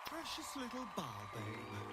Precious little bar babe.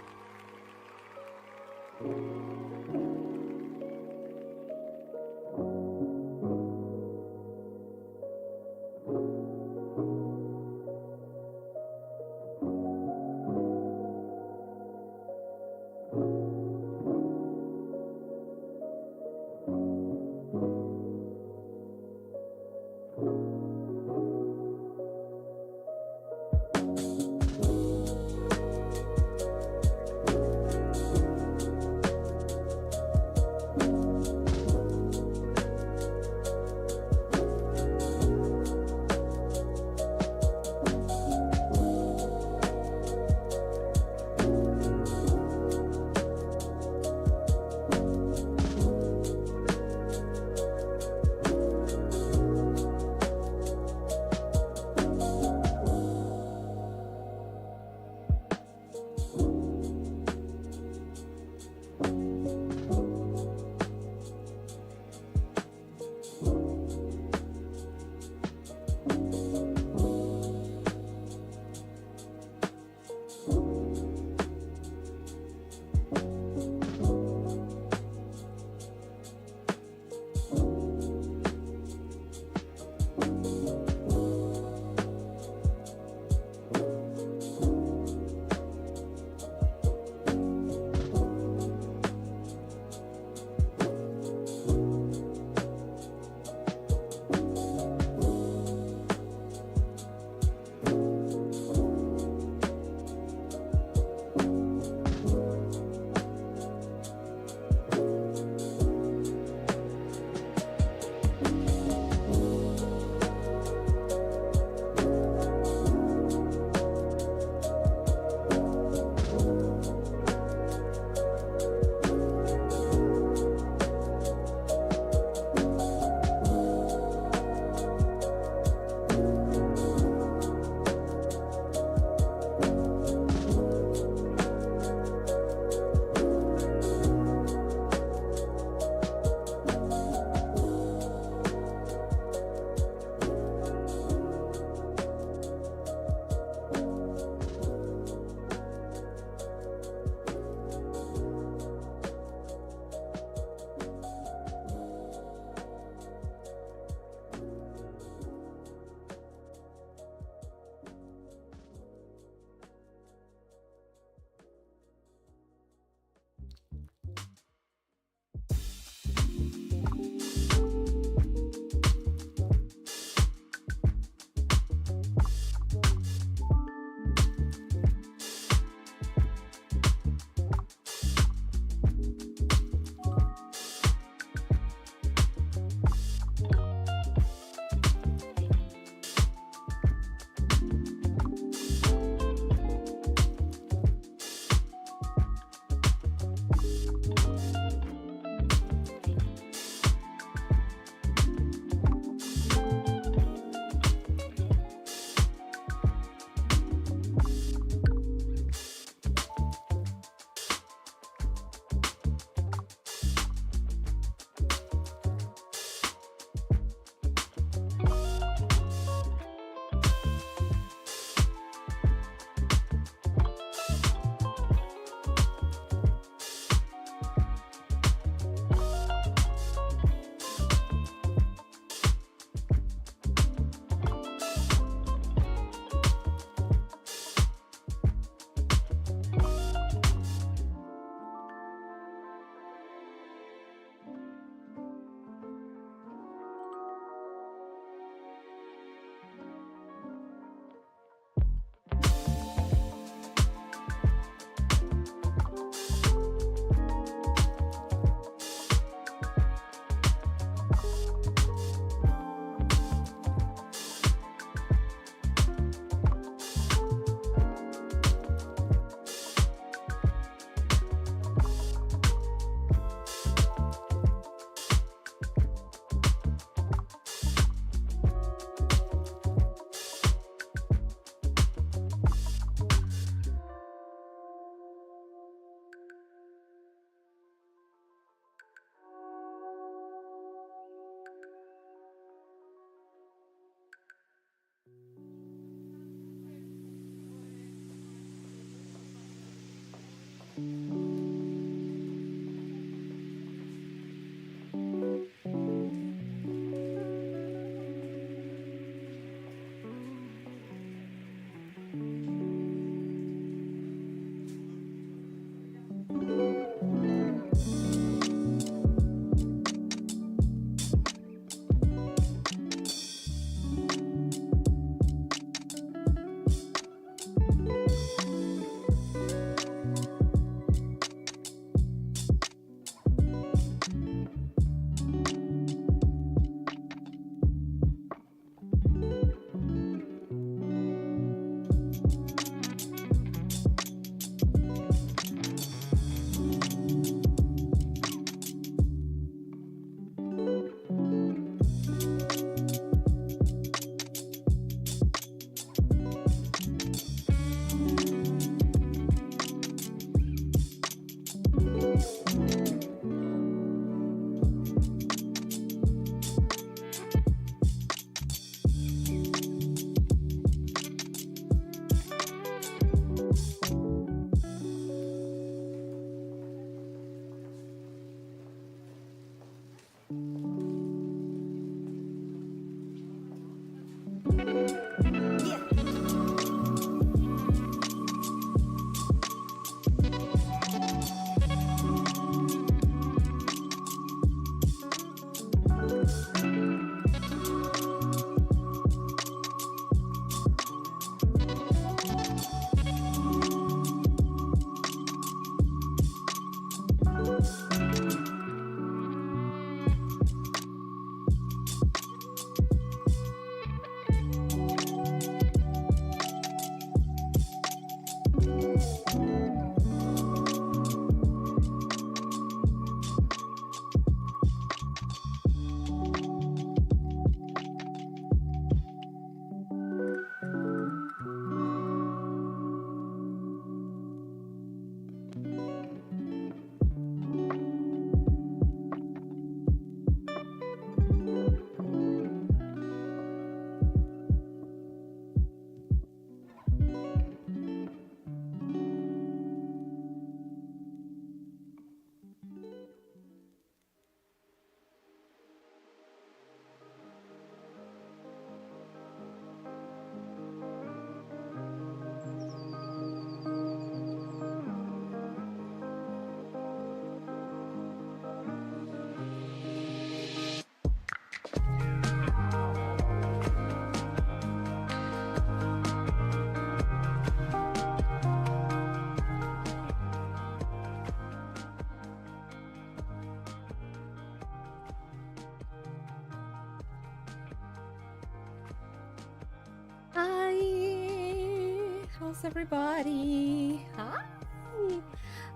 How's everybody? Hi!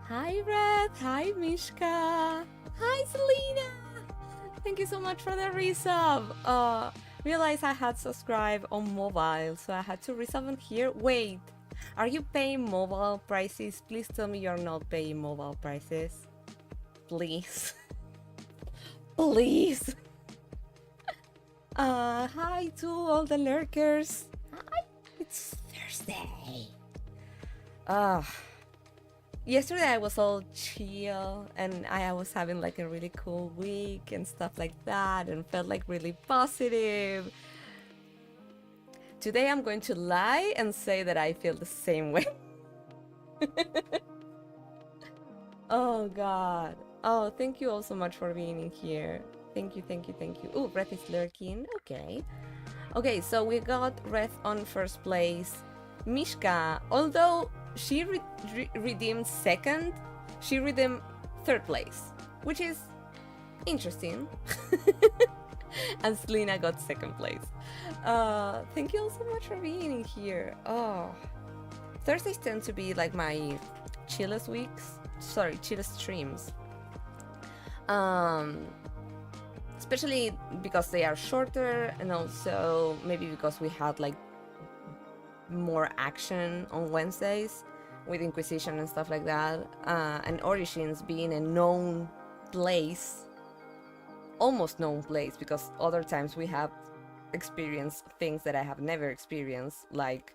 Hi, Red! Hi, Mishka! Hi, Selena! Thank you so much for the resub! Realized I had subscribed on mobile, so I had to resub on here. Wait, are you paying mobile prices? Please tell me you're not paying mobile prices. Please. Please! Hi to all the lurkers. Hi, it's Thursday. Yesterday I was all chill and I was having like a really cool week and stuff like that and felt like really positive. Today I'm going to lie and say that I feel the same way. Oh god. Oh, thank you all so much for being in here. Thank you, thank you, thank you. Ooh, Red is lurking. Okay. Okay, so we got Red on first place. Mishka, although she redeemed second, she redeemed third place, which is interesting. And Selena got second place. Thank you all so much for being here. Oh, Thursdays tend to be like my chillest weeks. Sorry, chillest streams. Especially because they are shorter, and also maybe because we had like more action on Wednesdays with Inquisition and stuff like that, and Origins being a known place, almost known place, because other times we have experienced things that I have never experienced, like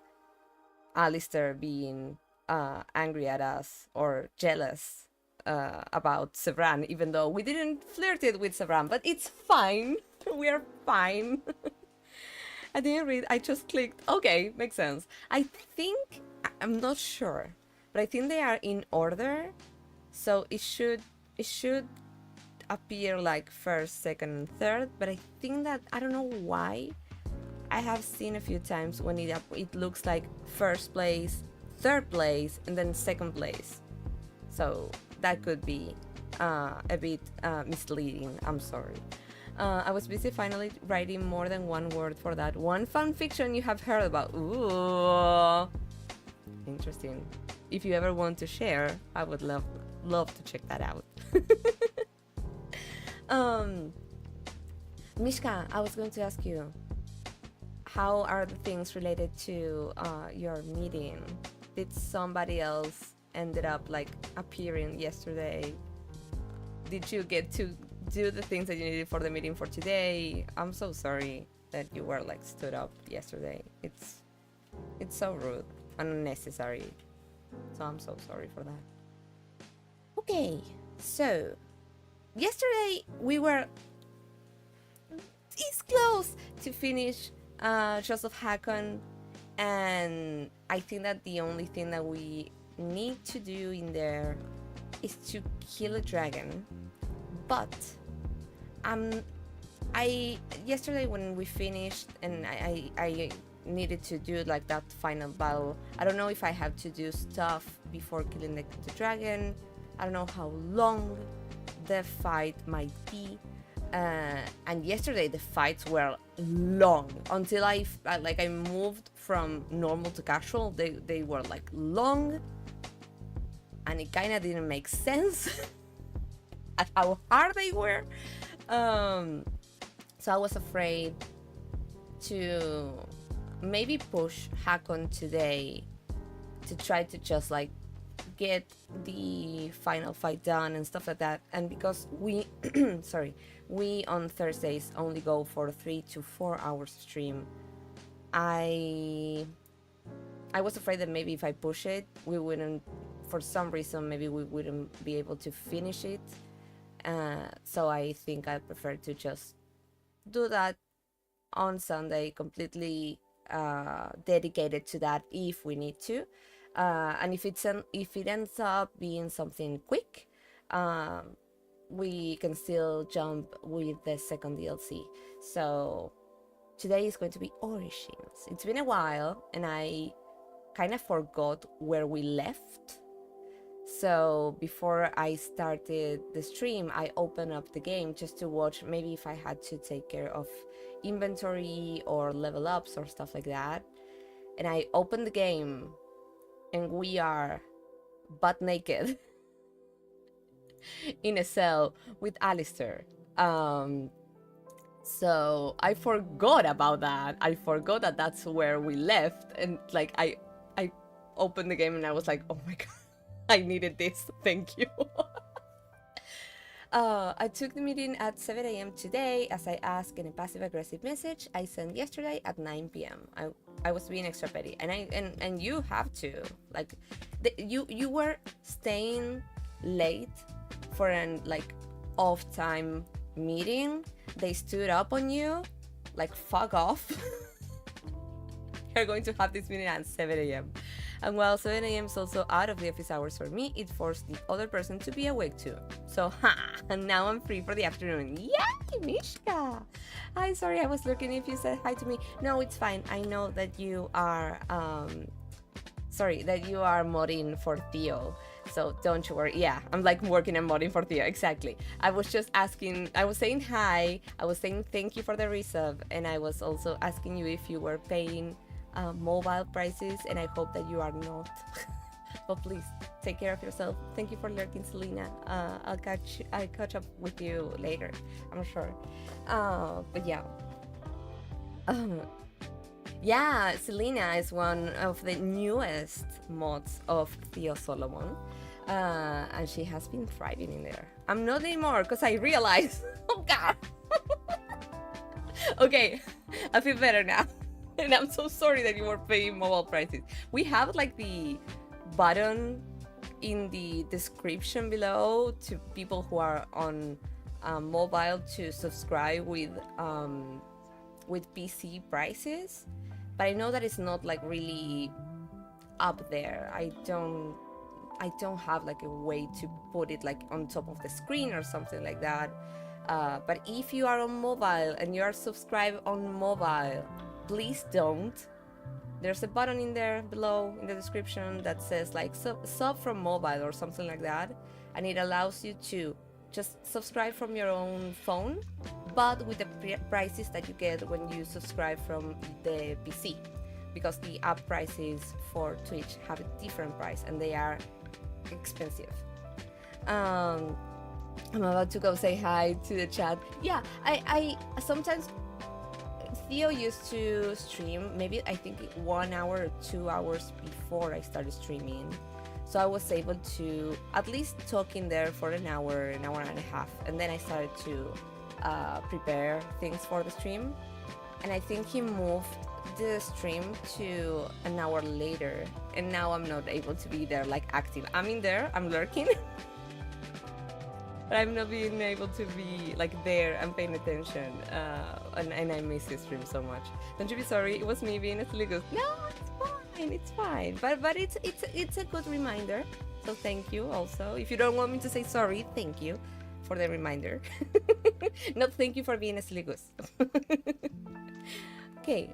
Alistair being angry at us or jealous about Sevran, even though we didn't flirt it with Sevran, but it's fine. We are fine. I didn't read, I just clicked. Okay, makes sense. I think, I'm not sure, but I think they are in order. So it should appear like first, second, and third, but I think that, I don't know why, I have seen a few times when it looks like first place, third place, and then second place. So that could be a bit misleading. I'm sorry. I was busy finally writing more than one word for that one fan fiction you have heard about. Ooh, interesting. If you ever want to share, I would love to check that out. Mishka, I was going to ask you, how are the things related to your meeting? Did somebody else ended up like appearing yesterday? Did you get to do the things that you needed for the meeting for today? I'm so sorry that you were like stood up yesterday. It's so rude and unnecessary. So I'm so sorry for that. Okay, so yesterday we were this close to finish Joseph Hakon, and I think that the only thing that we need to do in there is to kill a dragon. But yesterday when we finished and I needed to do like that final battle, I don't know if I have to do stuff before killing the dragon. I don't know how long the fight might be. And yesterday the fights were long until I moved from normal to casual. They were like long, and it kind of didn't make sense at how hard they were. So I was afraid to maybe push Hakon today to try to just like get the final fight done and stuff like that. And because we we on Thursdays only go for 3 to 4 hours stream, I was afraid that maybe if I push it, we wouldn't, for some reason, maybe we wouldn't be able to finish it. So I think I prefer to just do that on Sunday, completely dedicated to that if we need to. And if it ends up being something quick, we can still jump with the second DLC. So today is going to be Origins. It's been a while and I kind of forgot where we left. So before I started the stream, I opened up the game just to watch maybe if I had to take care of inventory or level ups or stuff like that. And I opened the game and we are butt naked in a cell with Alistair. So I forgot about that. I forgot that that's where we left. And like I opened the game and I was like, oh my god, I needed this. Thank you. I took the meeting at 7 a.m. today as I asked in a passive-aggressive message I sent yesterday at 9 p.m. I was being extra petty, and you have to like you were staying late for an like off-time meeting. They stood up on you, like fuck off. You're going to have this meeting at 7 a.m. And while 7 a.m. is also out of the office hours for me, it forced the other person to be awake too. So, and now I'm free for the afternoon. Yay, Mishka! Hi, sorry, I was looking if you said hi to me. No, it's fine. I know that you are, that you are modding for Theo. So don't you worry. Yeah, I'm like working and modding for Theo. Exactly. I was just asking, I was saying hi. I was saying thank you for the resub. And I was also asking you if you were paying mobile prices, and I hope that you are not. But please take care of yourself. Thank you for lurking, Selena. I'll catch up with you later, I'm sure. But yeah, yeah, Selena is one of the newest mods of Theo Solomon, and she has been thriving in there. I'm not anymore because I realized. Oh god. Okay, I feel better now. And I'm so sorry that you were paying mobile prices. We have like the button in the description below to people who are on mobile to subscribe with PC prices, but I know that it's not like really up there. I don't have like a way to put it like on top of the screen or something like that. But if you are on mobile and you are subscribed on mobile, please don't. There's a button in there below in the description that says like sub from mobile or something like that, and it allows you to just subscribe from your own phone, but with the prices that you get when you subscribe from the PC, because the app prices for Twitch have a different price and they are expensive. I'm about to go say hi to the chat. Yeah, I sometimes Theo used to stream maybe I think 1 hour or 2 hours before I started streaming, so I was able to at least talk in there for an hour and a half, and then I started to prepare things for the stream, and I think he moved the stream to an hour later, and now I'm not able to be there like active. I'm in there, I'm lurking. But I'm not being able to be like there and paying attention, and I miss his stream so much. Don't you be sorry, it was me being a silly goose. No, it's fine. But it's a good reminder. So thank you also. If you don't want me to say sorry, thank you for the reminder. Not thank you for being a silly goose. Okay.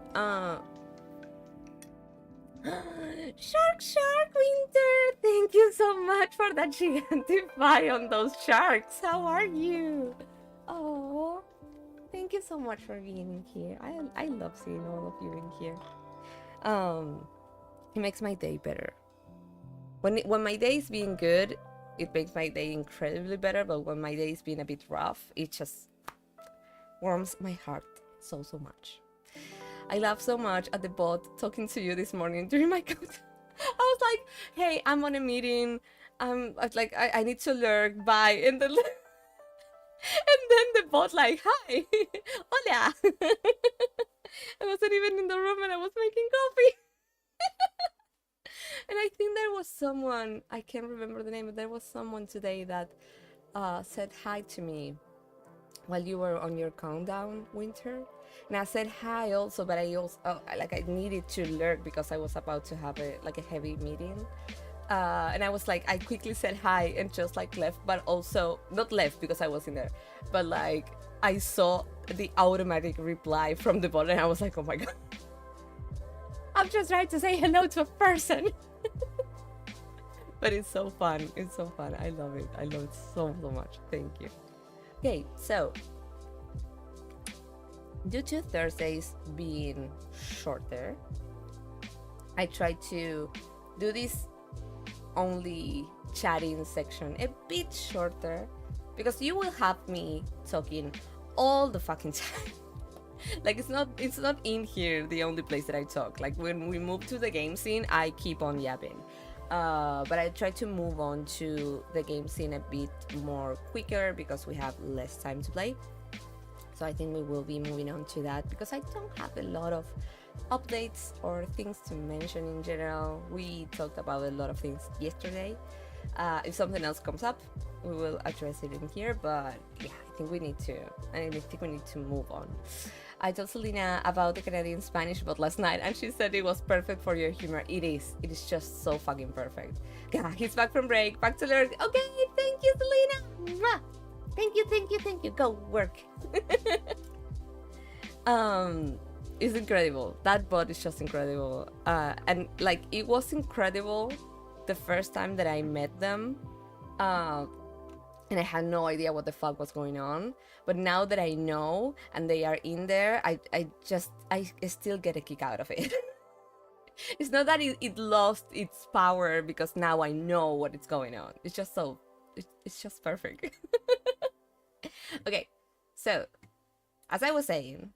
Shark Winter, thank you so much for that gigantify on those sharks. How are you? Oh, thank you so much for being in here. I love seeing all of you in here. It makes my day better. When my day is being good, it makes my day incredibly better. But when my day is being a bit rough, it just warms my heart so much. I laughed so much at the bot talking to you this morning during my coat. I was like, hey, I'm on a meeting. I need to lurk, bye. And then the bot like, hi, hola. I wasn't even in the room and I was making coffee. And I think there was someone, I can't remember the name, but there was someone today that said hi to me while you were on your countdown, Winter. And I said hi also, but I also I needed to lurk because I was about to have a heavy meeting, and I was like, I quickly said hi and just like left, but also not left because I was in there, but like I saw the automatic reply from the bot and I was like, oh my god, I'm just trying to say hello to a person. But it's so fun. It's so fun. I love it. I love it so much. Thank you. Okay, so due to Thursdays being shorter, I tried to do this only chatting section a bit shorter because you will have me talking all the fucking time. Like it's not in here the only place that I talk. Like when we move to the game scene, I keep on yapping. But I try to move on to the game scene a bit more quicker because we have less time to play. So I think we will be moving on to that because I don't have a lot of updates or things to mention in general. We talked about a lot of things yesterday. If something else comes up, we will address it in here. But yeah, I think we need to move on. I told Selena about the Canadian Spanish bot last night and she said it was perfect for your humor. It is just so fucking perfect. Yeah, he's back from break, back to learn. Okay, thank you, Selena. Mwah. Thank you. Go work. It's incredible. That bot is just incredible. And like it was incredible the first time that I met them. And I had no idea what the fuck was going on. But now that I know and they are in there, I still get a kick out of it. It's not that it lost its power because now I know what is going on. It's just perfect. Okay, so as I was saying,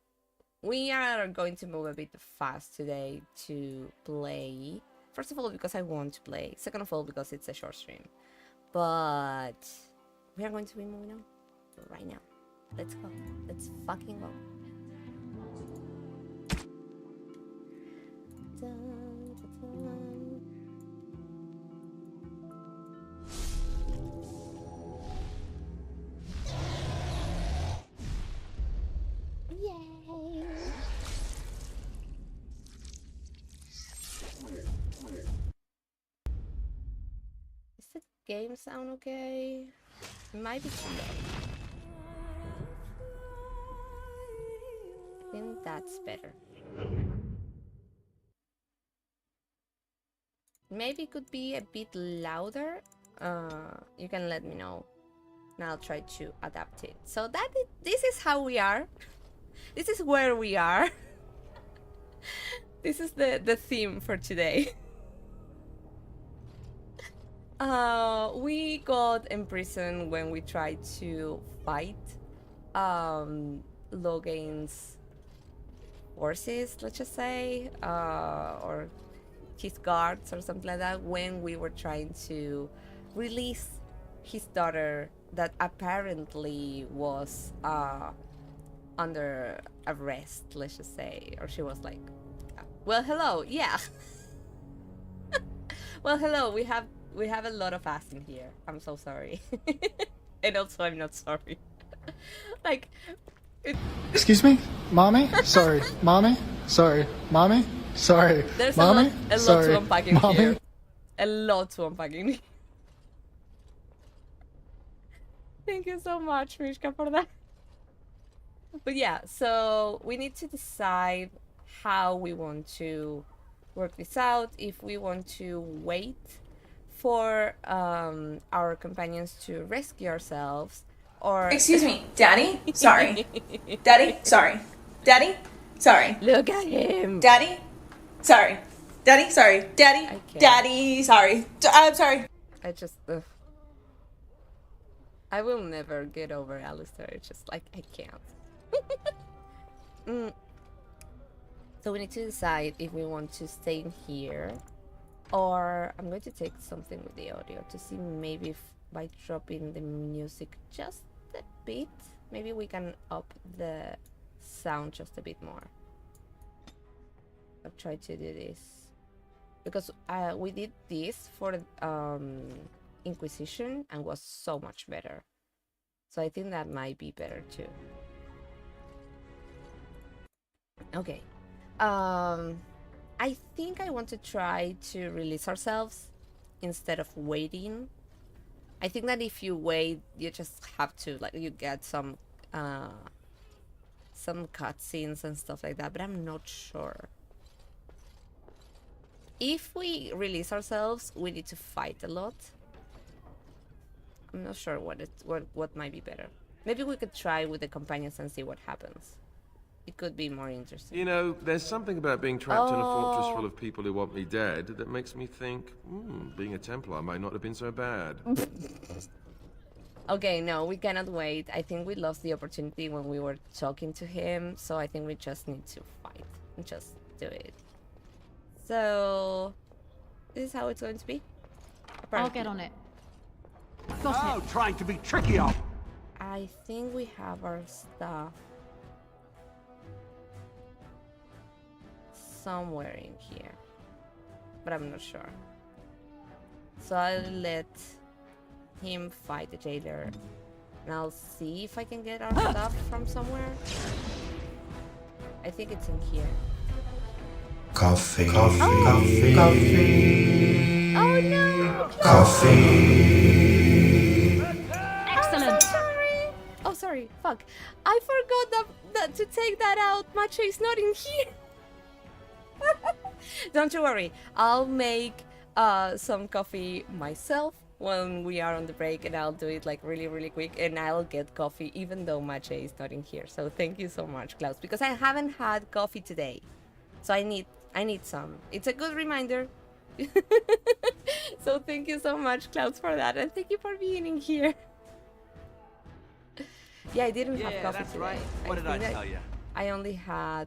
we are going to move a bit fast today to play. First of all, because I want to play. Second of all, because it's a short stream. But we are going to be moving on right now. Let's go. Let's fucking go. game sound okay? It might be too low. I think that's better. Maybe it could be a bit louder. You can let me know, and I'll try to adapt it. So this is how we are. This is where we are. This is the theme for today. We got imprisoned when we tried to fight Logan's forces, let's just say, or his guards or something like that, when we were trying to release his daughter that apparently was under arrest, let's just say, or she was like, well, hello, yeah. Well, hello, we have a lot of ass in here. I'm so sorry. And also I'm not sorry. Like Excuse me? Mommy? Sorry. Mommy? Sorry. Mommy? Sorry. There's Mommy? a lot Sorry. to unpack in Mommy? here. A lot to unpack in here. Thank you so much, Mishka, for that. But yeah, so we need to decide how we want to work this out. If we want to wait for our companions to rescue ourselves, or... Excuse me, Daddy? Sorry. Daddy? Sorry. Daddy? Sorry. Look at him! Daddy? Sorry. Daddy? Sorry. Daddy? I can't. Daddy? Sorry. I'm sorry. I just... I will never get over Alistair. It's just like, I can't. So we need to decide if we want to stay in here, or I'm going to take something with the audio to see maybe if by dropping the music just a bit, maybe we can up the sound just a bit more. I'll try to do this because we did this for Inquisition and was so much better. So I think that might be better too. Okay. I think I want to try to release ourselves instead of waiting. I think that if you wait, you just have to, like, you get some cutscenes and stuff like that, but I'm not sure. If we release ourselves, we need to fight a lot. I'm not sure what might be better. Maybe we could try with the companions and see what happens. It could be more interesting. You know, there's something about being trapped in a fortress full of people who want me dead that makes me think, being a Templar might not have been so bad. Okay, no, we cannot wait. I think we lost the opportunity when we were talking to him, so I think we just need to fight and just do it. So, this is how it's going to be? Apparently. I'll get on it. Got it. Trying to be tricky, I think we have our stuff somewhere in here, but I'm not sure. So I'll let him fight the jailer, and I'll see if I can get our stuff from somewhere. I think it's in here. Coffee. Oh, Coffee. Coffee. Oh no! Coffee. Excellent. Sorry. Oh, sorry. Fuck. I forgot that to take that out. Macho is not in here. Don't you worry. I'll make some coffee myself when we are on the break, and I'll do it like really quick, and I'll get coffee even though Mache is not in here. So thank you so much, Klaus, because I haven't had coffee today. So I need some. It's a good reminder. So thank you so much, Klaus, for that, and thank you for being in here. Yeah, I didn't have coffee today. Right. What did I tell you? I only had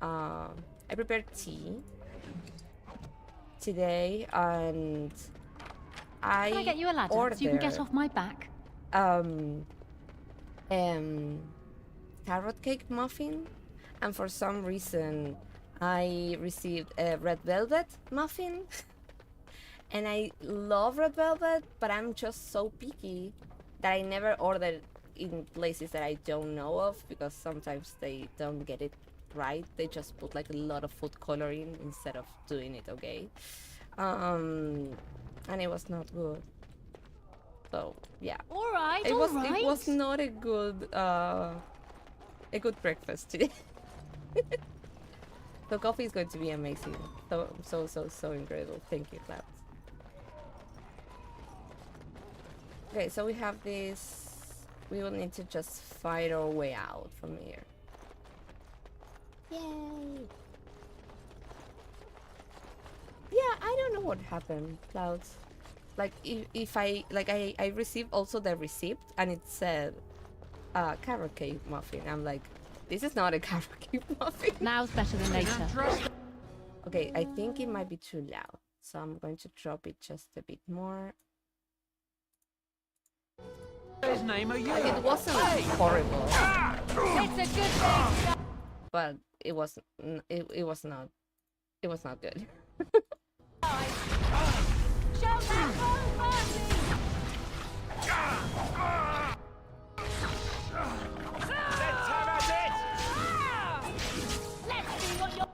I prepared tea today, and Can I get you a ladder so you can get off my back? Carrot cake muffin, and for some reason I received a red velvet muffin. And I love red velvet, but I'm just so picky that I never order in places that I don't know of, because sometimes they don't get it right. They just put like a lot of food coloring instead of doing it okay. And it was not good. So yeah, All right, it all was right. it was not a good breakfast today. So coffee is going to be amazing. So incredible. Thank you, Clouds. Okay, so we have this. We will need to just fight our way out from here. Yay! Yeah, I don't know what happened, Clouds. Like if I received also the receipt and it said carrot cake muffin. I'm like, this is not a carrot cake muffin. Now's better than later. Okay, I think it might be too loud, so I'm going to drop it just a bit more. His name are you? Like, it wasn't horrible, It's a good thing. but it was not good. Show that full mercy. Let's see what you're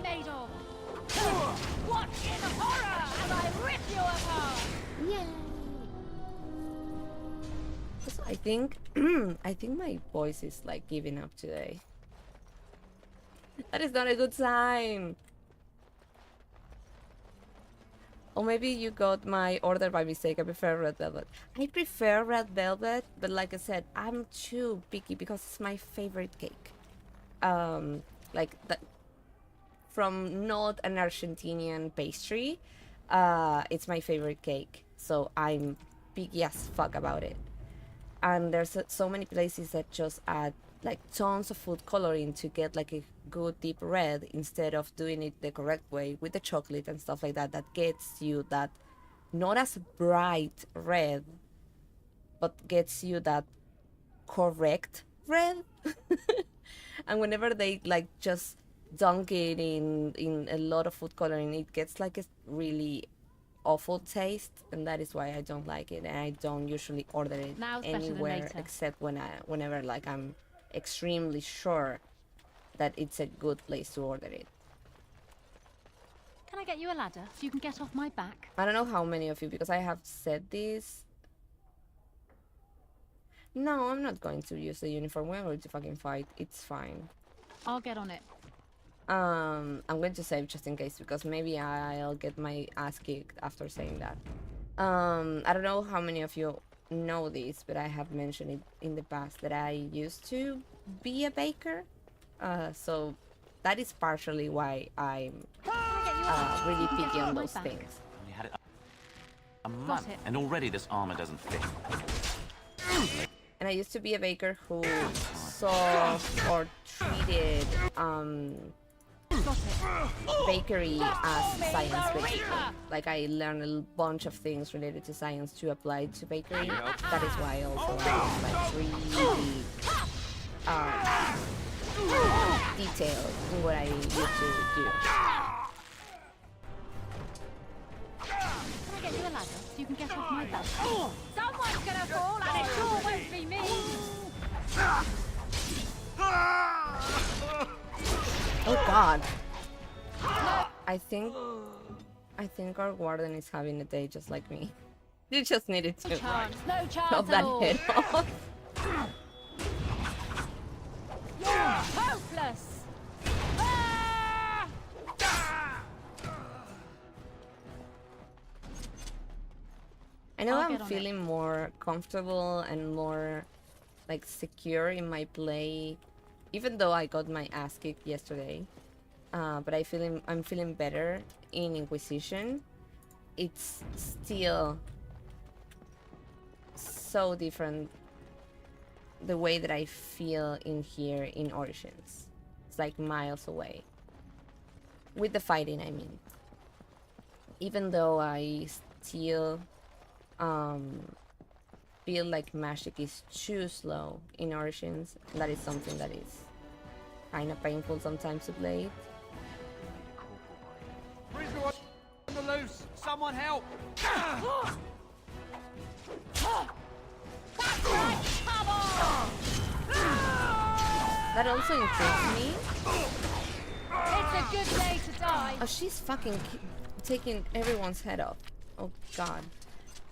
made of. Watch in horror as I rip you apart. So I think I think my voice is like giving up today. That is not a good sign. Or maybe you got my order by mistake. I prefer red velvet. I prefer red velvet, but like I said, I'm too picky because it's my favorite cake. Like that from not an Argentinian pastry. It's my favorite cake, so I'm picky as fuck about it. And there's so many places that just add like tons of food coloring to get like a good deep red instead of doing it the correct way with the chocolate and stuff like that, that gets you that not as bright red but gets you that correct red. And whenever they like just dunk it in a lot of food coloring, it gets like a really awful taste, and that is why I don't like it, and I don't usually order it Now's better than anywhere later. except whenever like I'm extremely sure that it's a good place to order it. Can I get you a ladder so you can get off my back? I don't know how many of you, because I have said this. No, I'm not going to use the uniform. We're going to fucking fight. It's fine. I'll get on it. I'm going to save just in case, because maybe I'll get my ass kicked after saying that. I don't know how many of you know this, but I have mentioned it in the past that I used to be a baker. So that is partially why I'm really picky on those things. Only had it a month, it. and already this armor doesn't fit. And I used to be a baker who saw or treated Got it. bakery as science, basically. Like, I learned a bunch of things related to science to apply to bakery. That is why also I'm like really detailed in what I used to do. Can I get you a ladder so you can get off my back? Someone's gonna fall, and it sure won't be me. Oh god. I think our warden is having a day just like me. You just needed to No chance chop that at all. head off. You're hopeless. Ah! I know I'll get I'm on feeling more comfortable and more like secure in my play, even though I got my ass kicked yesterday. But I'm feeling better in Inquisition. It's still so different the way that I feel in here in Origins. It's like miles away. With the fighting, I mean. Even though I still feel like magic is too slow in Origins, that is something that is kind of painful sometimes to play it. Prisoner on the loose! Someone help! That also intrigues me. It's a good day to die. Oh, she's fucking taking everyone's head off. Oh god.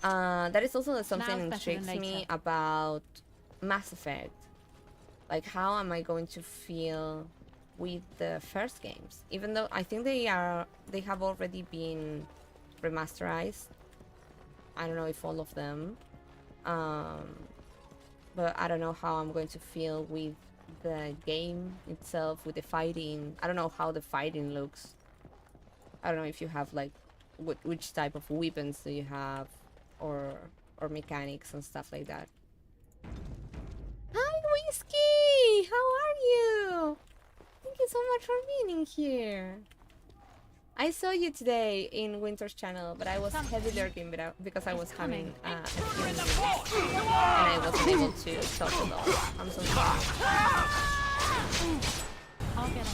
That is also something Now's that better than intrigues me later. about Mass Effect. Like, how am I going to feel with the first games? Even though I think they have already been remasterized. I don't know if all of them. But I don't know how I'm going to feel with the game itself, with the fighting. I don't know how the fighting looks. I don't know if you have like which type of weapons do you have, or mechanics and stuff like that. Hi, Whiskey! How are you? Thank you so much for being in here. I saw you today in Winter's channel, but I was heavy lurking because I was having a few issues, and I wasn't able to talk a lot. I'm so sorry. I'll get on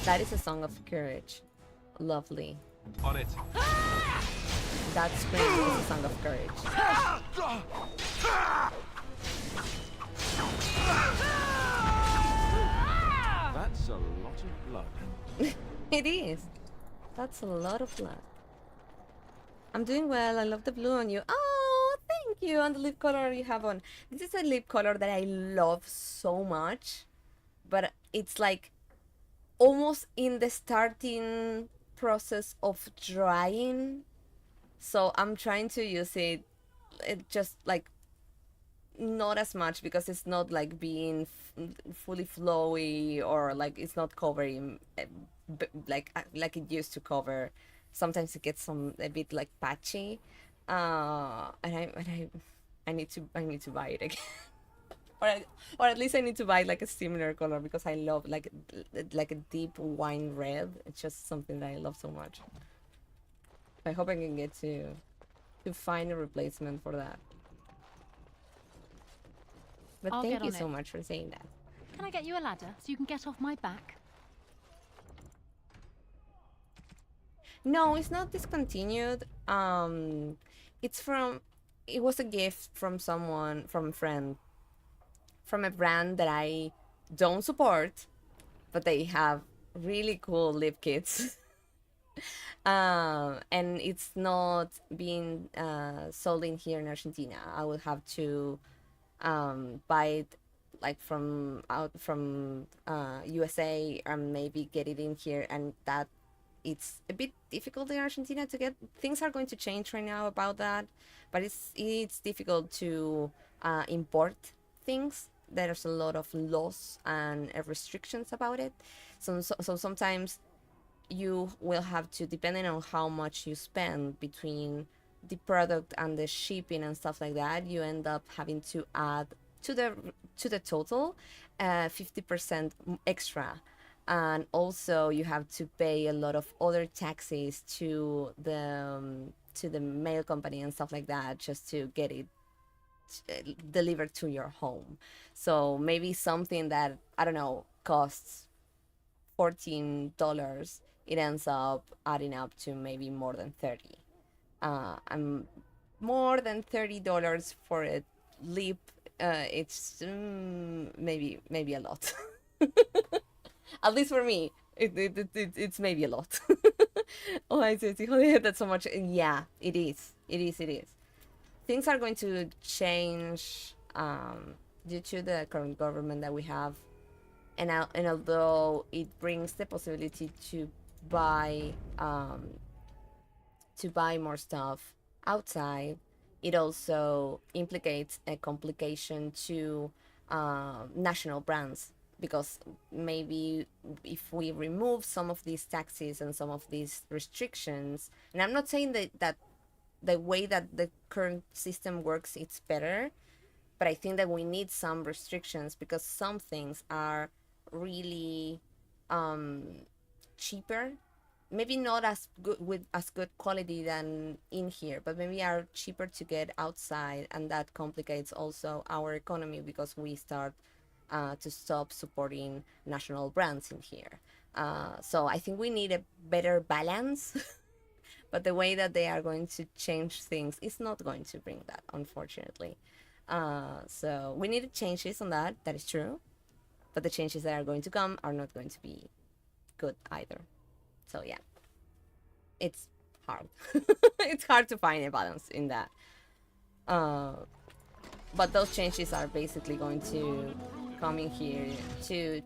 That is a song of courage. Lovely. On it. That scream is a song of courage. That's a lot of blood. It is. That's a lot of blood. I'm doing well. I love the blue on you. Oh, thank you. And the lip color you have on. This is a lip color that I love so much. But it's like almost in the starting process of drying. So I'm trying to use it just like not as much, because it's not like being fully flowy, or like it's not covering like it used to cover. Sometimes it gets a bit like patchy, and I need to buy it again. or at least I need to buy like a similar color, because I love like a deep wine red. It's just something that I love so much. I hope I can get to find a replacement for that. But I'll thank get you on so it. much for saying that. Can I get you a ladder so you can get off my back? No, it's not discontinued. It was a gift from someone, from a friend, from a brand that I don't support, but they have really cool lip kits. And it's not being sold in here in Argentina. I will have to buy it like from USA, and maybe get it in here, and that it's a bit difficult in Argentina to get. Things are going to change right now about that, but it's difficult to import things. There's a lot of laws and restrictions about it. So sometimes you will have to, depending on how much you spend between the product and the shipping and stuff like that, you end up having to add to the total 50% extra. And also you have to pay a lot of other taxes to the mail company and stuff like that, just to get it delivered to your home. So maybe something that, I don't know, costs $14, it ends up adding up to maybe more than 30. And more than $30 for a lip, it's maybe a lot. At least for me, it's maybe a lot. Oh, I see. That's so much. Yeah, it is. Things are going to change due to the current government that we have, and although it brings the possibility to buy more stuff outside, it also implicates a complication to national brands, because maybe if we remove some of these taxes and some of these restrictions, and I'm not saying that the way that the current system works it's better, but I think that we need some restrictions, because some things are really cheaper, maybe not as good, with as good quality than in here, but maybe are cheaper to get outside, and that complicates also our economy, because we start to stop supporting national brands in here. So I think we need a better balance but the way that they are going to change things is not going to bring that, unfortunately. So we need changes on that. That is true, but the changes that are going to come are not going to be good either. So yeah, it's hard. It's hard to find a balance in that. But those changes are basically going to come in here to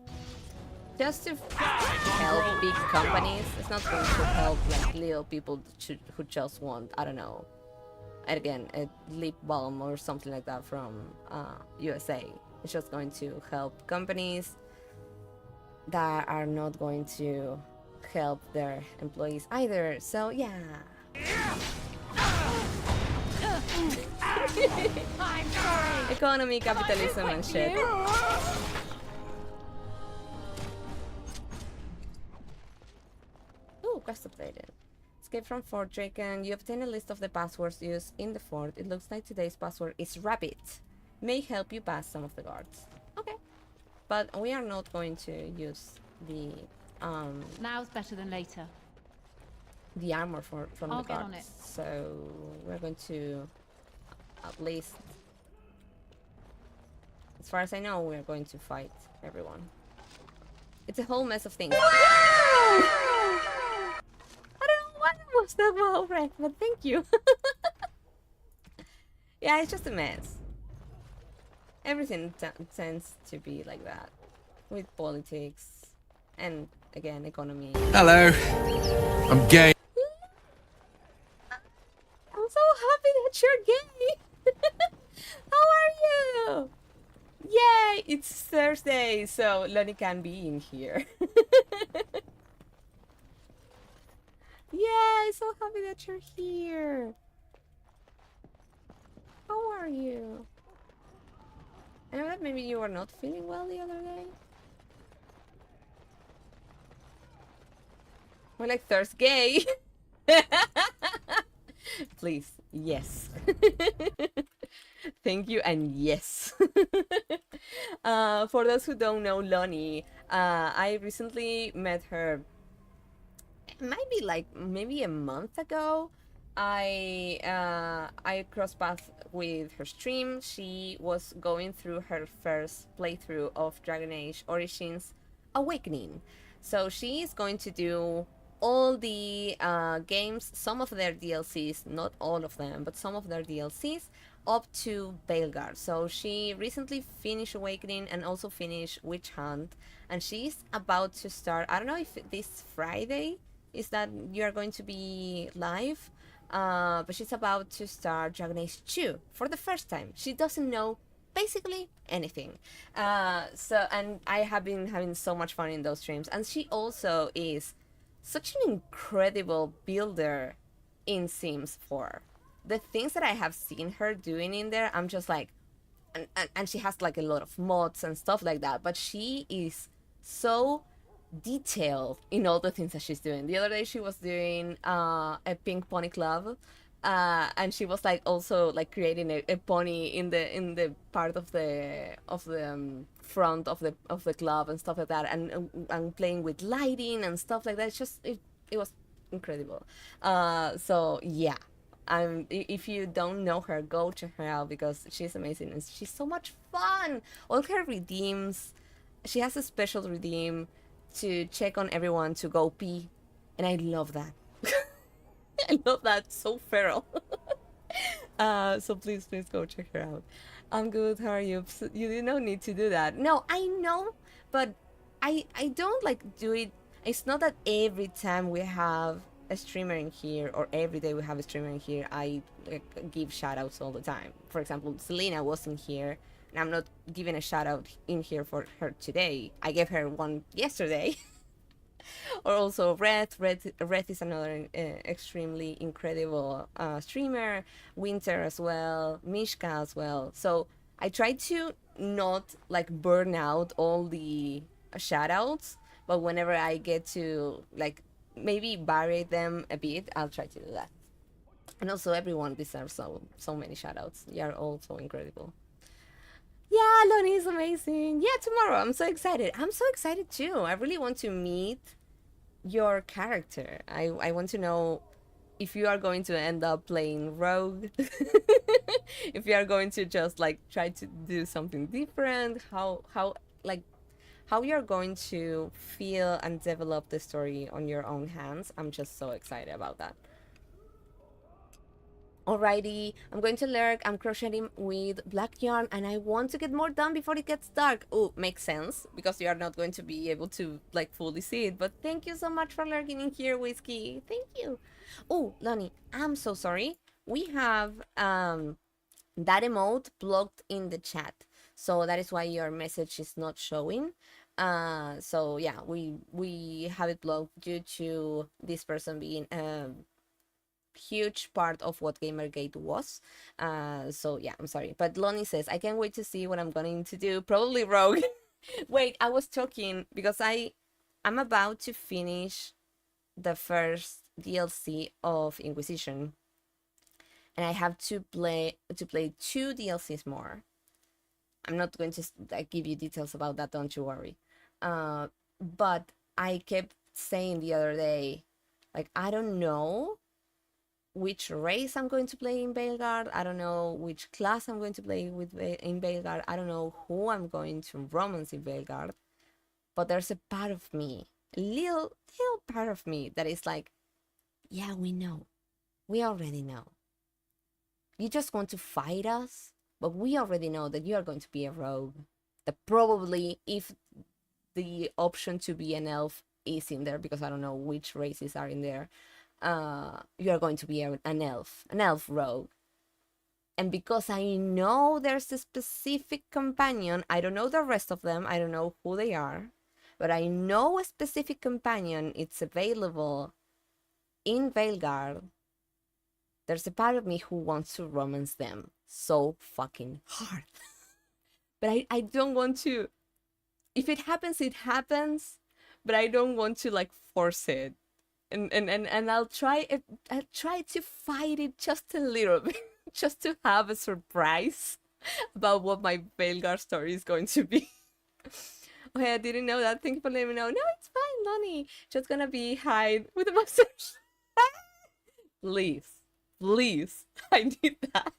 just to help big companies. It's not going to help like little people who just want, I don't know, again, a lip balm or something like that from USA. It's just going to help companies that are not going to help their employees either. So yeah. I'm sorry. Economy, capitalism, and shit. Ooh, quest updated. Escape from Fort Draken. You obtain a list of the passwords used in the fort. It looks like today's password is rabbit. May help you pass some of the guards. Okay. But we are not going to use the Now's better than later. armor from I'll the get guards. on it. So we're going to, at least, as far as I know, we're going to fight everyone. It's a whole mess of things. I don't know what was that well read, but thank you. Yeah, it's just a mess. Everything tends to be like that, with politics and, again, economy. Hello. I'm gay. I'm so happy that you're gay. How are you? Yay, it's Thursday, so Lonnie can be in here. Yay, so happy that you're here. How are you? I know that maybe you were not feeling well the other day. We're like Thursday. Please, yes. Thank you and yes. For those who don't know Lonnie, I recently met her. It might be like maybe a month ago. I crossed paths with her stream. She was going through her first playthrough of Dragon Age Origins Awakening. So she is going to do all the games, some of their DLCs, not all of them, but some of their DLCs, up to Veilguard. So she recently finished Awakening and also finished Witch Hunt, and she's about to start, I don't know if this Friday is that you're going to be live, but she's about to start Dragon Age 2 for the first time. She doesn't know basically anything. And I have been having so much fun in those streams, and she also is such an incredible builder in Sims 4. The things that I have seen her doing in there, I'm just like, and she has like a lot of mods and stuff like that, but she is so detailed in all the things that she's doing. The other day she was doing a pink pony club, and she was like also like creating a pony in the part of the front of the club and stuff like that, and playing with lighting and stuff like that. It's just it was incredible. So yeah, if you don't know her, go check her out because she's amazing and she's so much fun. All her redeems, she has a special redeem to check on everyone to go pee, and I love that. I love that, so feral. So please go check her out. I'm good, how are you? You did not need to do that. No, I know, but I don't like do it. It's not that every time we have a streamer in here or every day we have a streamer in here I give shout outs all the time. For example, Selena wasn't here and I'm not giving a shout out in here for her today. I gave her one yesterday. Or also Red is another extremely incredible streamer. Winter as well, Mishka as well. So I try to not like burn out all the shout outs, but whenever I get to like maybe vary them a bit, I'll try to do that. And also everyone deserves so many shout outs. You are all so incredible. Yeah, Lonnie is amazing. Yeah, tomorrow. I'm so excited. I'm so excited too. I really want to meet your character. I want to know if you are going to end up playing rogue, if you are going to just like try to do something different, how you're going to feel and develop the story on your own hands. I'm just so excited about that. Alrighty, I'm going to lurk. I'm crocheting with black yarn and I want to get more done before it gets dark. Oh, makes sense because you are not going to be able to like fully see it. But thank you so much for lurking in here, Whiskey. Thank you. Oh, Lonnie, I'm so sorry. We have that emote blocked in the chat. So that is why your message is not showing. So yeah, we have it blocked due to this person being huge part of what Gamergate was. So yeah, I'm sorry. But Lonnie says, I can't wait to see what I'm going to do. Probably rogue. Wait, I was talking because I'm about to finish the first DLC of Inquisition. And I have to play 2 DLCs more. I'm not going to give you details about that, don't you worry. But I kept saying the other day, like, I don't know which race I'm going to play in Veilguard. I don't know which class I'm going to play with in Veilguard. I don't know who I'm going to romance in Veilguard. But there's a part of me, a little part of me that is like, yeah, we know. We already know. You just want to fight us, but we already know that you are going to be a rogue. That probably, if the option to be an elf is in there, because I don't know which races are in there, you are going to be an elf rogue. And because I know there's a specific companion, I don't know the rest of them, I don't know who they are, but I know a specific companion, it's available in Veilguard. There's a part of me who wants to romance them so fucking hard. But I don't want to. If it happens, it happens. But I don't want to like force it. And I'll try to fight it just a little bit. Just to have a surprise about what my Veilguard story is going to be. Okay, I didn't know that. Thank you for letting me know. No, it's fine, Lonnie. Just gonna be hide with the mustache. Please, I need that.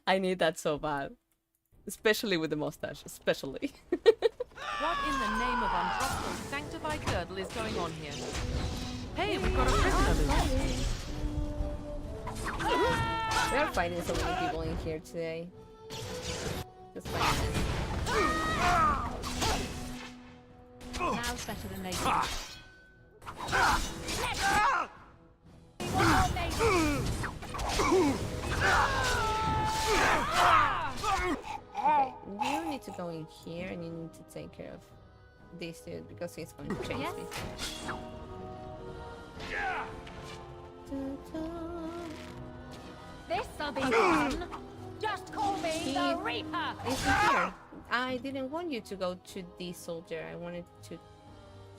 I need that so bad. Especially with the mustache, especially. What in the name of untrustful sanctified girdle is going on here? Hey, we've got a prisoner loose. We are fighting so many people in here today. Just fighting it. Now's better than later. Okay, you need to go in here and you need to take care of this dude because he's going to chase me. This'll be fun. Just call me the Reaper. Listen here. I didn't want you to go to the soldier. I wanted to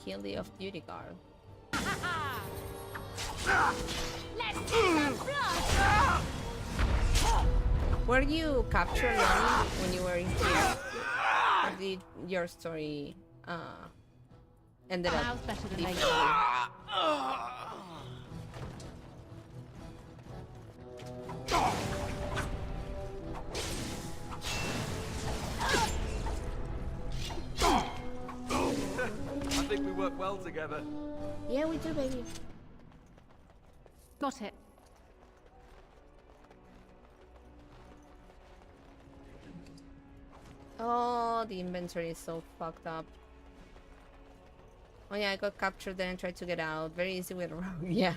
kill the off-duty guard. Let's see the blood. Were you captured, Lonnie, when you were in here? Or did your story ended up Now's better than differently? later. I think we work well together. Yeah, we do, baby. Got it. Oh, the inventory is so fucked up. Oh yeah, I got captured then and tried to get out. Very easy with a rogue. Yeah.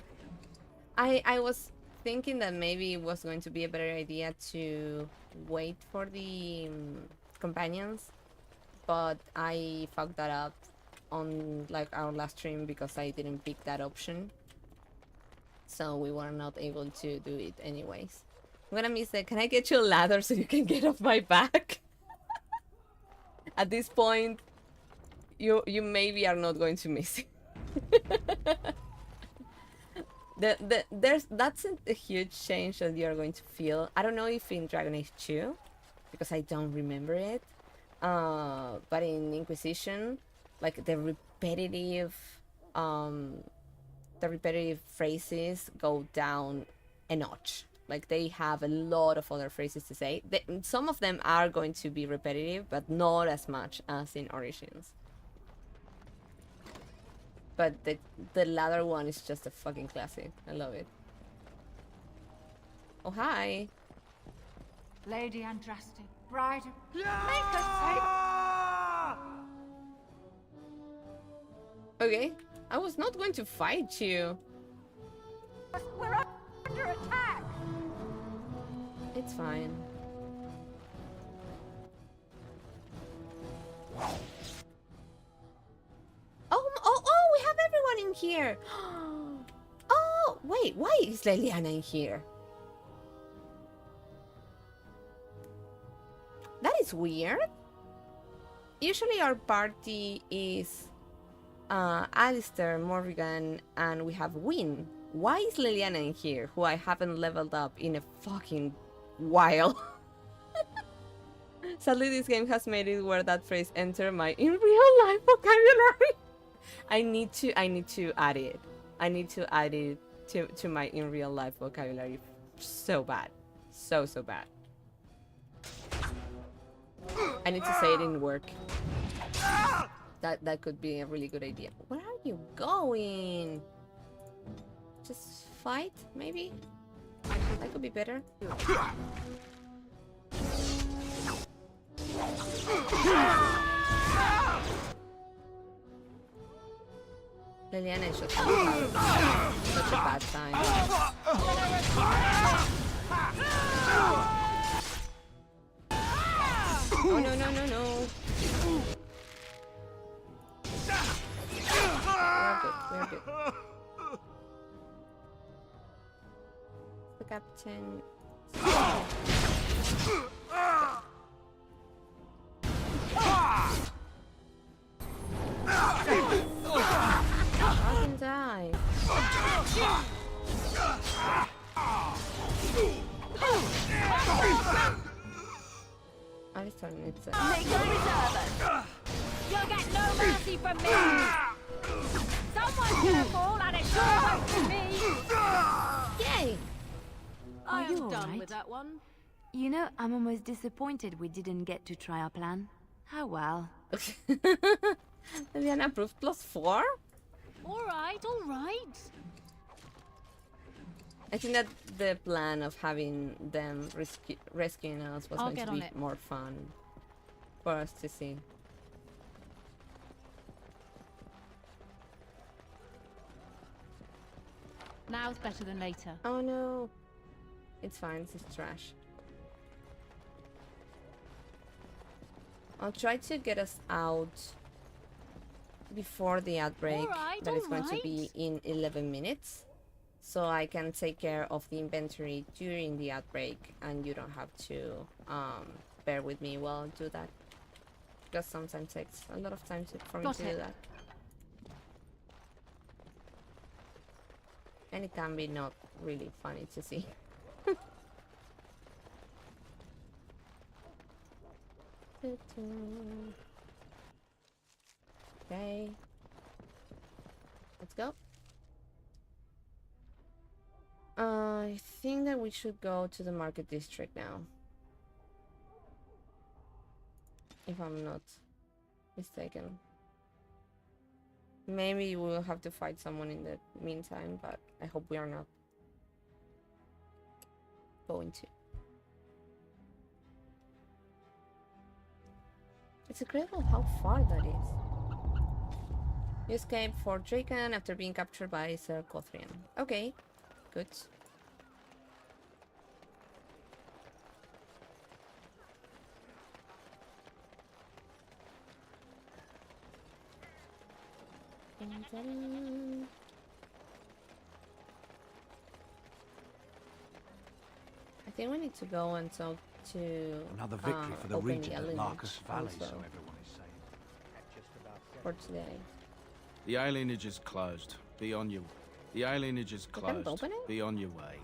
I was thinking that maybe it was going to be a better idea to wait for the companions, but I fucked that up on like our last stream because I didn't pick that option. So we were not able to do it anyways. I'm gonna miss it. Can I get you a ladder so you can get off my back? At this point, you maybe are not going to miss it. That's a huge change that you're going to feel. I don't know if in Dragon Age 2, because I don't remember it. But in Inquisition, like the repetitive the repetitive phrases go down a notch. Like they have a lot of other phrases to say. Some of them are going to be repetitive, but not as much as in Origins. But the latter one is just a fucking classic. I love it. Oh, hi. Lady Andraste, bride, make us Okay. I was not going to fight you. safe. We're under attack. It's fine. Oh, we have everyone in here. Oh, wait, why is Leliana in here? That is weird. Usually our party is Alistair, Morrigan, and we have Win. Why is Leliana in here, who I haven't leveled up in a fucking while? Sadly, this game has made it where that phrase enter my in real life vocabulary. I need to add it. I need to add it to my in real life vocabulary. So bad. So bad. I need to say it in work. That could be a really good idea. Where are you going? Just fight, maybe? That could be better. Liliana is just such a bad time. Oh no. We're good. The captain. I can die. Alistair needs it. Make a reserve. You'll get no mercy from me. Someone's gonna fall, and it sure won't be me. Yay! I you am done alright? with that one. You know, I'm almost disappointed we didn't get to try our plan. How well. Liliana approved +4? All right. I think that the plan of having them rescuing us was I'll going get to on be it. more fun for us to see. Now's better than later. Oh no. It's fine, this is trash. I'll try to get us out before the outbreak that is going to be in 11 minutes. So I can take care of the inventory during the outbreak and you don't have to bear with me while I do that. Because sometimes it takes a lot of time for me to do that. And it can be not really funny to see. Okay. Let's go. I think that we should go to the market district now. If I'm not mistaken. Maybe we'll have to fight someone in the meantime, but I hope we are not going to. It's incredible how far that is. You escaped Fort Draken after being captured by Sir Cothrian. Okay, good. I think we need to go and talk to Another victory for the open region at lineage Marcus Valley, so also everyone is saying. for today. The alienage is closed. Be on your... The alienage is You can't closed. open it? Be on your way.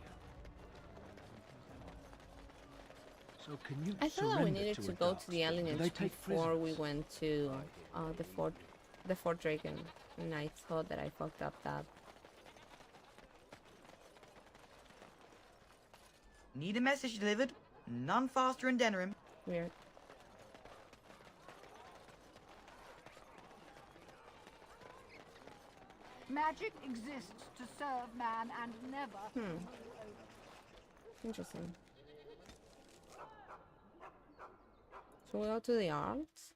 So can you I thought that we surrender needed to a go dark to the spot? Do they alienage take before we prisoners? went to the Fort Draken, and I thought that I fucked up that Need a message delivered. None faster in Denerim. Weird. Magic exists to serve man and never. Interesting. So we go to the arts.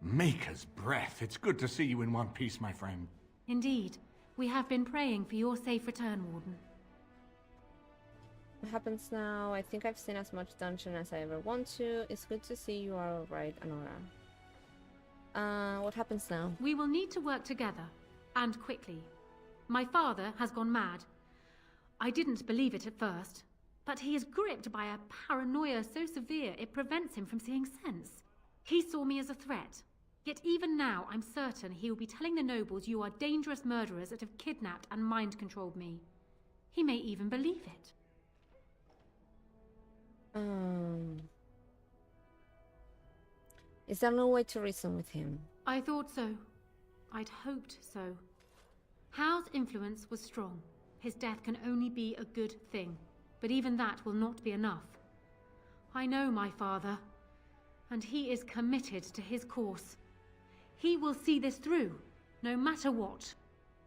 Maker's breath. It's good to see you in one piece, my friend. Indeed. We have been praying for your safe return, Warden. What happens now? I think I've seen as much dungeon as I ever want to. It's good to see you are alright, Anora. What happens now? We will need to work together, and quickly. My father has gone mad. I didn't believe it at first, but he is gripped by a paranoia so severe it prevents him from seeing sense. He saw me as a threat. Yet even now, I'm certain he will be telling the nobles you are dangerous murderers that have kidnapped and mind-controlled me. He may even believe it. Is there no way to reason with him? I thought so. I'd hoped so. Howe's influence was strong. His death can only be a good thing, but even that will not be enough. I know my father, and he is committed to his course. He will see this through, no matter what.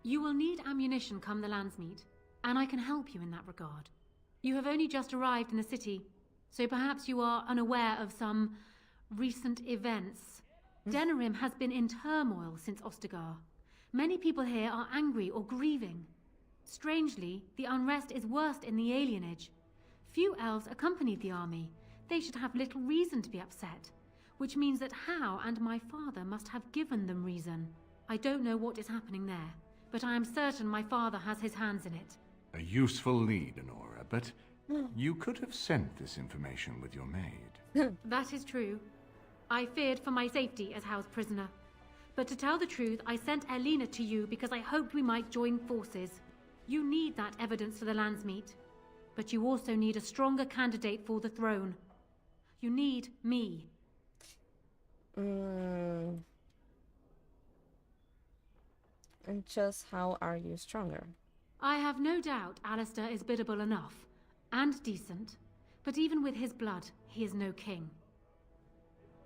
You will need ammunition come the Landsmeet, and I can help you in that regard. You have only just arrived in the city, so perhaps you are unaware of some recent events. Denerim has been in turmoil since Ostagar. Many people here are angry or grieving. Strangely, the unrest is worst in the alienage. Few elves accompanied the army. They should have little reason to be upset, which means that How and my father must have given them reason. I don't know what is happening there, but I am certain my father has his hands in it. A useful lead, Anora, but you could have sent this information with your maid. That is true. I feared for my safety as How's prisoner. But to tell the truth, I sent Elena to you because I hoped we might join forces. You need that evidence for the Landsmeet, but you also need a stronger candidate for the throne. You need me. And just how are you stronger? I have no doubt Alistair is biddable enough, and decent, but even with his blood, he is no king.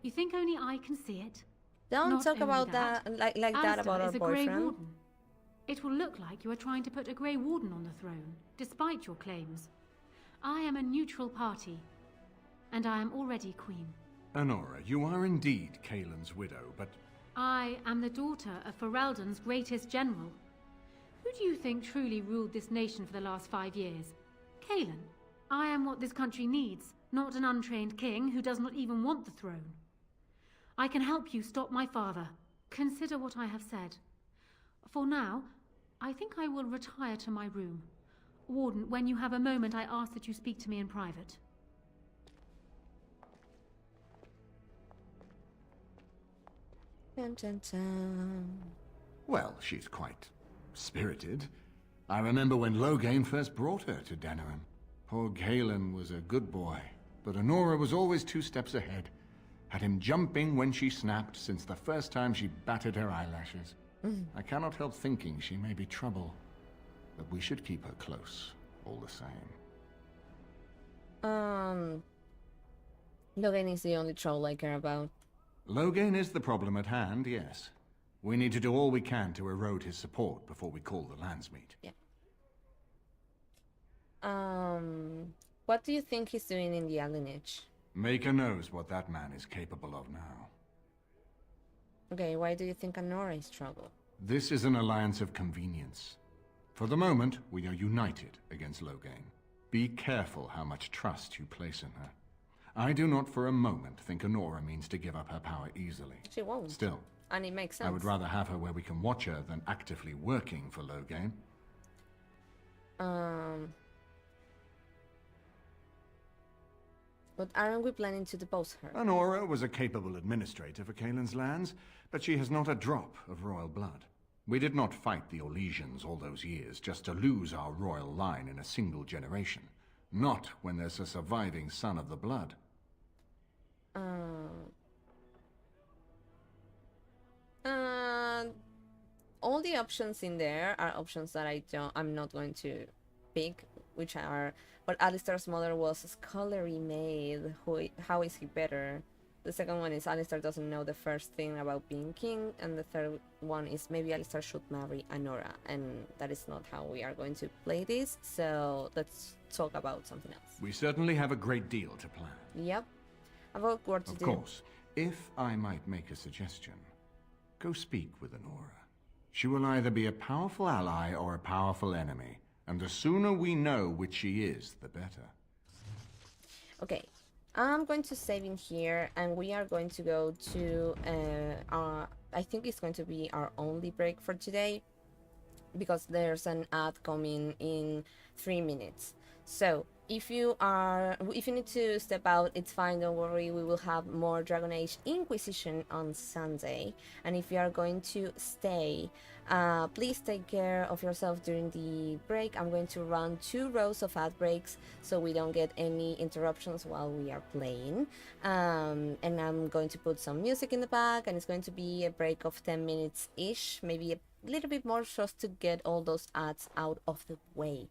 You think only I can see it? Don't Not talk only about that like that Alistair about our is a Grey boyfriend. Warden. It will look like you are trying to put a Grey Warden on the throne, despite your claims. I am a neutral party, and I am already queen. Anora, you are indeed Kaelin's widow, but I am the daughter of Ferelden's greatest general. Who do you think truly ruled this nation for the last 5 years? Kaelin. I am what this country needs, not an untrained king who does not even want the throne. I can help you stop my father. Consider what I have said. For now, I think I will retire to my room. Warden, when you have a moment, I ask that you speak to me in private. Dun, dun, dun. well, she's quite spirited. I remember when Loghain first brought her to Denerim. Poor Kaelin was a good boy, but Anora was always 2 steps ahead. Had him jumping when she snapped since the first time she batted her eyelashes. I cannot help thinking she may be trouble, but we should keep her close, all the same. Loghain is the only troll I care about. Loghain is the problem at hand, yes. We need to do all we can to erode his support before we call the Landsmeet. Yeah. What do you think he's doing in the alienage? Maker knows what that man is capable of now. Okay, why do you think Anora is trouble? This is an alliance of convenience. For the moment, we are united against Loghain. Be careful how much trust you place in her. I do not for a moment think Anora means to give up her power easily. She won't. Still, And it makes sense. I would rather have her where we can watch her than actively working for Loghain. But aren't we planning to depose her? Anora was a capable administrator for Kaelin's lands, but she has not a drop of royal blood. We did not fight the Orlesians all those years just to lose our royal line in a single generation. Not when there's a surviving son of the blood. All the options in there are options that I'm not going to pick, which are, but Alistair's mother was a scholarly maid. How is he better? The second one is Alistair doesn't know the first thing about being king, and the third one is maybe Alistair should marry Anora, and that is not how we are going to play this, so let's talk about something else. We certainly have a great deal to plan. Yep. About what to do. Of course. If I might make a suggestion, go speak with Anora. She will either be a powerful ally or a powerful enemy, and the sooner we know which she is, the better. Okay. I'm going to save in here, and we are going to go to I think it's going to be our only break for today, because there's an ad coming in 3 minutes. So if you need to step out, it's fine, don't worry. We will have more Dragon Age Inquisition on Sunday, and if you are going to stay, please take care of yourself during the break. I'm going to run 2 rows of ad breaks so we don't get any interruptions while we are playing, and I'm going to put some music in the back, and it's going to be a break of 10 minutes ish, maybe a little bit more, just to get all those ads out of the way.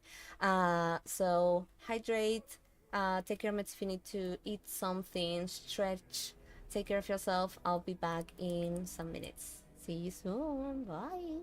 So hydrate, take care of it if you need to eat something, stretch, take care of yourself. I'll be back in some minutes. See you soon. Bye.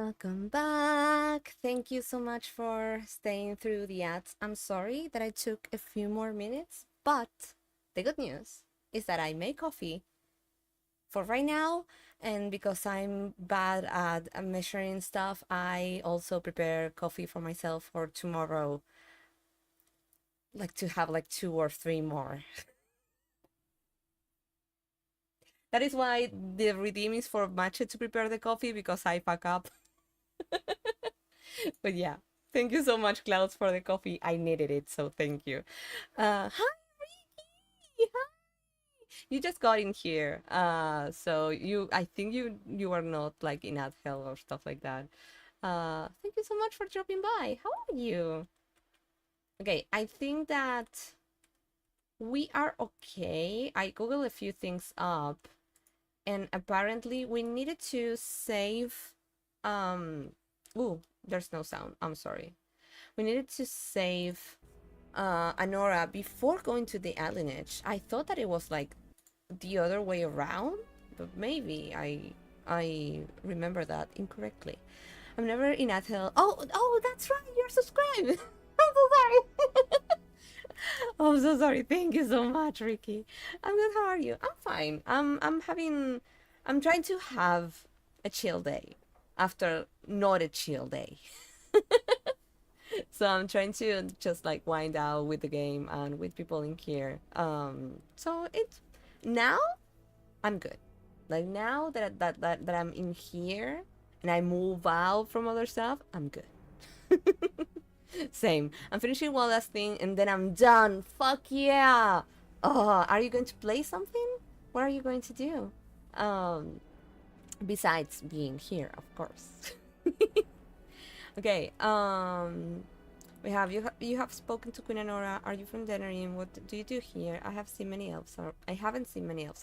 Welcome back. Thank you so much for staying through the ads. I'm sorry that I took a few more minutes, but the good news is that I made coffee for right now, and because I'm bad at measuring stuff, I also prepare coffee for myself for tomorrow, like to have like 2 or 3 more. That is why the redeem is for Matcha to prepare the coffee, because I fuck up. But yeah, thank you so much, Clouds, for the coffee. I needed it, so thank you. Hi, Ricky! Hi! You just got in here. So I think you are not like in ad hell or stuff like that. Thank you so much for dropping by. How are you? Okay, I think that we are okay. I googled a few things up, and apparently we needed to save ooh, there's no sound. I'm sorry. We needed to save Anora before going to the alienage. I thought that it was like the other way around, but maybe I remember that incorrectly. I'm never in Athel. Oh, that's right. You're subscribed. I'm so sorry. I'm so sorry. Thank you so much, Ricky. I'm good. How are you? I'm fine. I'm trying to have a chill day after not a chill day. So I'm trying to just like wind out with the game and with people in here. So it's now I'm good. Like now that I'm in here and I move out from other stuff, I'm good. Same. I'm finishing one last thing and then I'm done. Fuck yeah. Oh, are you going to play something? What are you going to do? Besides being here, of course. Okay, we have you have spoken to Queen Anora. Are you from Denerim? What do you do here? I haven't seen many elves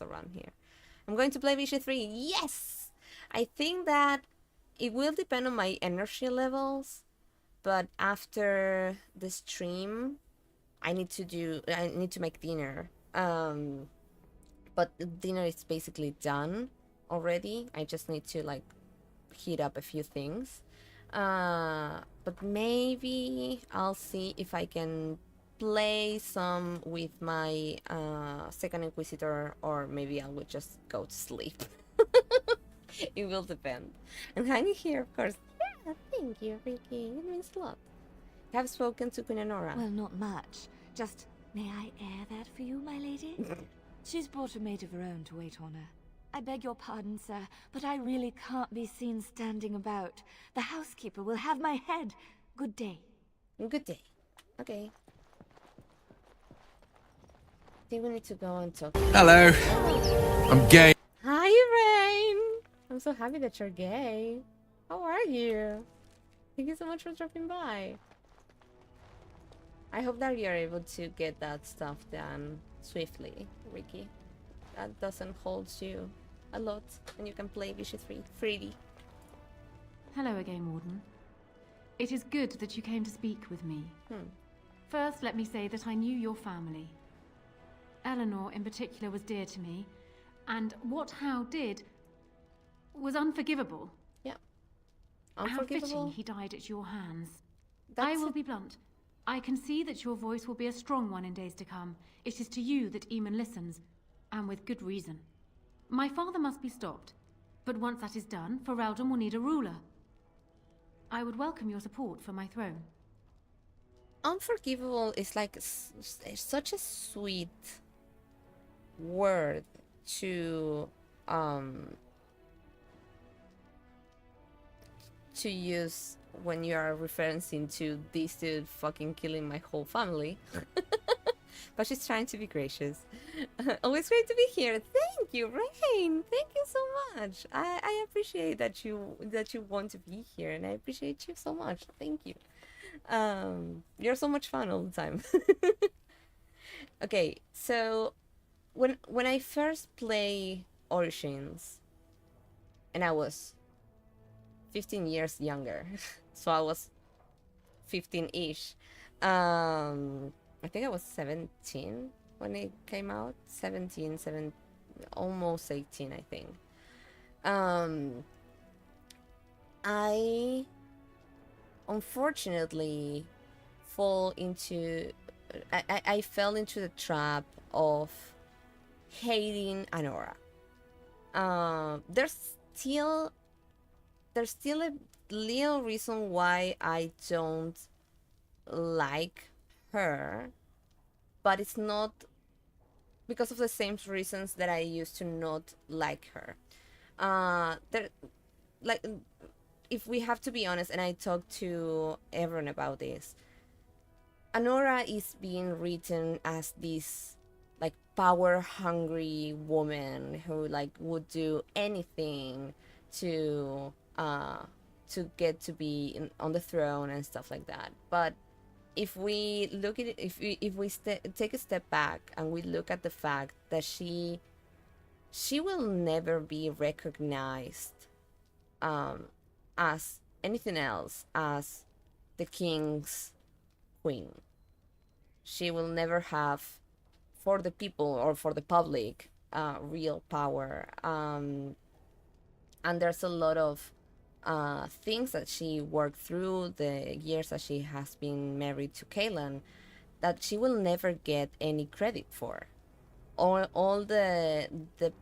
around here. I'm going to play Vision 3. Yes! I think that it will depend on my energy levels, but after the stream I need to make dinner. But dinner is basically done already. I just need to like heat up a few things. But maybe I'll see if I can play some with my second Inquisitor, or maybe I will just go to sleep. It will depend. And Honey here, of course. Yeah, thank you, Ricky. It means a lot. You have spoken to Queen Anora. Well, not much. Just, may I air that for you, my lady? She's brought a maid of her own to wait on her. I beg your pardon, sir, but I really can't be seen standing about. The housekeeper will have my head. Good day. Good day. Okay. I think we need to go and talk. Hello. I'm gay. Hi, Rain. I'm so happy that you're gay. How are you? Thank you so much for dropping by. I hope that you're able to get that stuff done swiftly, Ricky. That doesn't hold you a lot, and you can play Vision 3 freely. Hello again, Warden. It is good that you came to speak with me. First, let me say that I knew your family. Eleanor, in particular, was dear to me, and what Hal did was unforgivable. Yeah. How fitting he died at your hands. I will be blunt. I can see that your voice will be a strong one in days to come. It is to you that Eamon listens, and with good reason. My father must be stopped, but once that is done, Ferelden will need a ruler. I would welcome your support for my throne. Unforgivable is like such a sweet word to use when you are referencing to this dude fucking killing my whole family. But she's trying to be gracious. Always great to be here. Thank you, Rain. Thank you so much. I appreciate that you want to be here, and I appreciate you so much. Thank you. You're so much fun all the time. Okay, so when I first play Origins, and I was 15 years younger, so I was 15-ish. I think I was 17 when it came out. 17, almost 18, I think. I unfortunately fall into I fell into the trap of hating Anora. There's still a little reason why I don't like her, but it's not because of the same reasons that I used to not like her. There, like, if we have to be honest, and I talk to everyone about this, Anora is being written as this like power hungry woman who like would do anything to get to be on the throne and stuff like that. But if we look at it, if we take a step back and we look at the fact that she will never be recognized as anything else as the king's queen. She will never have, for the people or for the public, real power. And there's a lot of things that she worked through the years that she has been married to Kaelan that she will never get any credit for. All the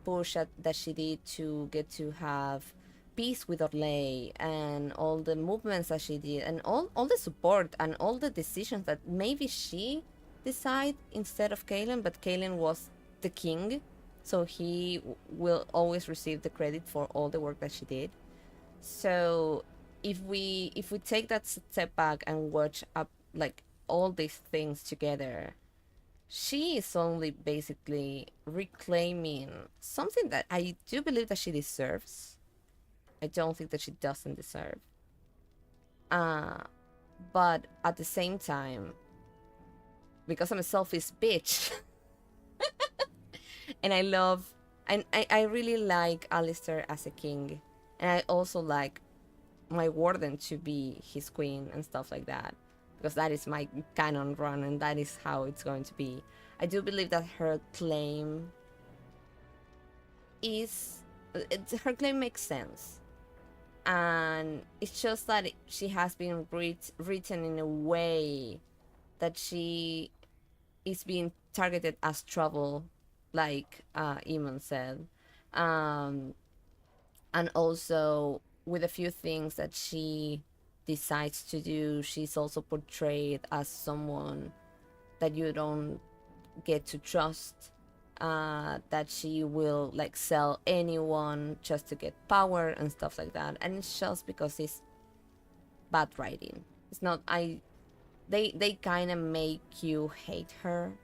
push that she did to get to have peace with Orlais, and all the movements that she did, and all the support and all the decisions that maybe she decided instead of Kaelan, but Kaelan was the king, so he will always receive the credit for all the work that she did. So if we take that step back and watch up like all these things together, she is only basically reclaiming something that I do believe that she deserves. I don't think that she doesn't deserve. But at the same time, because I'm a selfish bitch, and I really like Alistair as a king, and I also like my warden to be his queen and stuff like that, because that is my canon run and that is how it's going to be. I do believe that her claim makes sense. And it's just that she has been written in a way that she is being targeted as trouble, like Eamon said. And also, with a few things that she decides to do, she's also portrayed as someone that you don't get to trust. That she will like sell anyone just to get power and stuff like that, and it's just because it's bad writing. It's not they kind of make you hate her,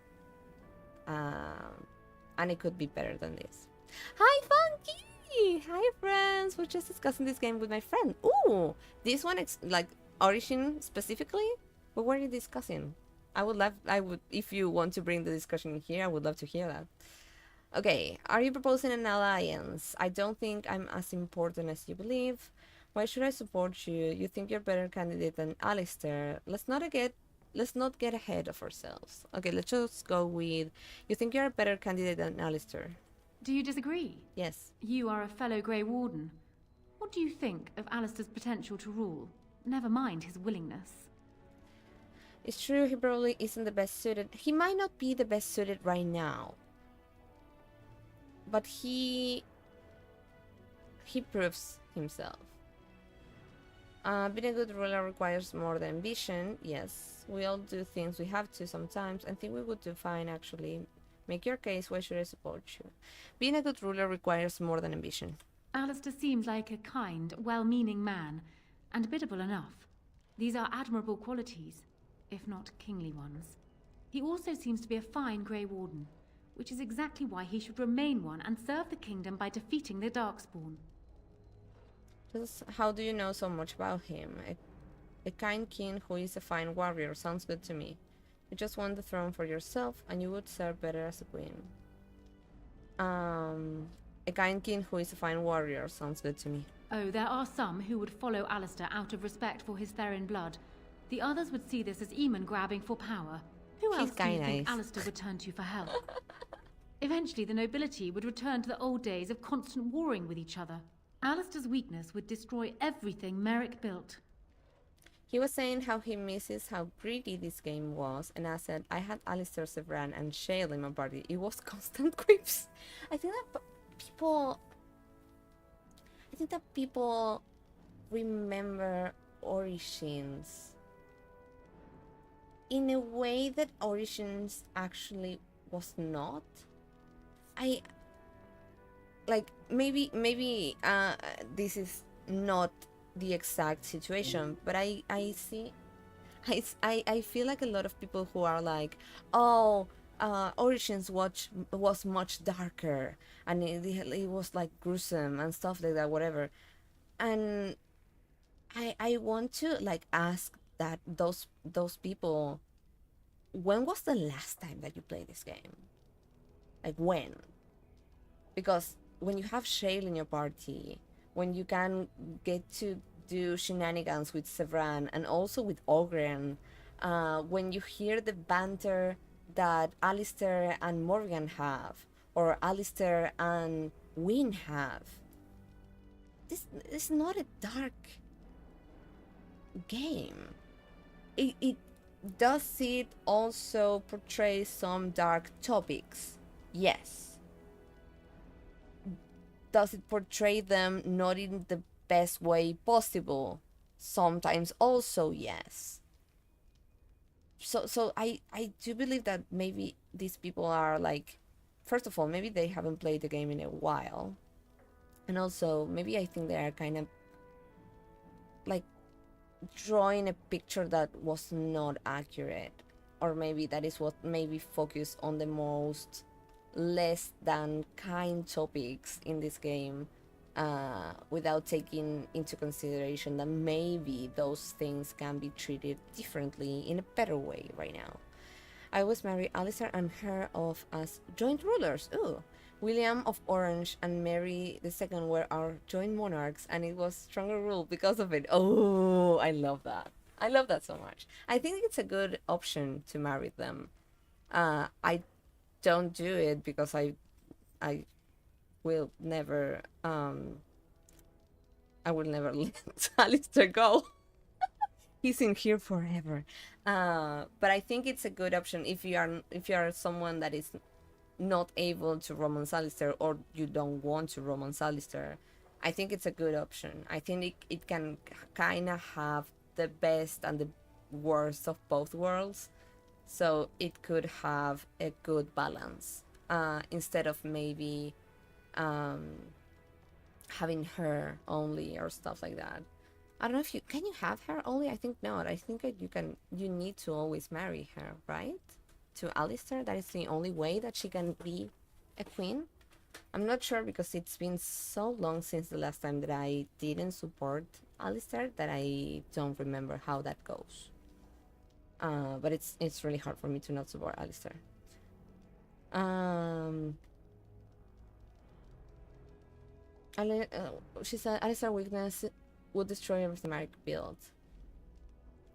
and it could be better than this. Hi Funky! Hi friends! We're just discussing this game with my friend. Ooh, this one like Origin specifically. What were you discussing? I would, if you want to bring the discussion here, I would love to hear that. Okay, are you proposing an alliance? I don't think I'm as important as you believe. Why should I support you? You think you're a better candidate than Alistair. Let's not get ahead of ourselves. Okay, let's just go with, you think you're a better candidate than Alistair. Do you disagree? Yes. You are a fellow Grey Warden. What do you think of Alistair's potential to rule? Never mind his willingness. It's true, he probably isn't the best suited. He might not be the best suited right now. But he proves himself. Being a good ruler requires more than ambition. Yes, we all do things we have to sometimes. I think we would do fine, actually. Make your case, why should I support you? Being a good ruler requires more than ambition. Alistair seems like a kind, well-meaning man, and biddable enough. These are admirable qualities, if not kingly ones. He also seems to be a fine Grey Warden, which is exactly why he should remain one and serve the kingdom by defeating the Darkspawn. Just how do you know so much about him? A kind king who is a fine warrior sounds good to me. You just want the throne for yourself, and you would serve better as a queen. A kind king who is a fine warrior sounds good to me. Oh, there are some who would follow Alistair out of respect for his Therin blood. The others would see this as Eamon grabbing for power. Who else do you think Alistair would turn to for help? Eventually, the nobility would return to the old days of constant warring with each other. Alistair's weakness would destroy everything Merrick built. He was saying how he misses how pretty this game was, and I said I had Alistair, Sevran, and Shale in my party. It was constant creeps. I think that people remember Origins in a way that Origins actually was not. Maybe this is not the exact situation, but I feel like a lot of people who are like, oh, Origins was much darker and it was like gruesome and stuff like that, whatever. And I want to like ask that those people, when was the last time that you played this game? Like when? Because when you have Shale in your party, when you can get to do shenanigans with Sevran and also with Ogren, when you hear the banter that Alistair and Morgan have, or Alistair and Wynne have, this is not a dark game. It does it also portray some dark topics? Yes. Does it portray them not in the best way possible? Sometimes also yes. So I do believe that maybe these people are like, first of all, maybe they haven't played the game in a while, and also maybe I think they are kind of like drawing a picture that was not accurate, or maybe that is what maybe focused on the most less than kind topics in this game, without taking into consideration that maybe those things can be treated differently in a better way right now. I was married Alistair and her of as joint rulers. Ooh. William of Orange and Mary II were our joint monarchs, and it was stronger rule because of it. Oh, I love that. I love that so much. I think it's a good option to marry them. I don't do it because I will never let Alistair go. He's in here forever. But I think it's a good option if you are someone that is not able to romance Alistair, or you don't want to romance Alistair. I think it's a good option. I think it can kind of have the best and the worst of both worlds. So it could have a good balance, instead of maybe having her only or stuff like that. I don't know if you can have her only. I think not. I think that you need to always marry her, right? To Alistair. That is the only way that she can be a queen. I'm not sure because it's been so long since the last time that I didn't support Alistair that I don't remember how that goes. But it's really hard for me to not support Alistair. She said Alistair's weakness would destroy everything Marek built.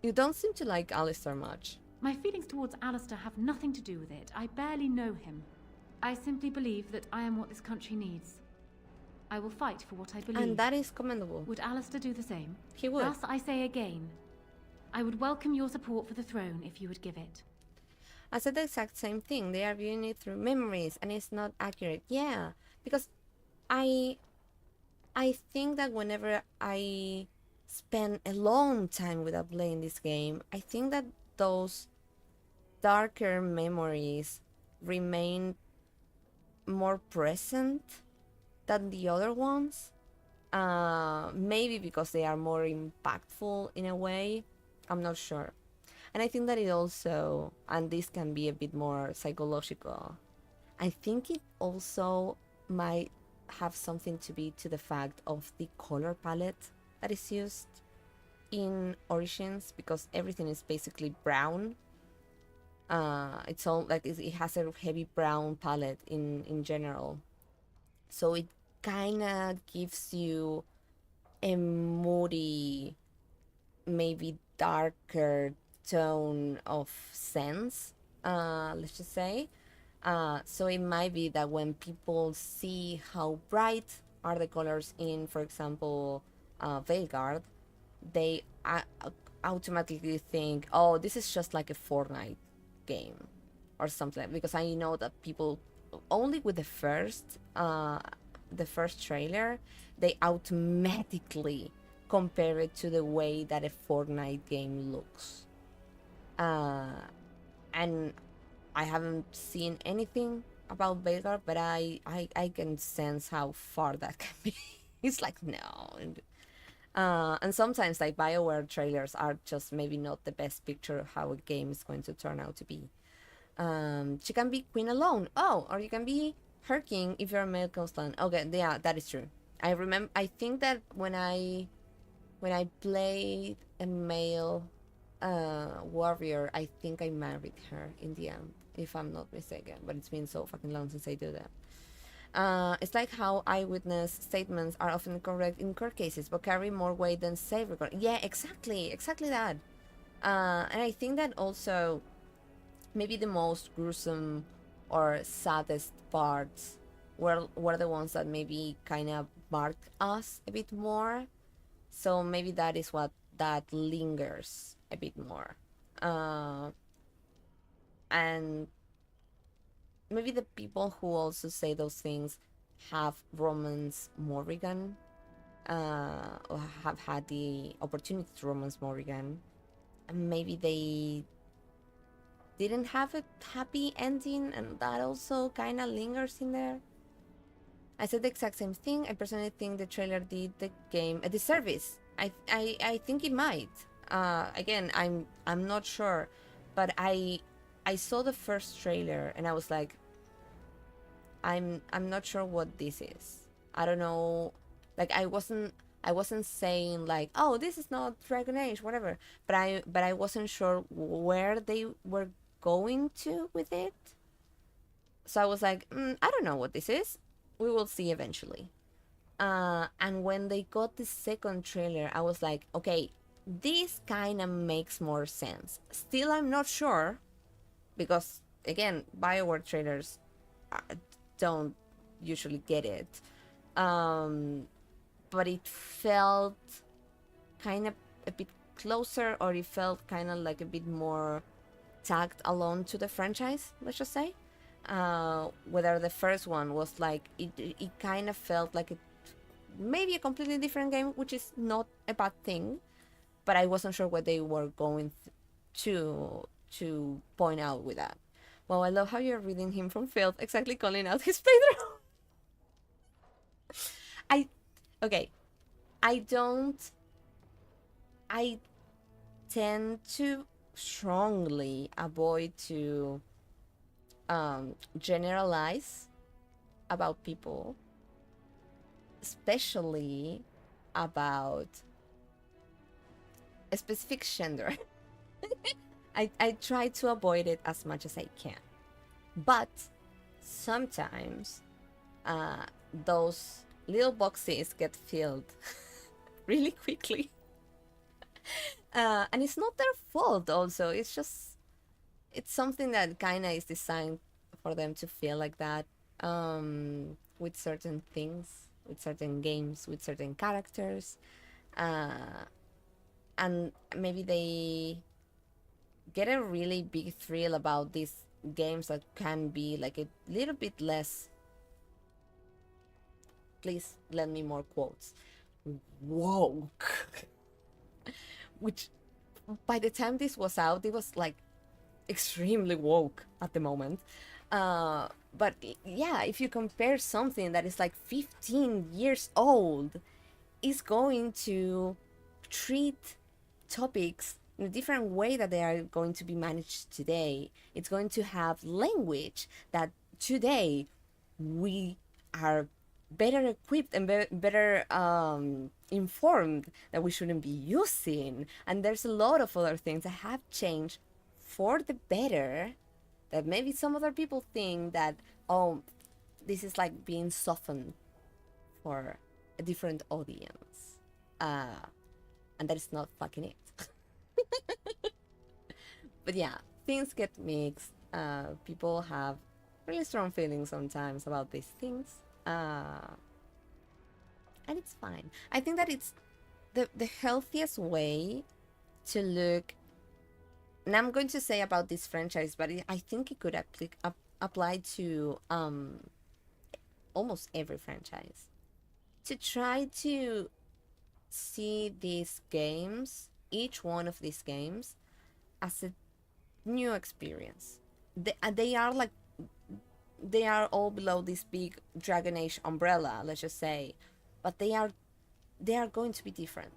You don't seem to like Alistair much. My feelings towards Alistair have nothing to do with it. I barely know him. I simply believe that I am what this country needs. I will fight for what I believe. And that is commendable. Would Alistair do the same? He would. Thus I say again, I would welcome your support for the throne if you would give it. I said the exact same thing. They are viewing it through memories and it's not accurate. Yeah, because I think that whenever I spend a long time without playing this game, I think that those darker memories remain more present than the other ones. Maybe because they are more impactful in a way. I'm not sure. And I think that it also, and this can be a bit more psychological, I think it also might have something to be to the fact of the color palette that is used in Origins, because everything is basically brown. It's all like it has a heavy brown palette in general, so it kind of gives you a moody, maybe darker tone of sense, let's just say. So it might be that when people see how bright are the colors in, for example, Veilguard, they automatically think, oh, this is just like a Fortnite game or something, because I know that people only with the first trailer, they automatically compare it to the way that a Fortnite game looks. And I haven't seen anything about Veilguard, but I can sense how far that can be. It's like, no. And sometimes like BioWare trailers are just maybe not the best picture of how a game is going to turn out to be. She can be queen alone. Oh, or you can be her king if you're a male coastline. Okay, yeah, that is true. I think that when I played a male warrior, I think I married her in the end, if I'm not mistaken. But it's been so fucking long since I do that. It's like how eyewitness statements are often correct in court cases, but carry more weight than safe record. Yeah, exactly that. And I think that also maybe the most gruesome or saddest parts were the ones that maybe kind of marked us a bit more. So maybe that is what that lingers a bit more. And maybe the people who also say those things have romance Morrigan, or have had the opportunity to romance Morrigan, and maybe they didn't have a happy ending, and that also kind of lingers in there. I said the exact same thing. I personally think the trailer did the game a disservice. I think it might. Again, I'm not sure, but I saw the first trailer and I was like, I'm not sure what this is. I don't know. Like I wasn't saying like, oh, this is not Dragon Age, whatever. But I wasn't sure where they were going to with it. So I was like, I don't know what this is. We will see eventually. And when they got the second trailer, I was like, okay, this kind of makes more sense. Still, I'm not sure, because again, BioWare trailers don't usually get it. But it felt kind of a bit closer, or it felt kind of like a bit more tagged along to the franchise, let's just say. Whether the first one was like, it kind of felt like maybe a completely different game, which is not a bad thing, but I wasn't sure what they were going to point out with that. Well, I love how you're reading him from Filth, exactly calling out his playthrough. I tend to strongly avoid to generalize about people, especially about a specific gender. I try to avoid it as much as I can, but sometimes those little boxes get filled really quickly. And it's not their fault also, it's something that kind of is designed for them to feel like that, with certain things, with certain games, with certain characters, and maybe they get a really big thrill about these games that can be like a little bit less, please lend me more quotes, woke. Which by the time this was out, it was like extremely woke at the moment. But yeah, if you compare something that is like 15 years old, is going to treat topics in a different way that they are going to be managed today. It's going to have language that today we are better equipped and better informed that we shouldn't be using. And there's a lot of other things that have changed for the better, that maybe some other people think that, oh, this is like being softened for a different audience, and that is not fucking it. But yeah, things get mixed. People have really strong feelings sometimes about these things, and it's fine. I think that it's the healthiest way to look. And I'm going to say about this franchise, but I think it could apply to almost every franchise. To try to see these games, each one of these games, as a new experience. They are all below this big Dragon Age umbrella, let's just say, but they are going to be different.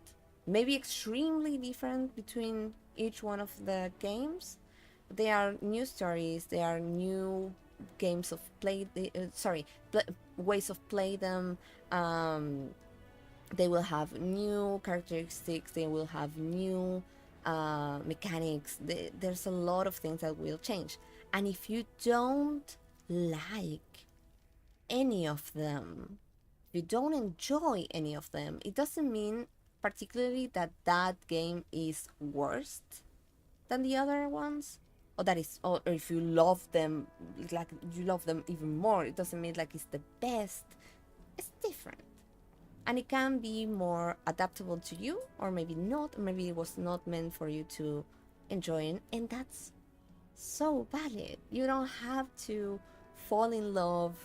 Maybe extremely different between each one of the games. They are new stories, they are new games of play, ways of play them. They will have new characteristics, they will have new mechanics. There's a lot of things that will change. And if you don't like any of them, if you don't enjoy any of them, it doesn't mean particularly that that game is worse than the other ones, or if you love them, like you love them even more, it doesn't mean like it's the best. It's different, and it can be more adaptable to you, or maybe not. Maybe it was not meant for you to enjoy, and that's so valid. You don't have to fall in love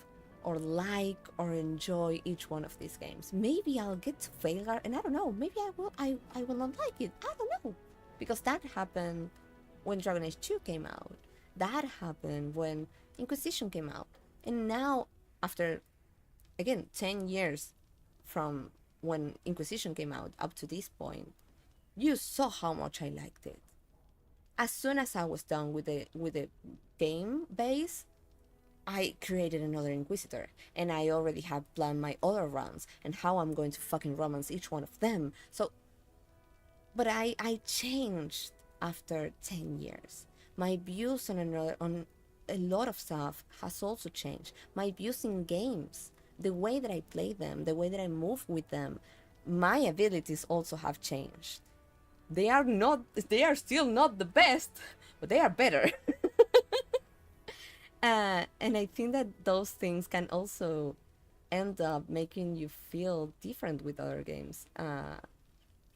or like or enjoy each one of these games. Maybe I'll get to Veilguard and I don't know, maybe I will not like it. I don't know. Because that happened when Dragon Age 2 came out. That happened when Inquisition came out. And now, after, again, 10 years from when Inquisition came out up to this point, you saw how much I liked it. As soon as I was done with the game base, I created another Inquisitor, and I already have planned my other runs and how I'm going to fucking romance each one of them. So, but I changed after 10 years. My views on a lot of stuff has also changed. My views in games, the way that I play them, the way that I move with them, my abilities also have changed. They are still not the best, but they are better. And I think that those things can also end up making you feel different with other games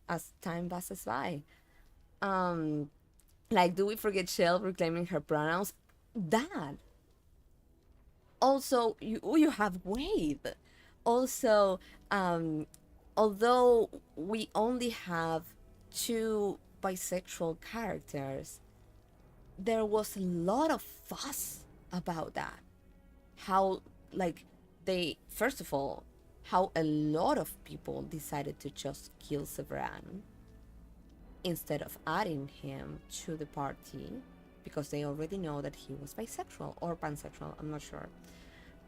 as time passes by. Like, do we forget Shell reclaiming her pronouns? That. Also, you have Wade. Also, although we only have 2 bisexual characters, there was a lot of fuss about that. How, like, first of all, how a lot of people decided to just kill Severan instead of adding him to the party because they already know that he was bisexual or pansexual, I'm not sure.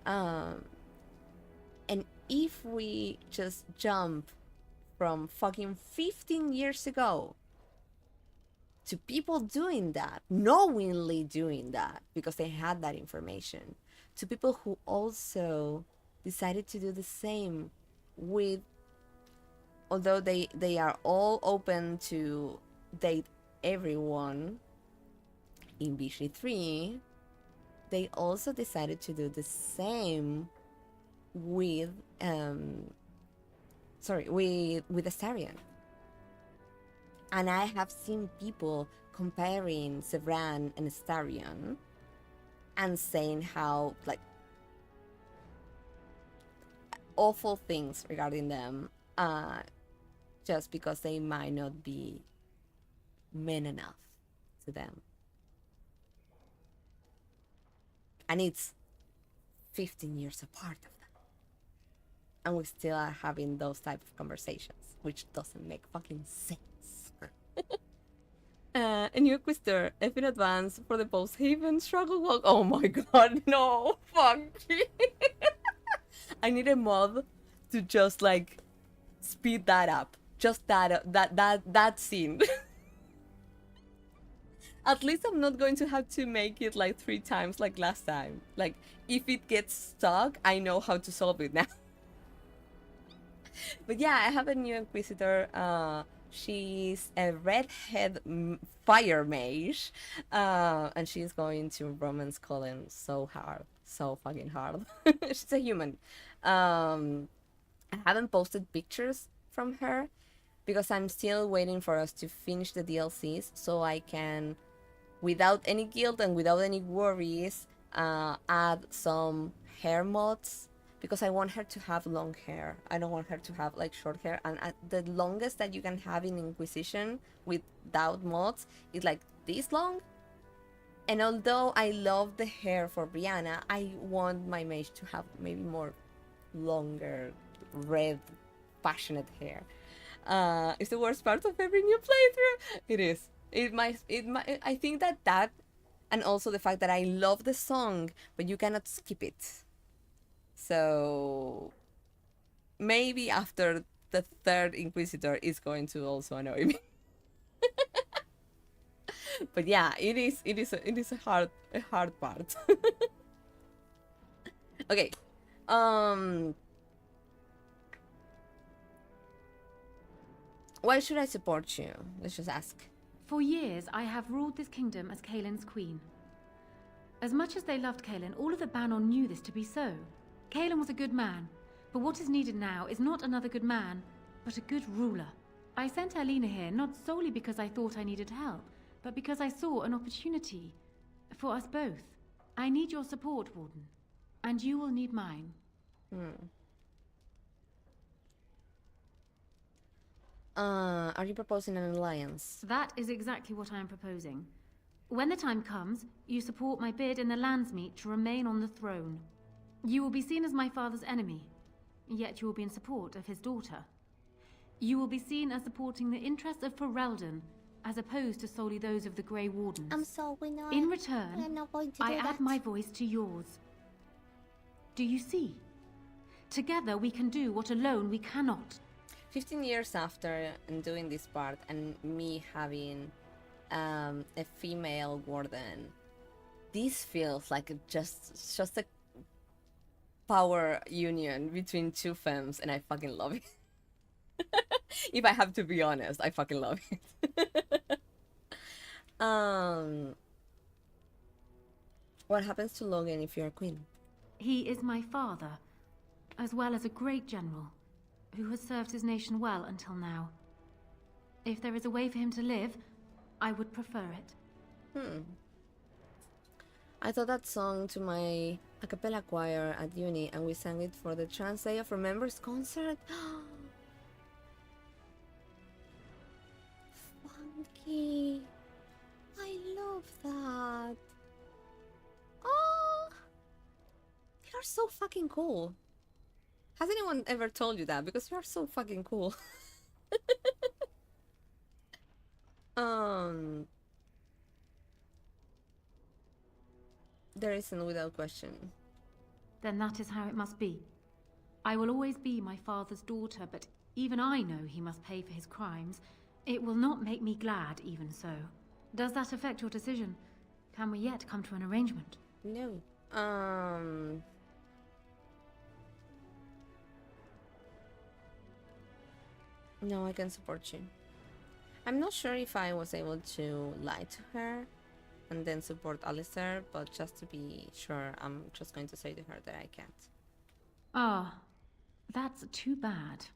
And if we just jump from fucking 15 years ago to people doing that, knowingly doing that, because they had that information, to people who also decided to do the same with, although they are all open to date everyone in BG3, they also decided to do the same with with Astarion. And I have seen people comparing Severan and Astarion and saying how, like, awful things regarding them just because they might not be men enough to them. And it's 15 years apart of them. And we still are having those type of conversations, which doesn't make fucking sense. A new Inquisitor, F in advance for the post-Haven struggle walk. Oh my god, no, fuck. I need a mod to just, like, speed that up. Just that scene. At least I'm not going to have to make it like 3 times like last time. Like, if it gets stuck, I know how to solve it now. But yeah, I have a new Inquisitor. She's a redhead fire mage, and she's going to romance Colin so hard, so fucking hard. She's a human, and I haven't posted pictures from her because I'm still waiting for us to finish the DLCs so I can, without any guilt and without any worries, add some hair mods, because I want her to have long hair. I don't want her to have like short hair, and the longest that you can have in Inquisition without mods is like this long. And although I love the hair for Brianna, I want my mage to have maybe more longer, red, passionate hair. It's the worst part of every new playthrough. It is. I think that, and also the fact that I love the song, but you cannot skip it. So maybe after the third Inquisitor is going to also annoy me. But yeah, it is a hard part. Okay. Why should I support you? Let's just ask. For years, I have ruled this kingdom as Kaelin's queen. As much as they loved Kaelin, all of the Banon knew this to be so. Kaelin was a good man, but what is needed now is not another good man, but a good ruler. I sent Alina here not solely because I thought I needed help, but because I saw an opportunity for us both. I need your support, Warden, and you will need mine. Are you proposing an alliance? That is exactly what I am proposing. When the time comes, you support my bid in the Landsmeet to remain on the throne. You will be seen as my father's enemy, yet you will be in support of his daughter. You will be seen as supporting the interests of Ferelden, as opposed to solely those of the Grey Wardens. In return, I add my voice to yours. Do you see? Together we can do what alone we cannot. 15 years after doing this part and me having a female warden, this feels like just a power union between two femmes, and I fucking love it. If I have to be honest, I fucking love it. What happens to Logan if you're queen? He is my father, as well as a great general, who has served his nation well until now. If there is a way for him to live, I would prefer it. I taught that song to my a cappella choir at uni, and we sang it for the Trans Day of Remembrance concert. Funky. I love that. Oh, you're so fucking cool. Has anyone ever told you that? Because you're so fucking cool. There isn't, without question. Then that is how it must be. I will always be my father's daughter, but even I know he must pay for his crimes. It will not make me glad, even so. Does that affect your decision? Can we yet come to an arrangement? No. No, I can support you. I'm not sure if I was able to lie to her and then support Alistair, but just to be sure, I'm just going to say to her that I can't. Ah, that's too bad.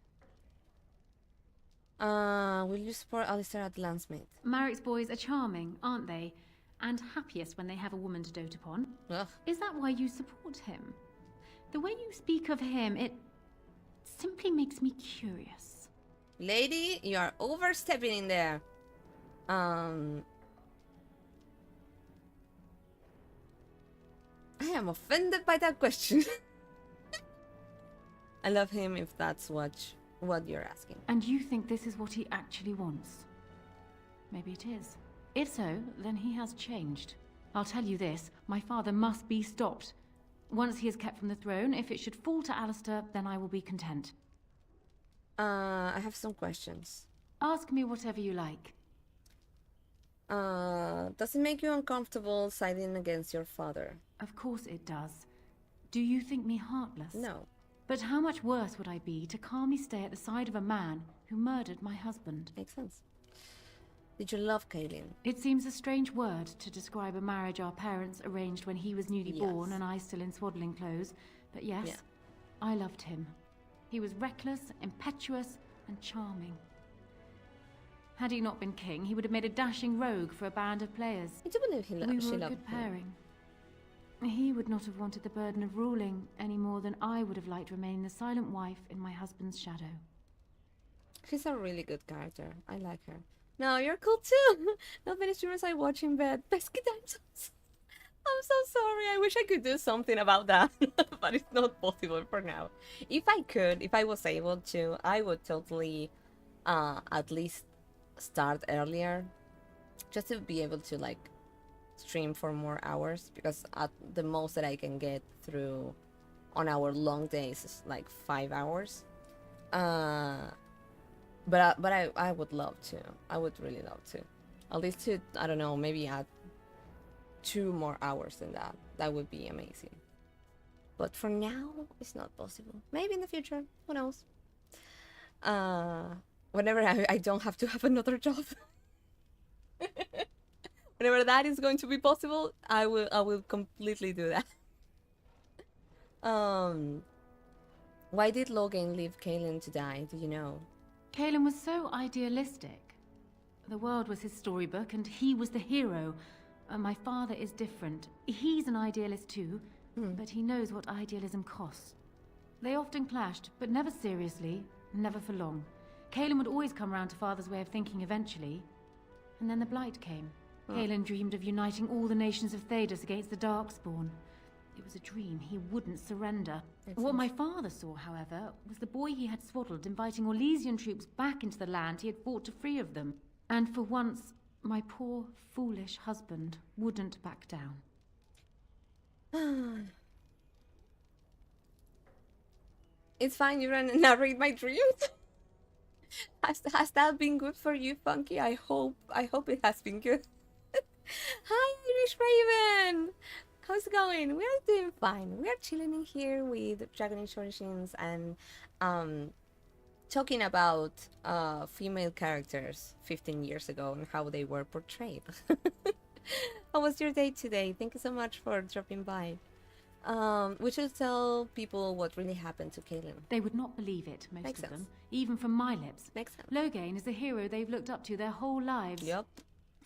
Will you support Alistair at Landsmeet? Marrick's boys are charming, aren't they? And happiest when they have a woman to dote upon. Ugh. Is that why you support him? The way you speak of him, it simply makes me curious. Lady, you are overstepping in there. I am offended by that question. I love him if that's what you're asking. And you think this is what he actually wants? Maybe it is. If so, then he has changed. I'll tell you this, my father must be stopped. Once he is kept from the throne, if it should fall to Alistair, then I will be content. I have some questions. Ask me whatever you like. Does it make you uncomfortable siding against your father? Of course it does. Do you think me heartless? No. But how much worse would I be to calmly stay at the side of a man who murdered my husband? Makes sense. Did you love Kaelin? It seems a strange word to describe a marriage our parents arranged when he was newly born and I still in swaddling clothes. But yes, I loved him. He was reckless, impetuous, and charming. Had he not been king, he would have made a dashing rogue for a band of players. I do believe We she were a loved good him. pairing. He would not have wanted the burden of ruling any more than I would have liked remaining the silent wife in my husband's shadow. She's a really good character. I like her. No, you're cool too. Not many streamers I watch in bed. Pesky times. I'm so sorry. I wish I could do something about that, but it's not possible for now. If I could, if I was able to, I would totally at least start earlier, just to be able to like stream for more hours, because at the most that I can get through on our long days is like 5 hours. But I would love to. I would really love to. At least to, I don't know, maybe add 2 more hours than that. That would be amazing. But for now, it's not possible. Maybe in the future. Who knows? Whenever I don't have to have another job. Whenever that is going to be possible, I will completely do that. Why did Logan leave Kaelin to die? Do you know? Kaelin was so idealistic. The world was his storybook, and he was the hero. My father is different. He's an idealist too, but he knows what idealism costs. They often clashed, but never seriously, never for long. Kaelin would always come round to Father's way of thinking eventually. And then the Blight came. Kaelin dreamed of uniting all the nations of Thedas against the Darkspawn. It was a dream. He wouldn't surrender. What my father saw, however, was the boy he had swaddled inviting Orlesian troops back into the land he had fought to free of them. And for once, my poor, foolish husband wouldn't back down. It's fine, you can narrate my dreams. Has that been good for you, Funky? I hope it has been good. Hi, Irish Raven! How's it going? We're doing fine. We're chilling in here with Dragon Age Origins and talking about female characters 15 years ago and how they were portrayed. How was your day today? Thank you so much for dropping by. We should tell people what really happened to Kaelin. They would not believe it, most Makes of sense. them, even from my lips. Makes sense. Loghain is the hero they've looked up to their whole lives. Yep.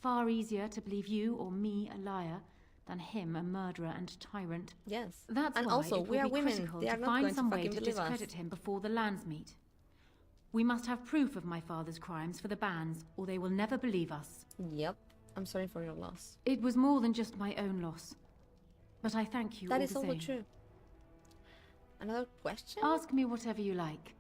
Far easier to believe you or me a liar than him a murderer and tyrant. Yes. That's And why also, it will we are be women. critical They are to not find going to some way fucking to believe us. discredit him before the lands meet. We must have proof of my father's crimes for the bands, or they will never believe us. Yep. I'm sorry for your loss. It was more than just my own loss. But I thank you That all is the also same. true. Another question? Ask me whatever you like.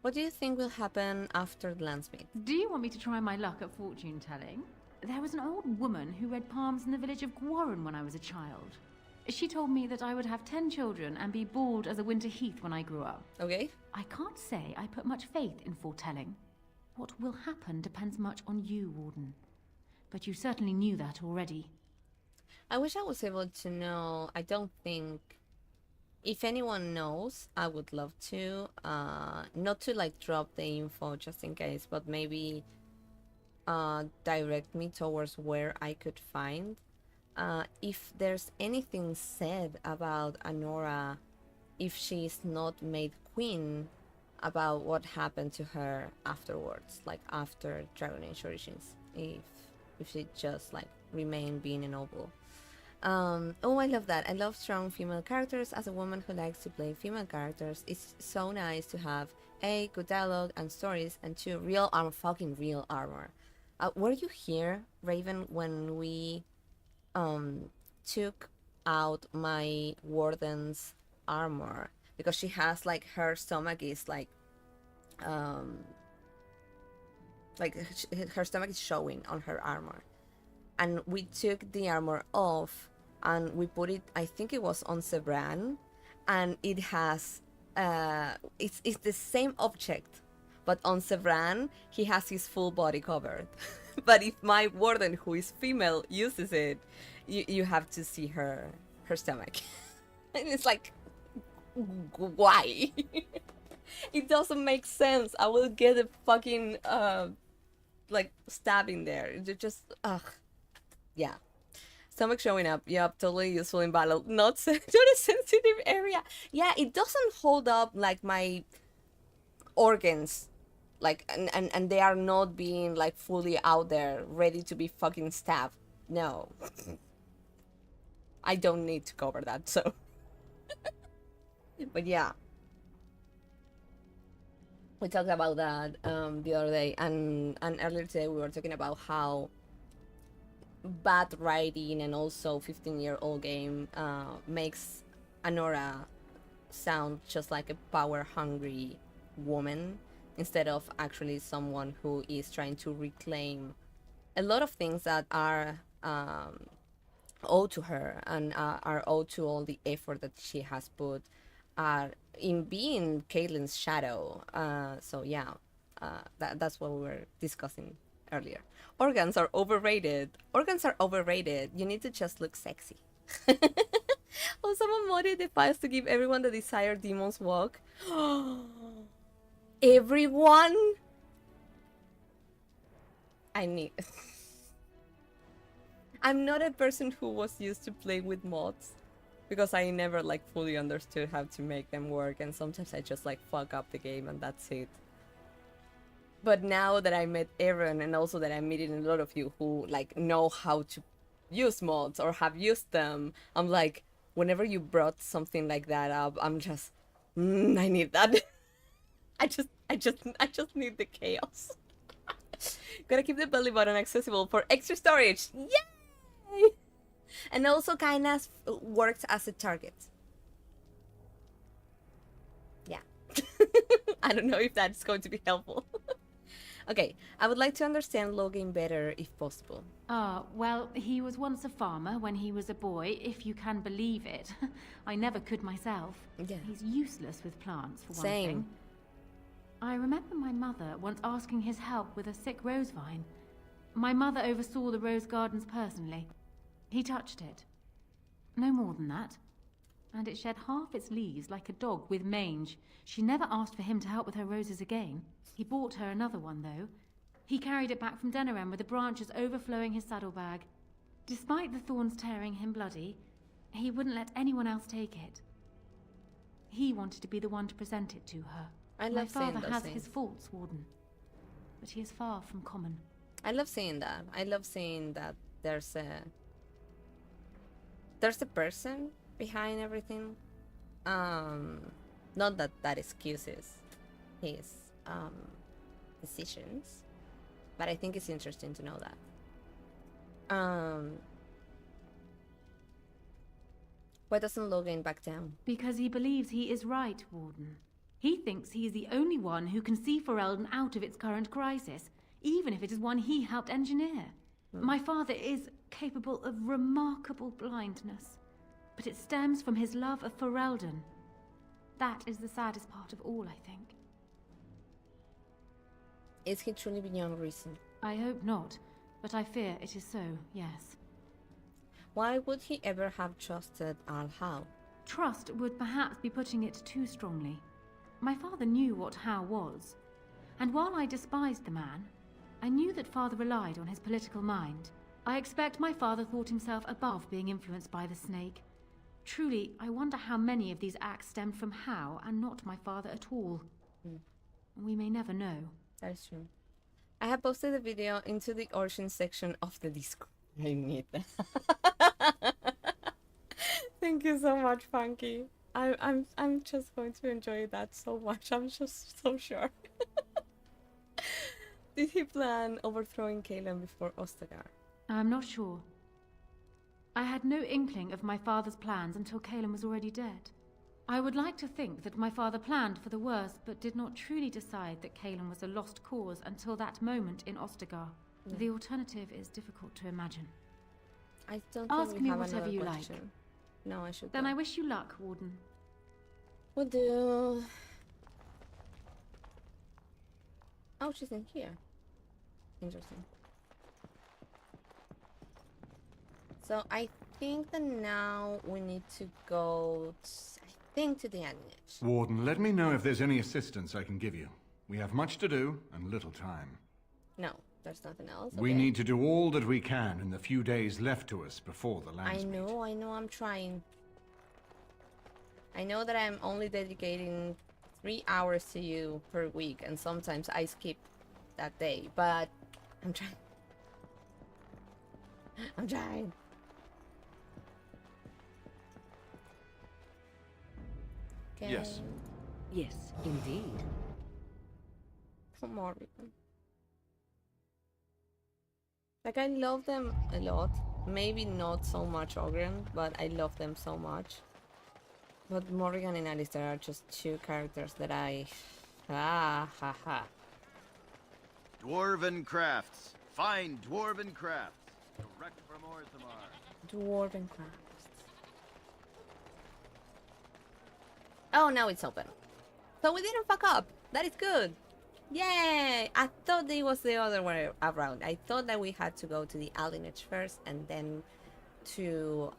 What do you think will happen after the lands meet? Do you want me to try my luck at fortune telling? There was an old woman who read palms in the village of Gwarren when I was a child. She told me that I would have 10 children and be bald as a winter heath when I grew up. Okay. I can't say I put much faith in foretelling. What will happen depends much on you, Warden. But you certainly knew that already. I wish I was able to know. I don't think... If anyone knows, I would love to. Not to like drop the info just in case, but maybe direct me towards where I could find. If there's anything said about Anora, if she's not made queen, about what happened to her afterwards, like after Dragon Age Origins, if she just like remained being a noble. Oh, I love that. I love strong female characters. As a woman who likes to play female characters, it's so nice to have A, good dialogue and stories, and 2, real armor, fucking real armor. Were you here, Raven, when we took out my Warden's armor? Because she has like, her stomach is like her stomach is showing on her armor. And we took the armor off and we put it, I think it was on Sebran, and it has, it's the same object, but on Sebran, he has his full body covered. But if my Warden, who is female, uses it, you have to see her stomach. And it's like, why? It doesn't make sense. I will get a fucking, like, stabbing there. Just, ugh. Yeah. Stomach showing up. Yep, totally useful in battle. Not a sensitive area. Yeah, it doesn't hold up like my organs. Like, and they are not being like fully out there, ready to be fucking stabbed. No. I don't need to cover that, so. But yeah. We talked about that the other day, and earlier today we were talking about how bad writing and also 15-year-old game makes Anora sound just like a power-hungry woman instead of actually someone who is trying to reclaim a lot of things that are owed to her and are owed to all the effort that she has put in being Caitlyn's shadow. So yeah, that's what we were discussing earlier. Organs are overrated. Organs are overrated. You need to just look sexy. Oh, someone modded the files to give everyone the desired demon's walk. Everyone? I need... I'm not a person who was used to play with mods, because I never like fully understood how to make them work, and sometimes I just like fuck up the game and that's it. But now that I met Aaron, and also that I'm meeting a lot of you who like know how to use mods or have used them, I'm like, whenever you brought something like that up, I'm just, I need that. I just need the chaos. Gotta keep the belly button accessible for extra storage. Yay! And also kind of works as a target. Yeah. I don't know if that's going to be helpful. Okay, I would like to understand Logan better if possible. Well, he was once a farmer when he was a boy, if you can believe it. I never could myself. Yeah. He's useless with plants, for one Same. thing. I remember my mother once asking his help with a sick rose vine. My mother oversaw the rose gardens personally. He touched it. No more than that. And it shed half its leaves like a dog with mange. She never asked for him to help with her roses again. He bought her another one, though. He carried it back from Denerim with the branches overflowing his saddlebag. Despite the thorns tearing him bloody, he wouldn't let anyone else take it. He wanted to be the one to present it to her. I My love seeing father those has things. his faults, Warden, but he is far from common. I love seeing that. I love seeing that there's a person behind everything. Not that that excuses his decisions, but I think it's interesting to know that. Why doesn't Logan back down? Because he believes he is right, Warden. He thinks he is the only one who can see Ferelden out of its current crisis, even if it is one he helped engineer. My father is capable of remarkable blindness, but it stems from his love of Ferelden. That is the saddest part of all, I think. Is he truly beyond reason? I hope not, but I fear it is so, yes. Why would he ever have trusted Al-How? Trust would perhaps be putting it too strongly. My father knew what How was, and while I despised the man, I knew that father relied on his political mind. I expect my father thought himself above being influenced by the snake. Truly, I wonder how many of these acts stemmed from How and not my father at all. We may never know. That is true. I have posted the video into the Origin section of the Discord. I need that. Thank you so much, Funky. I'm just going to enjoy that so much. I'm just so sure. Did he plan overthrowing Kaelin before Ostagar? I'm not sure. I had no inkling of my father's plans until Kaelin was already dead. I would like to think that my father planned for the worst, but did not truly decide that Kaelin was a lost cause until that moment in Ostagar. Yeah. The alternative is difficult to imagine. I don't Ask think we me have whatever another you question. like. No, I should. Then go. I wish you luck, Warden. Will do. Oh, she's in here. Interesting. So I think that now we need to go, to the Annish. Warden, let me know if there's any assistance I can give you. We have much to do and little time. No, There's nothing else. We Okay. need to do all that we can in the few days left to us before the lands meet. I know, I'm trying. I know that I'm only dedicating 3 hours to you per week, and sometimes I skip that day, but I'm trying. I'm trying. Okay. Yes. Yes, indeed. Come on. Like, I love them a lot. Maybe not so much Ogren, but I love them so much. But Morrigan and Alistair are just two characters that I... Ah, ha, ha. Dwarven crafts. Fine dwarven crafts. Direct from Orthamar. Dwarven crafts. Oh, now it's open. So we didn't fuck up. That is good. Yay! I thought it was the other way around. I thought that we had to go to the Alienage first and then to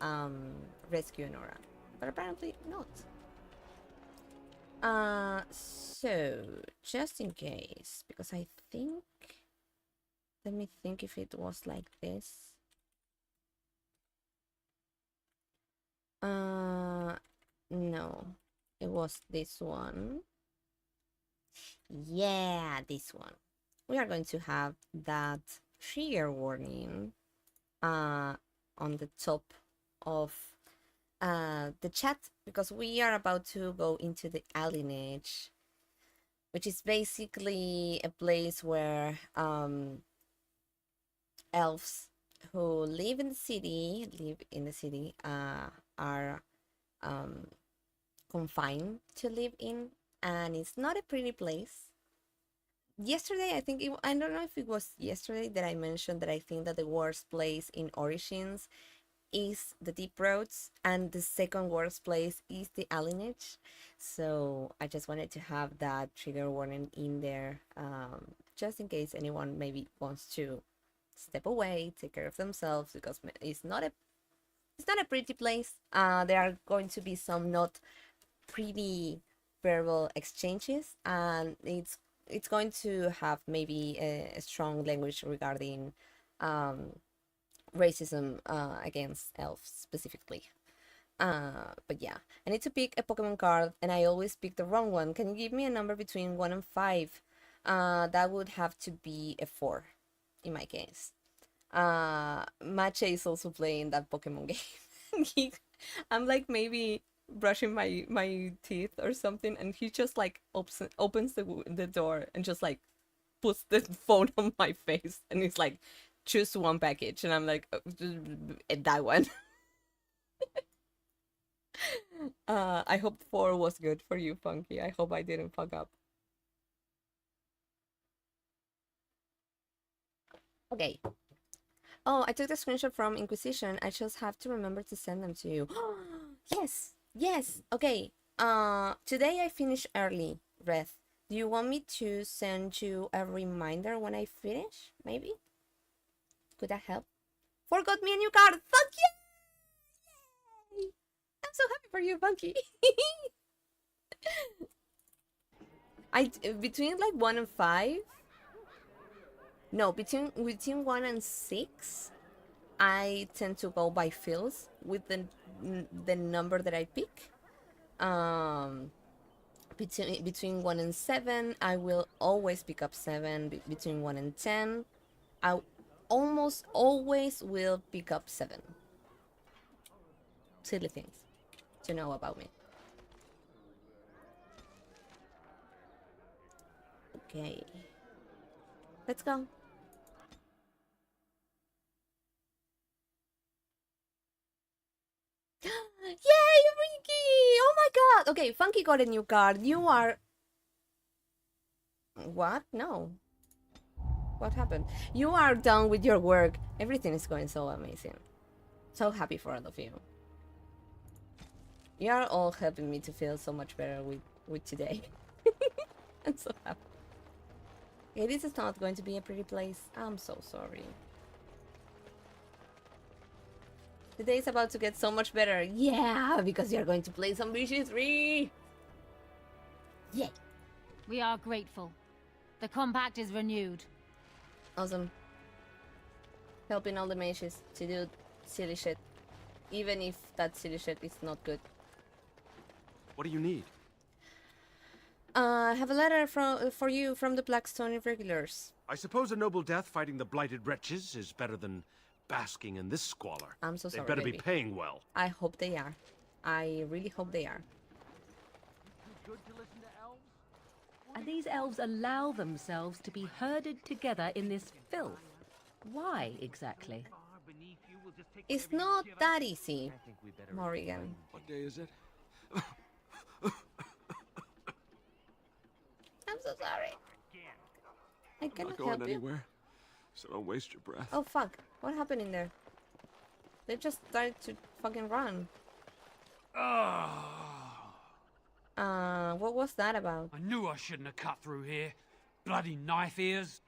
rescue Nora. But apparently not. So, just in case, because I think... Let me think if it was like this. No. It was this one. Yeah, this one. We are going to have that trigger warning on the top of the chat, because we are about to go into the Alienage, which is basically a place where elves who live in the city are confined to live in, and it's not a pretty place. Yesterday, I think I don't know if it was yesterday that I mentioned that I think that the worst place in Origins is the Deep Roads, and the second worst place is the Alienage. So I just wanted to have that trigger warning in there, just in case anyone maybe wants to step away, take care of themselves, because it's not a pretty place. There are going to be some not pretty verbal exchanges, and it's going to have maybe a strong language regarding racism against elves specifically. But yeah, I need to pick a Pokemon card, and I always pick the wrong one. Can you give me a number between 1 and 5? That would have to be a 4 in my case. Mache is also playing that Pokemon game. I'm like maybe brushing my teeth or something, and he just like opens the door and just like puts the phone on my face, and he's like, choose one package, and I'm like, that one. I hope 4 was good for you, Funky. I hope I didn't fuck up. Okay. Oh, I took the screenshot from Inquisition. I just have to remember to send them to you. Yes, yes. Okay. Today I finished early, Reth. Do you want me to send you a reminder when I finish? Maybe? Could that help? Forgot me a new card. Fuck you! Yay! I'm so happy for you, Funky. Between like 1 and 5. No, between 1 and 6, I tend to go by fills with the number that I pick. Between 1 and 7, I will always pick up 7. Between 1 and 10, I almost always will pick up 7. Silly things to know about me. Okay. Let's go. Yay, Ricky! Oh my god! Okay, Funky got a new card. You are... What? No. What happened? You are done with your work. Everything is going so amazing. So happy for all of you. You are all helping me to feel so much better with today. I'm so happy. Okay, this is not going to be a pretty place. I'm so sorry. Today is about to get so much better. Yeah, because you're going to play some BG3. Yay. We are grateful. The compact is renewed. Awesome. Helping all the mages to do silly shit. Even if that silly shit is not good. What do you need? I have a letter for you from the Blackstone Irregulars. I suppose a noble death fighting the blighted wretches is better than basking in this squalor. I'm so sorry, They better baby. be paying well. I hope they are. I really hope they are. And these elves allow themselves to be herded together in this filth. Why exactly? It's not that easy, Morrigan. What day is it? I'm so sorry. I I'm cannot not going help you. anywhere, so don't waste your breath. Oh fuck! What happened in there? They just started to fucking run. What was that about? I knew I shouldn't have cut through here. Bloody knife ears.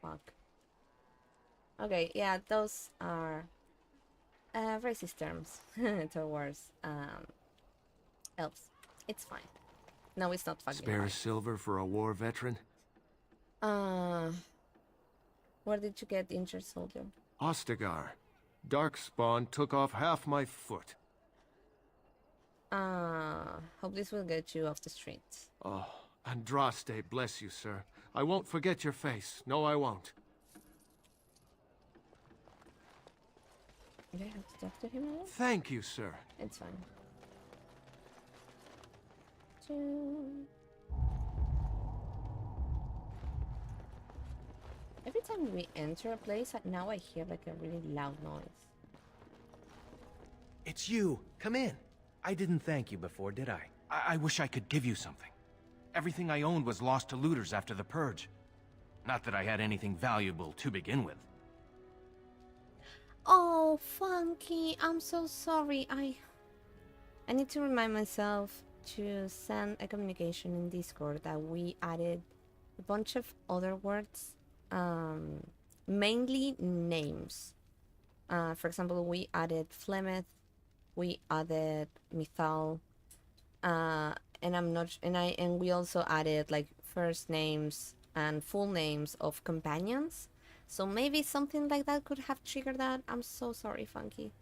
Fuck. Okay, yeah, those are racist terms towards elves. It's fine. No, it's not fucking Spare a fine. silver for a war veteran? Where did you get injured, soldier? Ostagar. Darkspawn took off half my foot. Hope this will get you off the streets. Oh, Andraste, bless you, sir. I won't forget your face. No, I won't. Do I have to talk to him now? Thank you, sir. It's fine. Every time we enter a place, now I hear like a really loud noise. It's you. Come in. I didn't thank you before, did I? I wish I could give you something. Everything I owned was lost to looters after the purge. Not that I had anything valuable to begin with. Oh, Funky, I'm so sorry. I need to remind myself to send a communication in Discord that we added a bunch of other words, mainly names. For example, we added Flemeth, we added Mythal, and we also added like first names and full names of companions. So maybe something like that could have triggered that. I'm so sorry, Funky.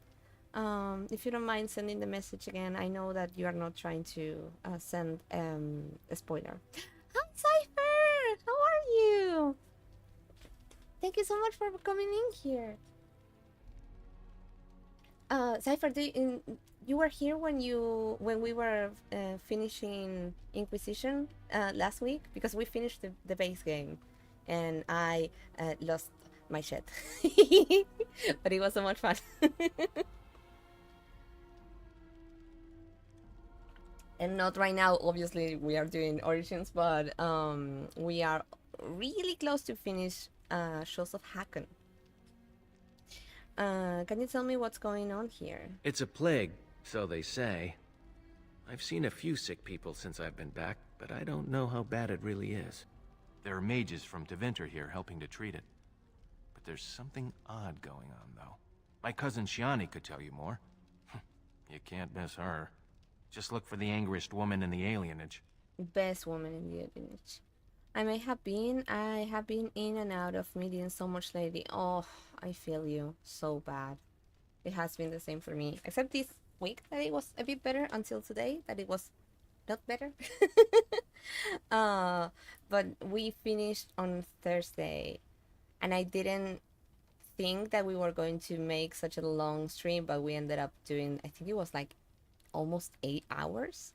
If you don't mind sending the message again, I know that you are not trying to send a spoiler. Hi, Cypher! How are you? Thank you so much for coming in here. Cypher, you were here when we were finishing Inquisition last week? Because we finished the base game. And I lost my shit. But it was so much fun. And not right now, obviously, we are doing Origins, but we are really close to finish Shows of Hakken. Can you tell me what's going on here? It's a plague, so they say. I've seen a few sick people since I've been back, but I don't know how bad it really is. There are mages from Tevinter here helping to treat it. But there's something odd going on, though. My cousin Shiani could tell you more. You can't miss her. Just look for the angriest woman in the alienage. Best woman in the alienage. I have been in and out of meetings so much lately. Oh, I feel you so bad. It has been the same for me. Except this week that it was a bit better until today that it was not better. But we finished on Thursday and I didn't think that we were going to make such a long stream, but we ended up doing, I think it was like almost 8 hours.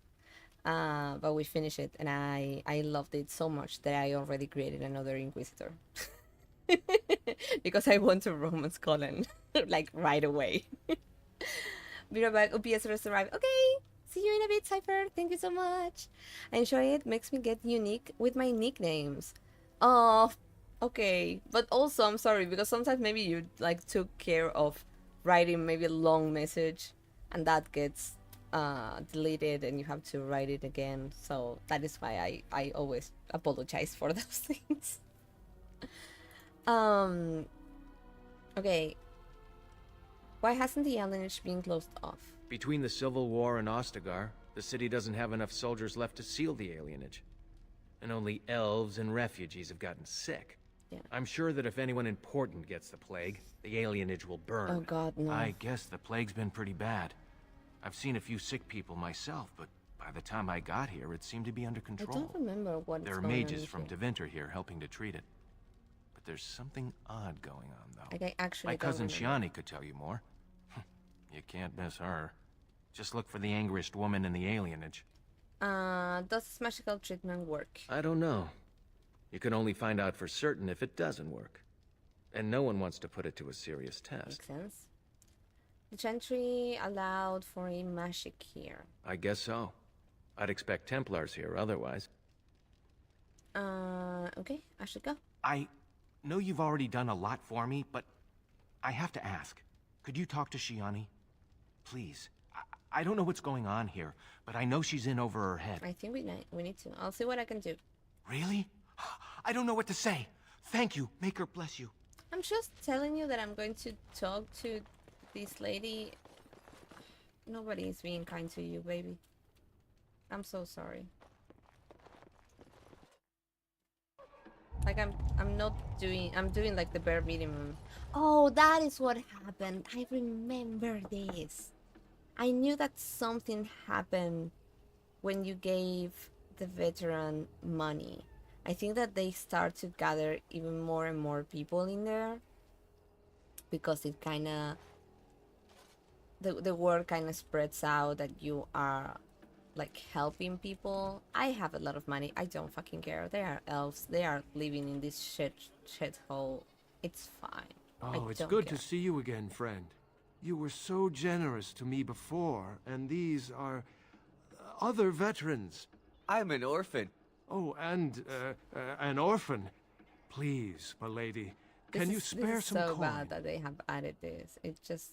But we finished it and I loved it so much that I already created another Inquisitor. Because I want to romance Colin like right away. Be right back. OPS rest arrived. Okay, see you in a bit, Cypher. Thank you so much. I enjoy it. Makes me get unique with my nicknames. Oh, okay. But also, I'm sorry because sometimes maybe you like took care of writing maybe a long message, and that gets deleted, and you have to write it again. So that is why I always apologize for those things. Okay. Why hasn't the alienage been closed off? Between the Civil War and Ostagar, the city doesn't have enough soldiers left to seal the alienage. And only elves and refugees have gotten sick. I'm sure that if anyone important gets the plague, the alienage will burn. Oh god, no. I guess the plague's been pretty bad. I've seen a few sick people myself, but by the time I got here, it seemed to be under I control. don't remember what There are mages from Deventer here helping to treat it. But there's something odd going on, though. Like, I actually My don't cousin remember. Shiani could tell you more. You can't miss her. Just look for the angriest woman in the alienage. Does this magical treatment work? I don't know. You can only find out for certain if it doesn't work. And no one wants to put it to a serious test. Makes sense. The gentry allowed for a magic here. I guess so. I'd expect Templars here otherwise. Okay, I should go. I know you've already done a lot for me, but I have to ask. Could you talk to Shiani? Please. I don't know what's going on here, but I know she's in over her head. I think we need to. I'll see what I can do. Really? I don't know what to say. Thank you. Make her bless you. I'm just telling you that I'm going to talk to this lady. Nobody is being kind to you, baby. I'm so sorry. Like I'm doing like the bare minimum. Oh, that is what happened. I remember this. I knew that something happened when you gave the veteran money. I think that they start to gather even more and more people in there because it kind of the word kind of spreads out that you are like helping people. I have a lot of money. I don't fucking care. They are elves. They are living in this shit hole. It's fine. Oh, it's good to see you again, friend. You were so generous to me before, and these are other veterans. I'm an orphan. Oh, and an orphan. Please, my lady, can you spare this is some so coin? bad that they have added this. It just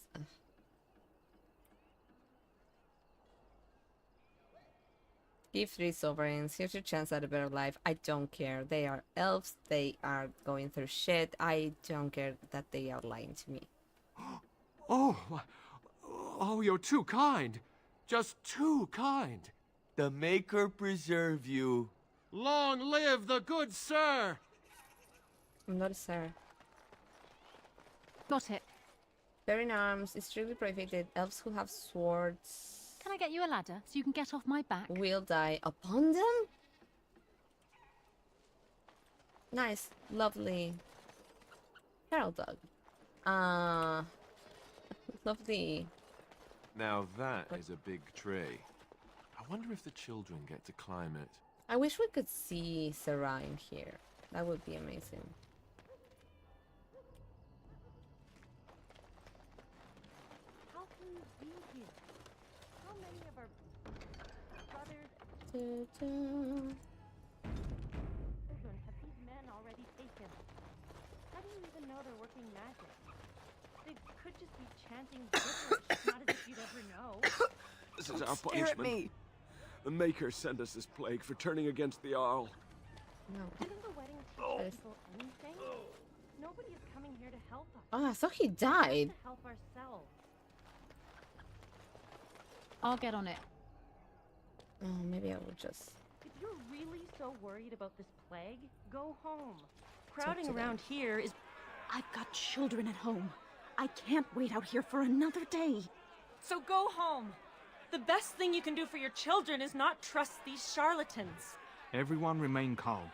give 3 sovereigns. Here's your chance at a better life. I don't care. They are elves. They are going through shit. I don't care that they are lying to me. Oh, you're too kind. Just too kind. The Maker preserve you. Long live the good sir! I'm not a sir. Got it. Bearing arms is strictly prohibited. Elves who have swords Can I get you a ladder so you can get off my back? will die upon them. Nice, lovely. Feral dog. Lovely. Now that is a big tree. I wonder if the children get to climb it. I wish we could see Sarah in here. That would be amazing. How can you be here? How many of our brothers children have these men already taken? How do you even know they're working magic? They could just be chanting gibberish, not as if you'd ever know. This is our punishment. The Maker sent us this plague for turning against the Arl. No. Didn't the wedding teach people anything? Nobody is coming here to help us. Oh, I thought he We have died. to help ourselves. I'll get on it. Oh, maybe I will just. If you're really so worried about this plague, go home. Crowding to them. around here is... I've got children at home. I can't wait out here for another day. So go home. The best thing you can do for your children is not trust these charlatans. Everyone remain calm.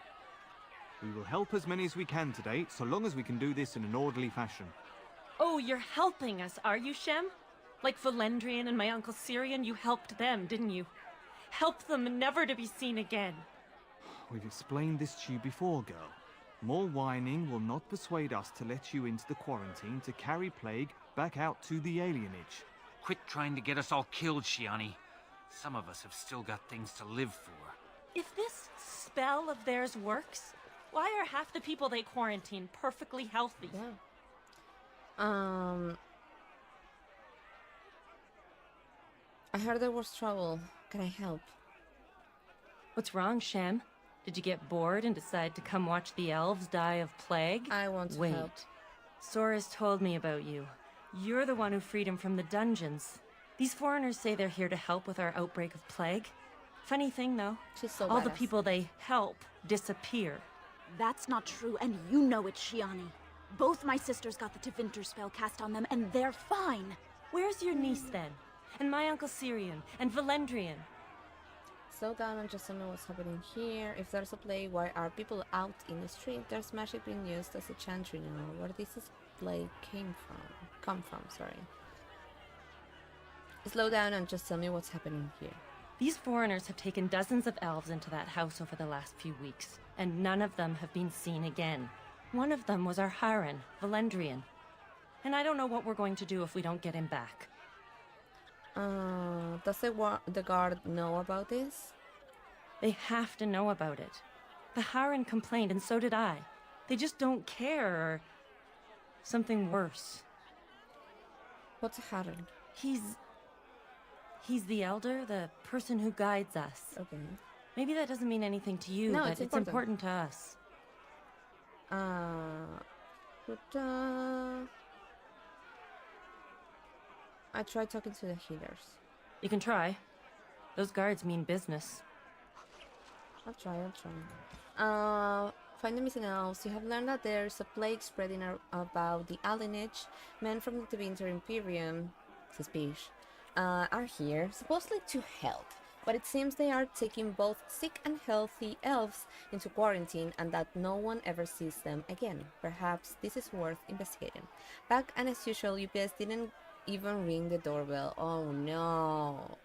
We will help as many as we can today, so long as we can do this in an orderly fashion. Oh, you're helping us, are you, Shem? Like Valendrian and my Uncle Syrian, you helped them, didn't you? Help them never to be seen again. We've explained this to you before, girl. More whining will not persuade us to let you into the quarantine to carry plague back out to the alienage. Quit trying to get us all killed, Shiani. Some of us have still got things to live for. If this spell of theirs works, why are half the people they quarantine perfectly healthy? I heard there was trouble. Can I help? What's wrong, Shem? Did you get bored and decide to come watch the elves die of plague? I want to Wait. help. Sora's told me about you. You're the one who freed him from the dungeons. These foreigners say they're here to help with our outbreak of plague. Funny thing, though. She's so all the badass. people they help disappear. That's not true, and you know it, Shiani. Both my sisters got the Tevinter spell cast on them, and they're fine. Where's your niece then? And my Uncle Syrian? And Valendrian? Slow down and just know what's happening here. If there's a play, why are people out in the street? There's magic being used as a chantry now. Where this play come from, sorry. Slow down and just tell me what's happening here. These foreigners have taken dozens of elves into that house over the last few weeks, and none of them have been seen again. One of them was our Haran, Valendrian. And I don't know what we're going to do if we don't get him back. Does the guard know about this? They have to know about it. The Haran complained, and so did I. They just don't care, or something worse. What's a Haran? He's the elder, the person who guides us. Okay. Maybe that doesn't mean anything to you, No, but it's important to us. I tried talking to the healers. You can try. Those guards mean business. I'll try. Find the missing elves. You have learned that there's a plague spreading about the alienage. Men from the Tevinter Imperium, suspicious, are here, supposedly to help. But it seems they are taking both sick and healthy elves into quarantine and that no one ever sees them again. Perhaps this is worth investigating. Back and as usual, UPS didn't even ring the doorbell. Oh no.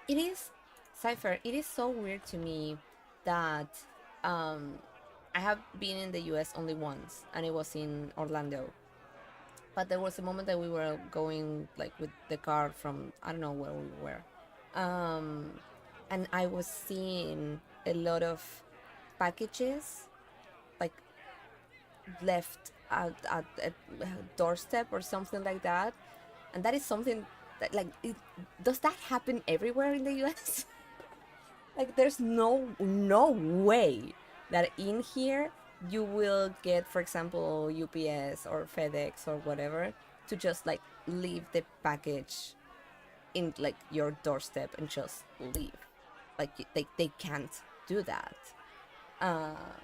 It is, Cypher, it is so weird to me that I have been in the US only once, and it was in Orlando. But there was a moment that we were going like with the car from, I don't know where we were. And I was seeing a lot of packages like left at a doorstep or something like that. And that is something that does that happen everywhere in the US? Like there's no way that in here you will get, for example, UPS or FedEx or whatever to just like leave the package in like your doorstep and just leave. Like they can't do that.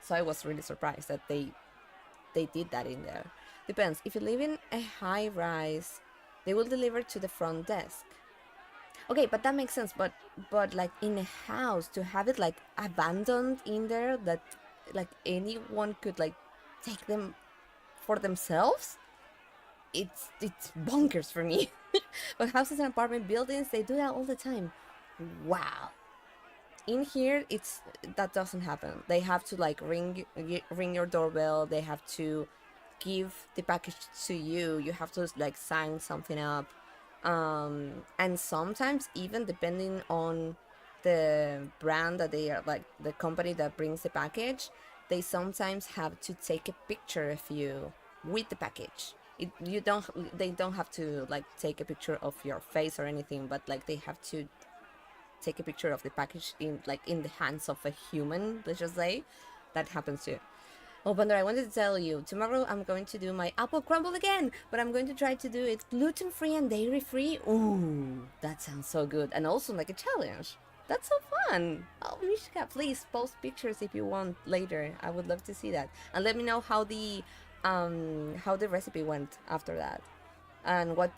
So I was really surprised that they did that in there. Depends. If you live in a high rise, they will deliver to the front desk. Okay, but that makes sense. But like in a house, to have it like abandoned in there, that like anyone could like take them for themselves, it's bonkers for me. But houses and apartment buildings, they do that all the time. Wow. In here, that doesn't happen. They have to like ring your doorbell. They have to give the package to you. You have to like sign something up. And sometimes even depending on the brand that they are, like the company that brings the package, they sometimes have to take a picture of you with the package. They don't have to like take a picture of your face or anything, but like they have to take a picture of the package in the hands of a human, let's just say. That happens too. Oh, Pandora, I wanted to tell you, tomorrow I'm going to do my apple crumble again, but I'm going to try to do it gluten-free and dairy-free. Ooh, that sounds so good. And also like a challenge. That's so fun. Oh, Mishka, please post pictures if you want later. I would love to see that. And let me know how the recipe went after that. And what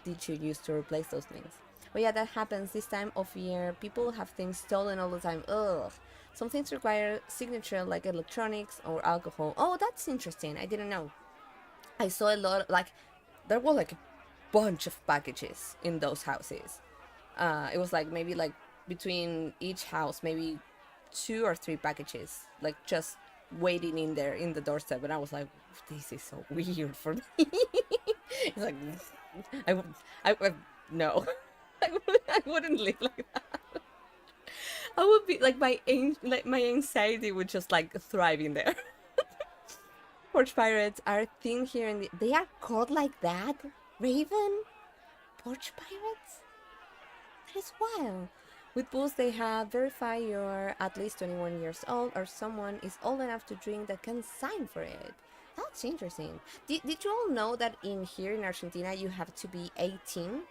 did you use to replace those things? But yeah, that happens this time of year. People have things stolen all the time. Ugh. Some things require signature like electronics or alcohol. Oh, that's interesting. I didn't know. I saw a lot, like, there were like a bunch of packages in those houses. It was like maybe like between each house, maybe 2 or 3 packages, like just waiting in there in the doorstep. And I was like, this is so weird for me. It's like, no. I wouldn't live like that. I would be like my anxiety would just like thrive in there. Porch pirates are a thing here they are called like that? Raven? Porch pirates? That is wild. With pools they have verify you're at least 21 years old or someone is old enough to drink that can sign for it. That's interesting. Did you all know that here in Argentina you have to be 18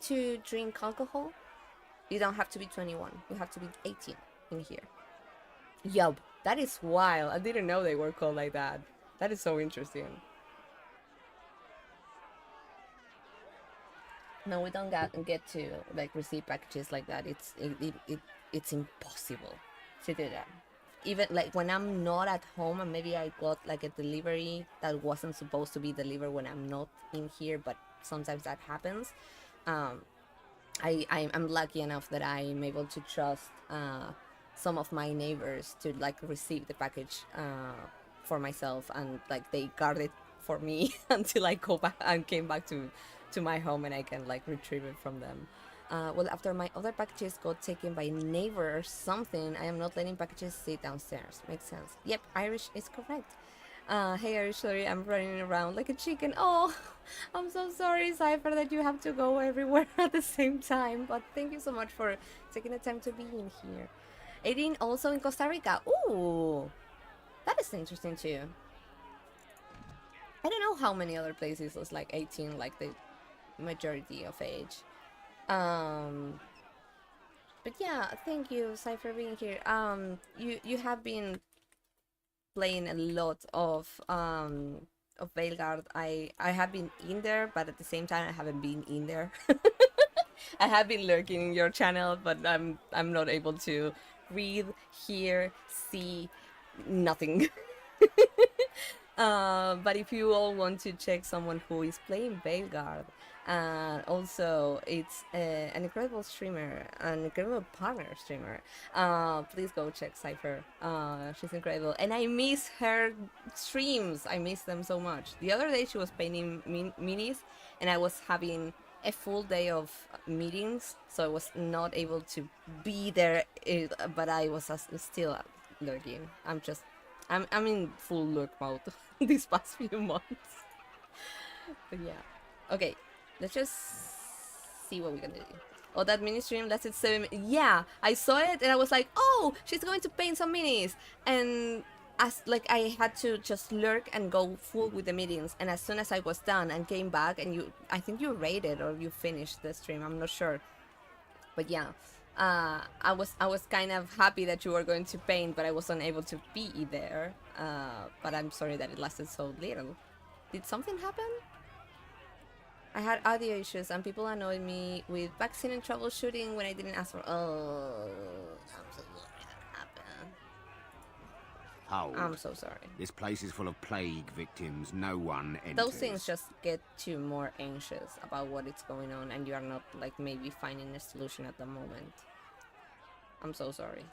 to drink alcohol? You don't have to be 21. You have to be 18 in here. Yup. That is wild. I didn't know they were called like that. That is so interesting. No, we don't get to like receive packages like that. It's impossible to do that. Even like when I'm not at home and maybe I got like a delivery that wasn't supposed to be delivered when I'm not in here, but sometimes that happens. I'm lucky enough that I'm able to trust some of my neighbors to like receive the package for myself, and like they guard it for me until I go back and came back to my home and I can like retrieve it from them. Well, after my other packages got taken by neighbor or something, I am not letting packages sit downstairs. Makes sense. Yep, Irish is correct. Hey Irish, sorry, I'm running around like a chicken. Oh, I'm so sorry, Cypher, that you have to go everywhere at the same time. But thank you so much for taking the time to be in here. 18 also in Costa Rica. Ooh, that is interesting too. I don't know how many other places was like 18, like the majority of age. But yeah, thank you, Sai, for being here. You have been playing a lot of Veilguard. I have been in there, but at the same time I haven't been in there. I have been lurking in your channel, but I'm not able to read, hear, see, nothing. But if you all want to check someone who is playing Veilguard, and also it's an incredible streamer, an incredible partner streamer, please go check Cypher. She's incredible, and I miss her streams. I miss them so much. The other day she was painting minis, and I was having a full day of meetings, so I was not able to be there, but I was still lurking. I'm in full lurk mode these past few months. But yeah. Okay, let's just see what we're gonna do. Oh, that mini stream lasted 7 minutes. Yeah, I saw it and I was like, oh, she's going to paint some minis. And as like I had to just lurk and go full with the meetings. And as soon as I was done and came back, and I think you rated or you finished the stream, I'm not sure. But yeah. I was kind of happy that you were going to paint, but I wasn't able to be there. But I'm sorry that it lasted so little. Did something happen? I had audio issues and people annoyed me with vaccine and troubleshooting when I didn't ask for. Oh, I'm so sorry that happened. Hold. I'm so sorry. This place is full of plague victims. No one enters. Those things just get you more anxious about what is going on, and you are not like maybe finding a solution at the moment. I'm so sorry.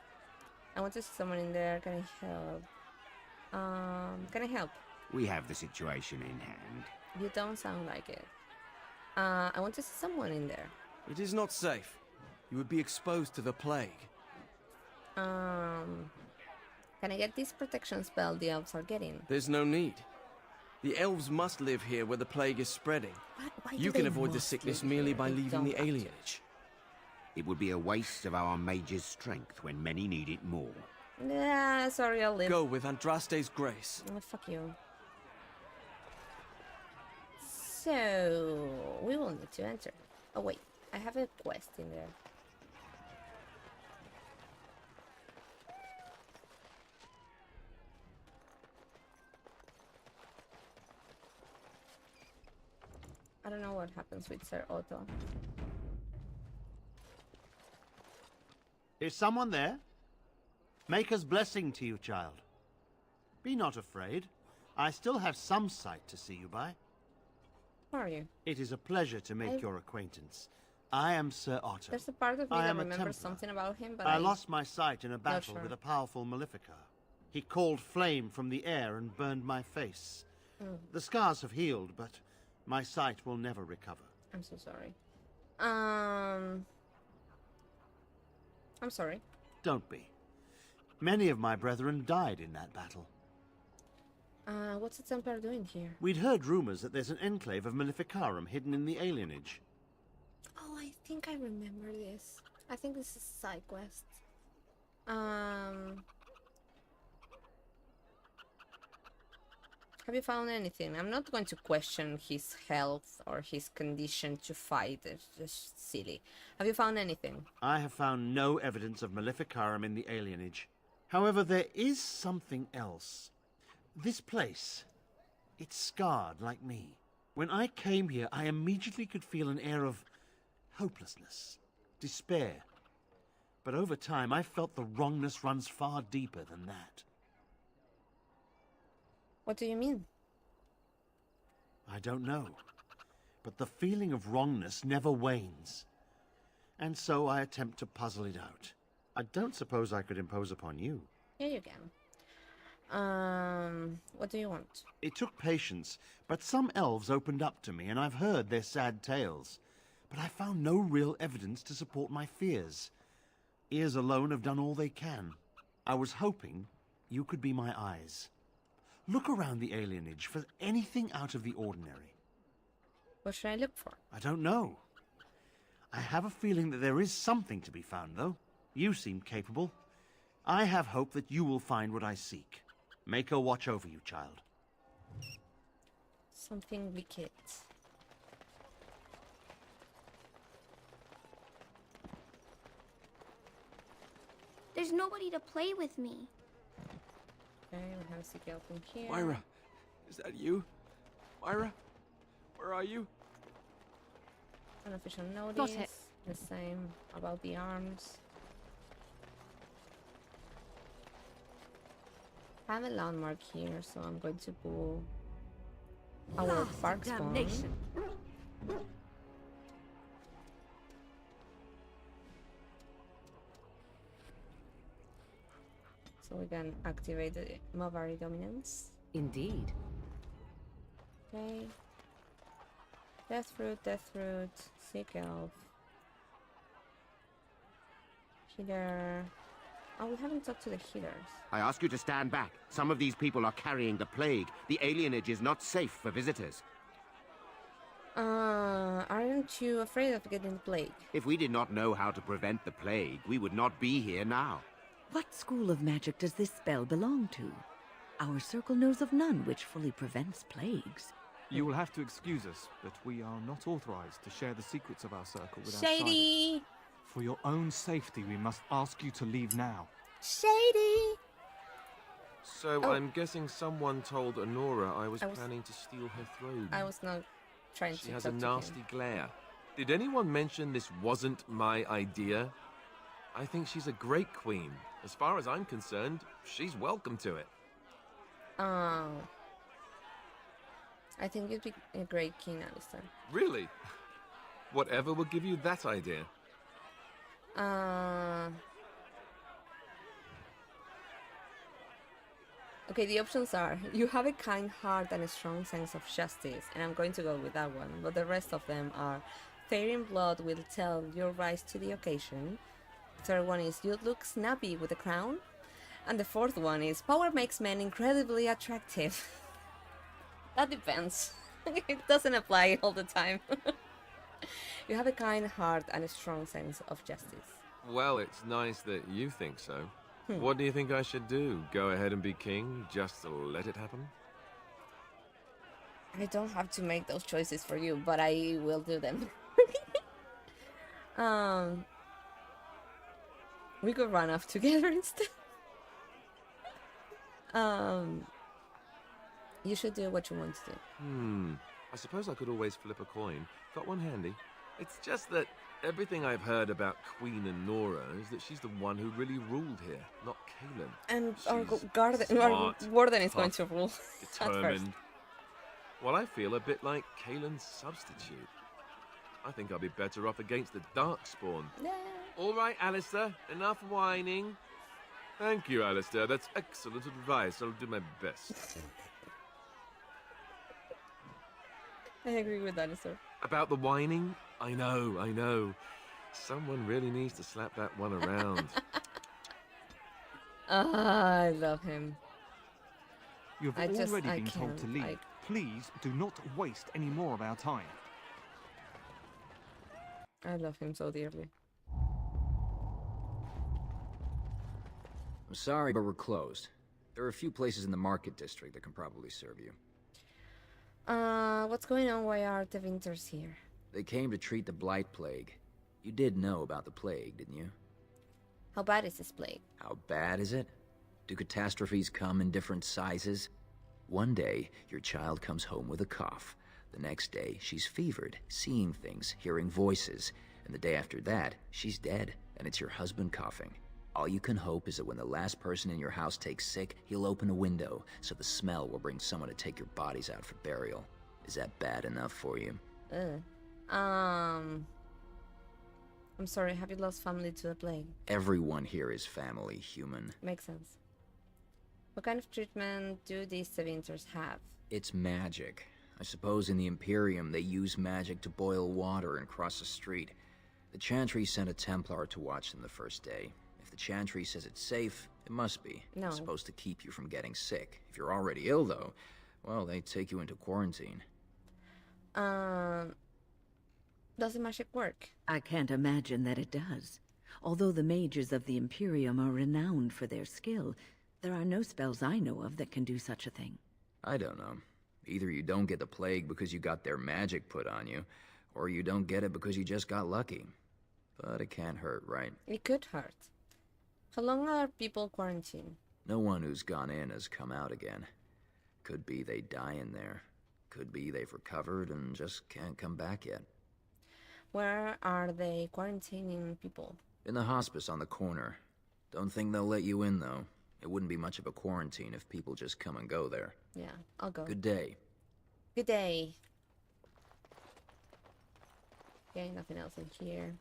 I want to see someone in there. Can I help? Can I help? We have the situation in hand. You don't sound like it. I want to see someone in there. It is not safe. You would be exposed to the plague. Can I get this protection spell the elves are getting? There's no need. The elves must live here where the plague is spreading. Why you can avoid the sickness merely by leaving the alienage. It would be a waste of our mage's strength when many need it more. Nah, sorry, I'll live. Go with Andraste's grace. Oh, fuck you. So, we will need to enter. Oh wait, I have a quest in there. I don't know what happens with Sir Otto. Is someone there? Maker's blessing to you, child. Be not afraid. I still have some sight to see you by. How are you? It is a pleasure to make your acquaintance. I am Sir Otto. There's a part of me that remembers something about him, but I lost my sight in a battle with a powerful Maleficar. He called flame from the air and burned my face. The scars have healed, but my sight will never recover. I'm so sorry. I'm sorry. Don't be. Many of my brethren died in that battle. What's the Templar doing here? We'd heard rumors that there's an enclave of Maleficarum hidden in the alienage. Oh, I think I remember this. I think this is a side quest. Have you found anything? I'm not going to question his health or his condition to fight. It's just silly. Have you found anything? I have found no evidence of Maleficarum in the alienage. However, there is something else. This place, it's scarred like me. When I came here, I immediately could feel an air of hopelessness, despair. But over time, I felt the wrongness runs far deeper than that. What do you mean? I don't know. But the feeling of wrongness never wanes. And so I attempt to puzzle it out. I don't suppose I could impose upon you. Yeah, you can. What do you want? It took patience, but some elves opened up to me, and I've heard their sad tales. But I found no real evidence to support my fears. Ears alone have done all they can. I was hoping you could be my eyes. Look around the alienage for anything out of the ordinary. What should I look for? I don't know. I have a feeling that there is something to be found, though. You seem capable. I have hope that you will find what I seek. Make her watch over you, child. Something wicked. There's nobody to play with me. Okay, we have a secret open here. Myra, is that you? Myra, where are you? Unofficial notice. Got it. The same about the arms. I have a landmark here, so I'm going to pull our park spawn. So we can activate the Mavari dominance. Indeed. Okay. Death fruit, sick elf. Healer. Oh, we haven't talked to the healers. I ask you to stand back. Some of these people are carrying the plague. The alienage is not safe for visitors. Aren't you afraid of getting the plague? If we did not know how to prevent the plague, we would not be here now. What school of magic does this spell belong to? Our circle knows of none which fully prevents plagues. You will have to excuse us, but we are not authorized to share the secrets of our circle with Shady! outsiders. For your own safety, we must ask you to leave now. Shady! So I'm guessing someone told Honora I was planning to steal her throne. I was not trying to She has talk a to him. nasty glare. Did anyone mention this wasn't my idea? I think she's a great queen. As far as I'm concerned, she's welcome to it. Oh. I think you'd be a great king, Alistair. Really? Whatever will give you that idea? Okay, the options are, you have a kind heart and a strong sense of justice, and I'm going to go with that one, but the rest of them are, fair in blood will tell your rise to the occasion. Third one is, you look snappy with a crown. And the fourth one is, power makes men incredibly attractive. That depends. It doesn't apply all the time. You have a kind heart and a strong sense of justice. Well, it's nice that you think so. What do you think I should do? Go ahead and be king, just to let it happen? I don't have to make those choices for you, but I will do them. We could run off together instead. You should do what you want to do. I suppose I could always flip a coin. Got one handy. It's just that everything I've heard about Queen Honora is that she's the one who really ruled here, not Kaelin. And She's our warden is going tough, to rule. At first. determined. Well, I feel a bit like Kaelin's substitute. I think I'll be better off against the Darkspawn. Yeah. All right, Alistair, enough whining. Thank you, Alistair. That's excellent advice. I'll do my best. I agree with that, sir. About the whining? I know. Someone really needs to slap that one around. I love him. You've already been told to leave. Please do not waste any more of our time. I love him so dearly. I'm sorry, but we're closed. There are a few places in the market district that can probably serve you. What's going on? Why are the Winters here? They came to treat the Blight Plague. You did know about the plague, didn't you? How bad is this plague? How bad is it? Do catastrophes come in different sizes? One day, your child comes home with a cough. The next day, she's fevered, seeing things, hearing voices. And the day after that, she's dead, and it's your husband coughing. All you can hope is that when the last person in your house takes sick, he'll open a window, so the smell will bring someone to take your bodies out for burial. Is that bad enough for you? I'm sorry, have you lost family to the plague? Everyone here is family, human. Makes sense. What kind of treatment do these Tevinters have? It's magic. I suppose in the Imperium they use magic to boil water and cross a street. The Chantry sent a Templar to watch them the first day. If the Chantry says it's safe, it must be. No. It's supposed to keep you from getting sick. If you're already ill, though, well, they take you into quarantine. Does the magic work? I can't imagine that it does. Although the mages of the Imperium are renowned for their skill, there are no spells I know of that can do such a thing. I don't know. Either you don't get the plague because you got their magic put on you, or you don't get it because you just got lucky. But it can't hurt, right? It could hurt. How long are people quarantined? No one who's gone in has come out again. Could be they die in there. Could be they've recovered and just can't come back yet. Where are they quarantining people? In the hospice on the corner. Don't think they'll let you in, though. It wouldn't be much of a quarantine if people just come and go there. Yeah, I'll go. Good day. Good day. Okay, nothing else in here.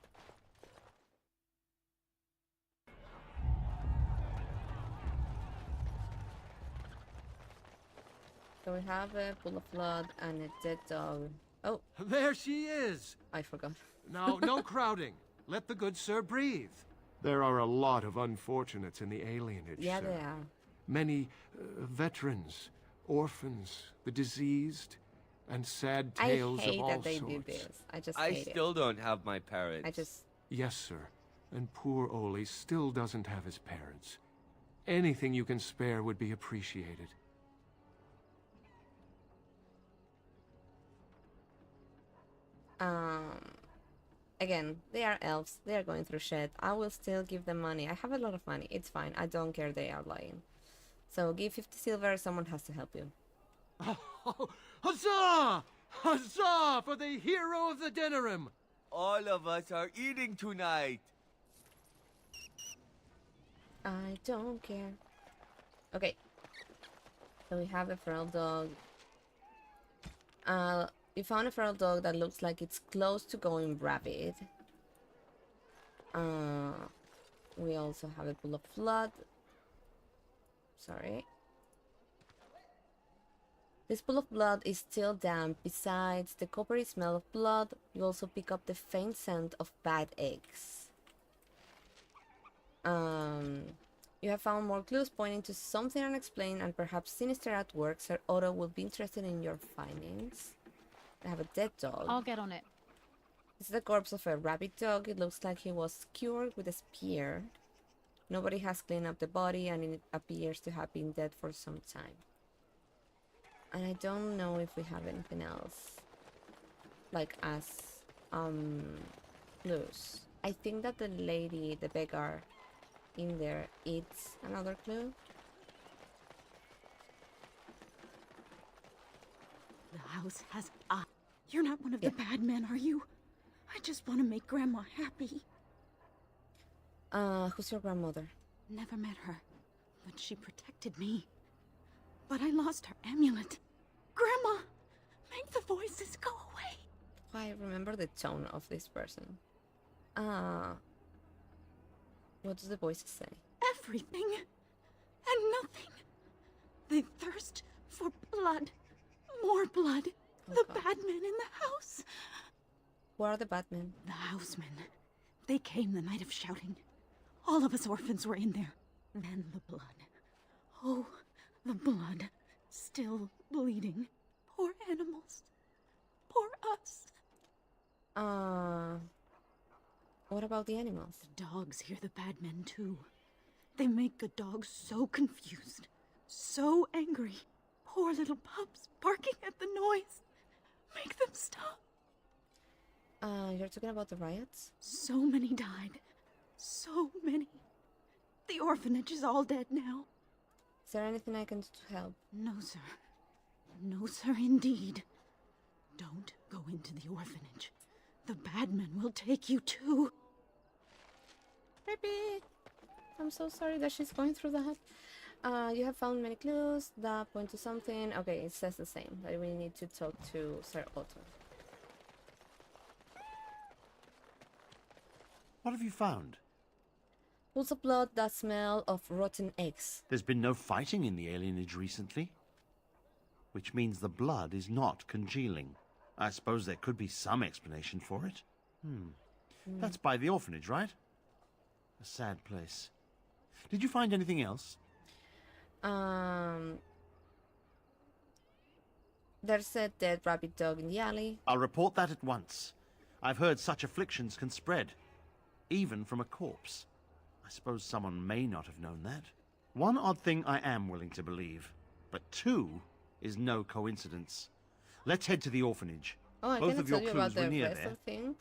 So we have a pool of blood and a dead dog. Oh! There she is! I forgot. Now, no crowding. Let the good sir breathe. There are a lot of unfortunates in the alienage, Yeah, sir. they are. Many veterans, orphans, the diseased, and sad tales I hate of all that they sorts. do this. I just I hate still don't have my parents. I just... Yes, sir. And poor Oli still doesn't have his parents. Anything you can spare would be appreciated. Again, they are elves. They are going through shit. I will still give them money. I have a lot of money. It's fine. I don't care they are lying. So give 50 silver. Someone has to help you. Oh, huzzah! Huzzah for the hero of the Denerim! All of us are eating tonight. I don't care. Okay. So we have a feral dog. We found a feral dog that looks like it's close to going rabid. We also have a pool of blood. Sorry. This pool of blood is still damp. Besides the coppery smell of blood, you also pick up the faint scent of bad eggs. You have found more clues pointing to something unexplained and perhaps sinister at work. Sir Otto will be interested in your findings. I have a dead dog. I'll get on it. This is the corpse of a rabbit dog. It looks like he was skewered with a spear. Nobody has cleaned up the body and it appears to have been dead for some time. And I don't know if we have anything else. Like as clues. I think that the lady, the beggar in there, eats another clue. The house has eyes. You're not one of the bad men, are you? I just want to make Grandma happy. Who's your grandmother? Never met her, but she protected me. But I lost her amulet. Grandma, make the voices go away. I remember the tone of this person. What does the voices say? Everything and nothing. They thirst for blood. More blood. The bad men in the house. Where are the bad men? The housemen. They came the night of shouting. All of us orphans were in there. Then the blood. Oh, the blood. Still bleeding. Poor animals. Poor us. What about the animals? The dogs hear the bad men too. They make good dogs so confused. So angry. Poor little pups barking at the noise. Make them stop. You're talking about the riots? So many died. So many. The orphanage is all dead now. Is there anything I can do to help? No, sir. No, sir, indeed. Don't go into the orphanage. The bad men will take you too. Creepy. I'm so sorry that she's going through that. You have found many clues that point to something. Okay, it says the same, but we need to talk to Sir Otto. What have you found? Pools of blood that smell of rotten eggs. There's been no fighting in the alienage recently. Which means the blood is not congealing. I suppose there could be some explanation for it. That's by the orphanage, right? A sad place. Did you find anything else? There's a dead rabbit dog in the alley. I'll report that at once. I've heard such afflictions can spread, even from a corpse. I suppose someone may not have known that. One odd thing I am willing to believe, but two is no coincidence. Let's head to the orphanage. Oh, I Both can of your tell you clues about were the near rest there. of things.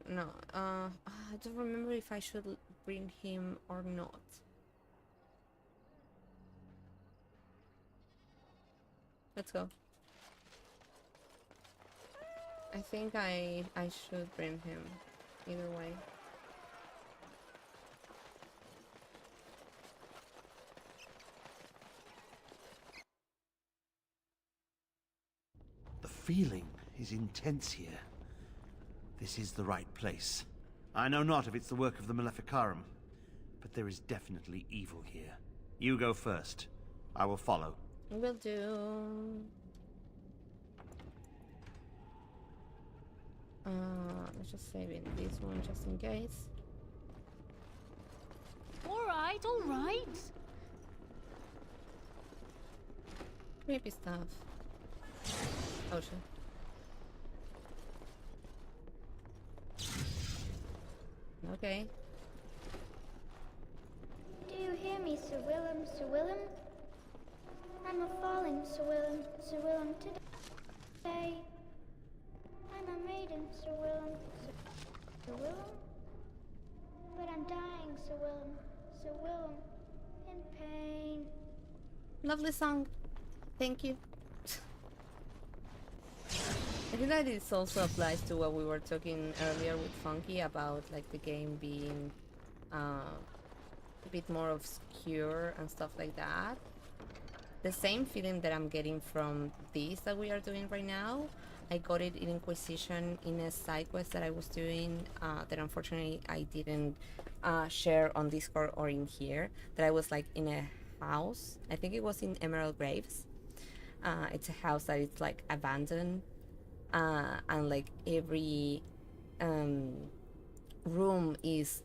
No. I don't remember if I should bring him or not. Let's go. I think I should bring him either way. The feeling is intense here. This is the right place. I know not if it's the work of the Maleficarum, but there is definitely evil here. You go first. I will follow. Will do. Let's just save in this one just in case. All right, all right. Creepy stuff. Oh shit. Okay. Do you hear me, Sir Willem, Sir Willem? I'm a falling, Sir Willem, Sir Willem, today. I'm a maiden, Sir Willem, Sir Willem. But I'm dying, Sir Willem, in pain. Lovely song. Thank you. I think that this also applies to what we were talking earlier with Funky about like the game being a bit more obscure and stuff like that. The same feeling that I'm getting from this that we are doing right now, I got it in Inquisition in a side quest that I was doing that unfortunately I didn't share on Discord or in here, that I was like in a house. I think it was in Emerald Graves. It's a house that is like abandoned, and like every room is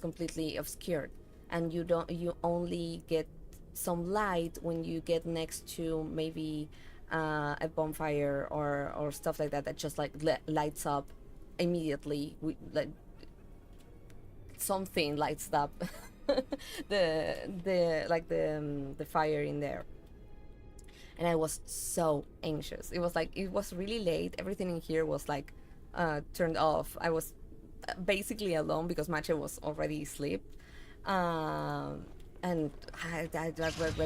completely obscured, and you only get some light when you get next to maybe a bonfire or stuff like that just like lights up immediately. Like something lights up the fire in there. And I was so anxious. It was really late. Everything in here was like turned off. I was basically alone because Mache was already asleep. And I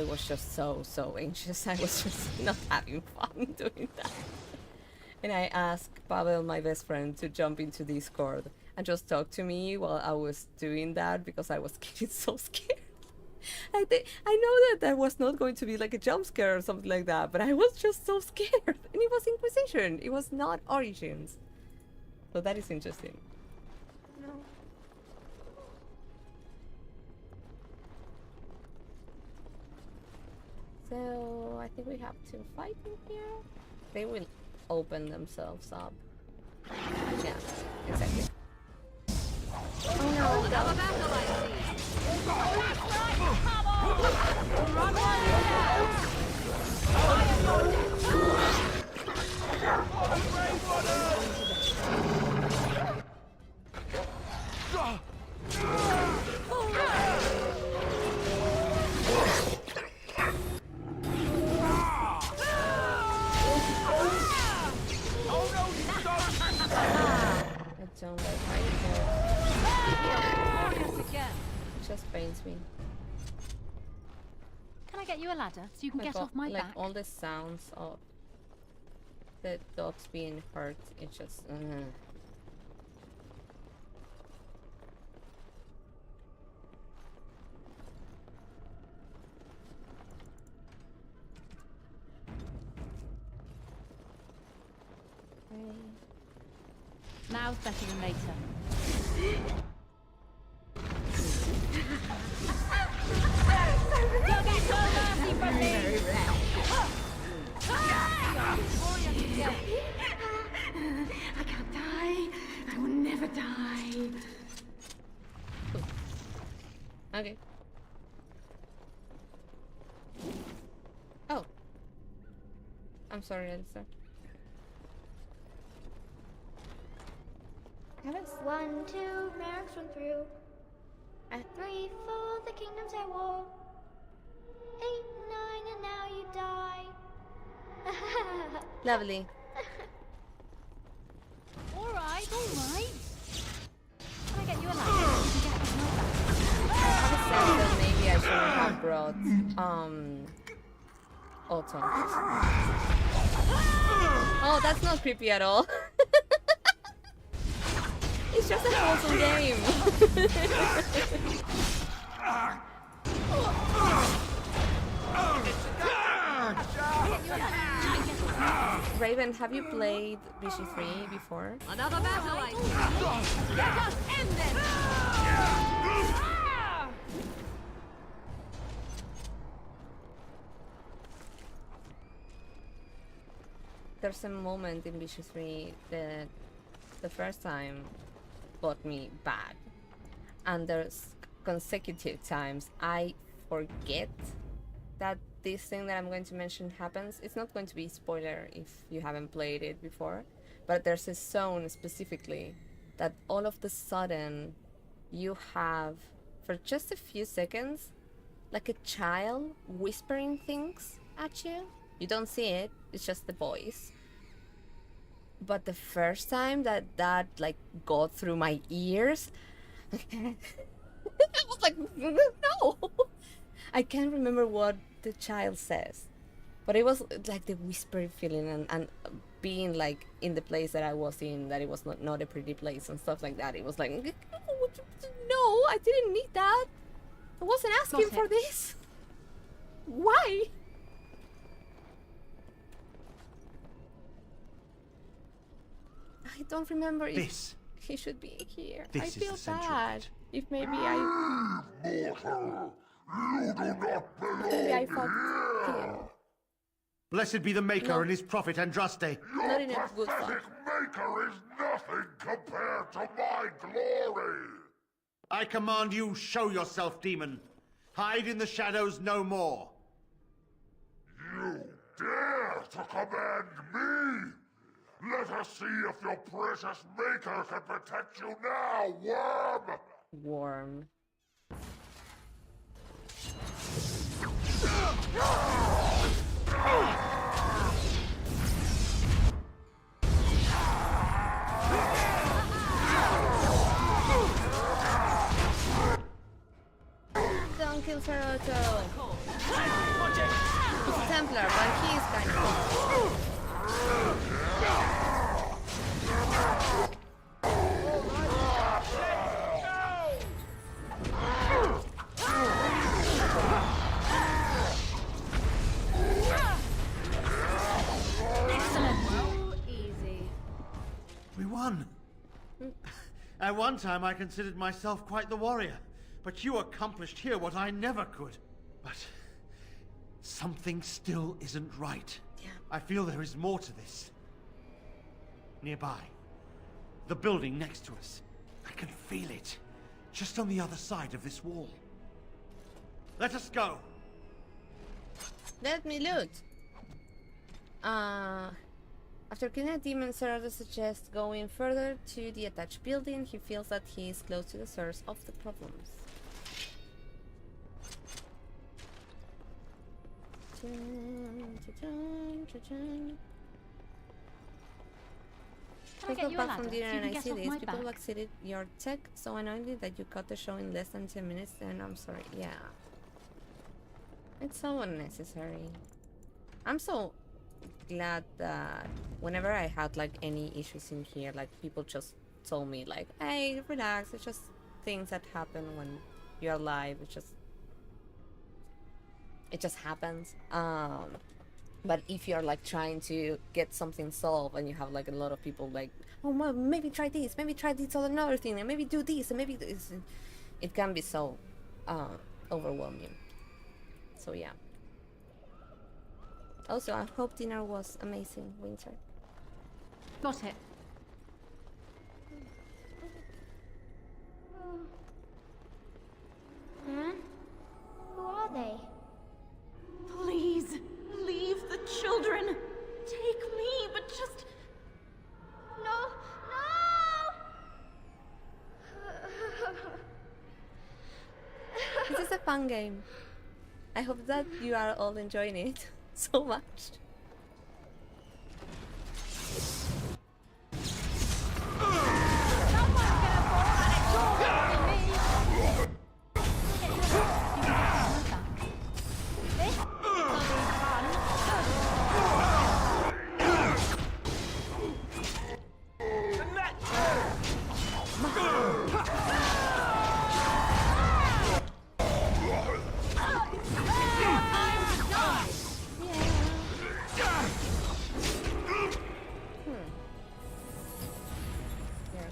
was just so anxious. I was just not having fun doing that. And I asked Pavel, my best friend, to jump into Discord and just talk to me while I was doing that because I was getting so scared. I know that was not going to be like a jump scare or something like that, but I was just so scared. And it was Inquisition. It was not Origins. So that is interesting. No. So I think we have to fight in here. They will open themselves up. Yeah, exactly. Oh no! Another battle, I see. I don't like fighting here. me. Can I get you a ladder so you can Like get off my like back? all the sounds of the dogs being hurt, it's just Now's better than later. I can't die. I will never die. okay. Oh. I'm sorry, Elsa. One, two, marks run through. 3, 4, the kingdoms at war. 8, 9, and now you die. Lovely. Alright. Can I get you a ladder so you can get off my back? I have a sense that maybe I shouldn't have brought Autumn. Oh, that's not creepy at all. It's just a wholesome game. Raven, have you played BG3 before? Another battle I Let us end this! There's a moment in BG3 that the first time got me bad, and there's consecutive times I forget that this thing that I'm going to mention happens. It's not going to be a spoiler if you haven't played it before, but there's a zone specifically that all of the sudden you have, for just a few seconds, like a child whispering things at you. You don't see it, it's just the voice. But the first time that like got through my ears, I was like, no! I can't remember what the child says, but it was like the whispery feeling and being like in the place that I was in, that it was not a pretty place and stuff like that. It was like, no, I didn't need that. I wasn't asking for this. Why? I don't remember if he should be here. I feel bad. If maybe I... Maybe I fucked him. Blessed be the Maker and his prophet Andraste. Not in a good thought. Maker is nothing compared to my glory. I command you, show yourself, demon. Hide in the shadows no more. You dare to command me? Let us see if your precious Maker can protect you now, worm! Worm. Don't kill Saroto. He's a Templar, but he is kind of cool. We won. At one time I considered myself quite the warrior, but you accomplished here what I never could. But something still isn't right. Yeah. I feel there is more to this. Nearby, the building next to us. I can feel it, just on the other side of this wall. Let us go. Let me loot. After killing a demon, Sarada suggests going further to the attached building. He feels that he is close to the source of the problems. Can I Just get got you a back ladder from so dinner you and can I get see off this. my People back? exceeded your tech so annoyingly that you cut the show in less than 10 minutes, and I'm sorry. Yeah. It's so unnecessary. I'm so glad that whenever I had like any issues in here, like people just told me like, hey, relax, it's just things that happen when you're live. It just happens. But if you're like trying to get something solved and you have like a lot of people like, oh, well, maybe try this or another thing, and maybe do this, and maybe this, it can be so overwhelming. So yeah. Also, I hope dinner was amazing, Winter. Got it. Huh? Who are they? Please, leave the children. Take me, but just... No! This is a fun game. I hope that you are all enjoying it so much.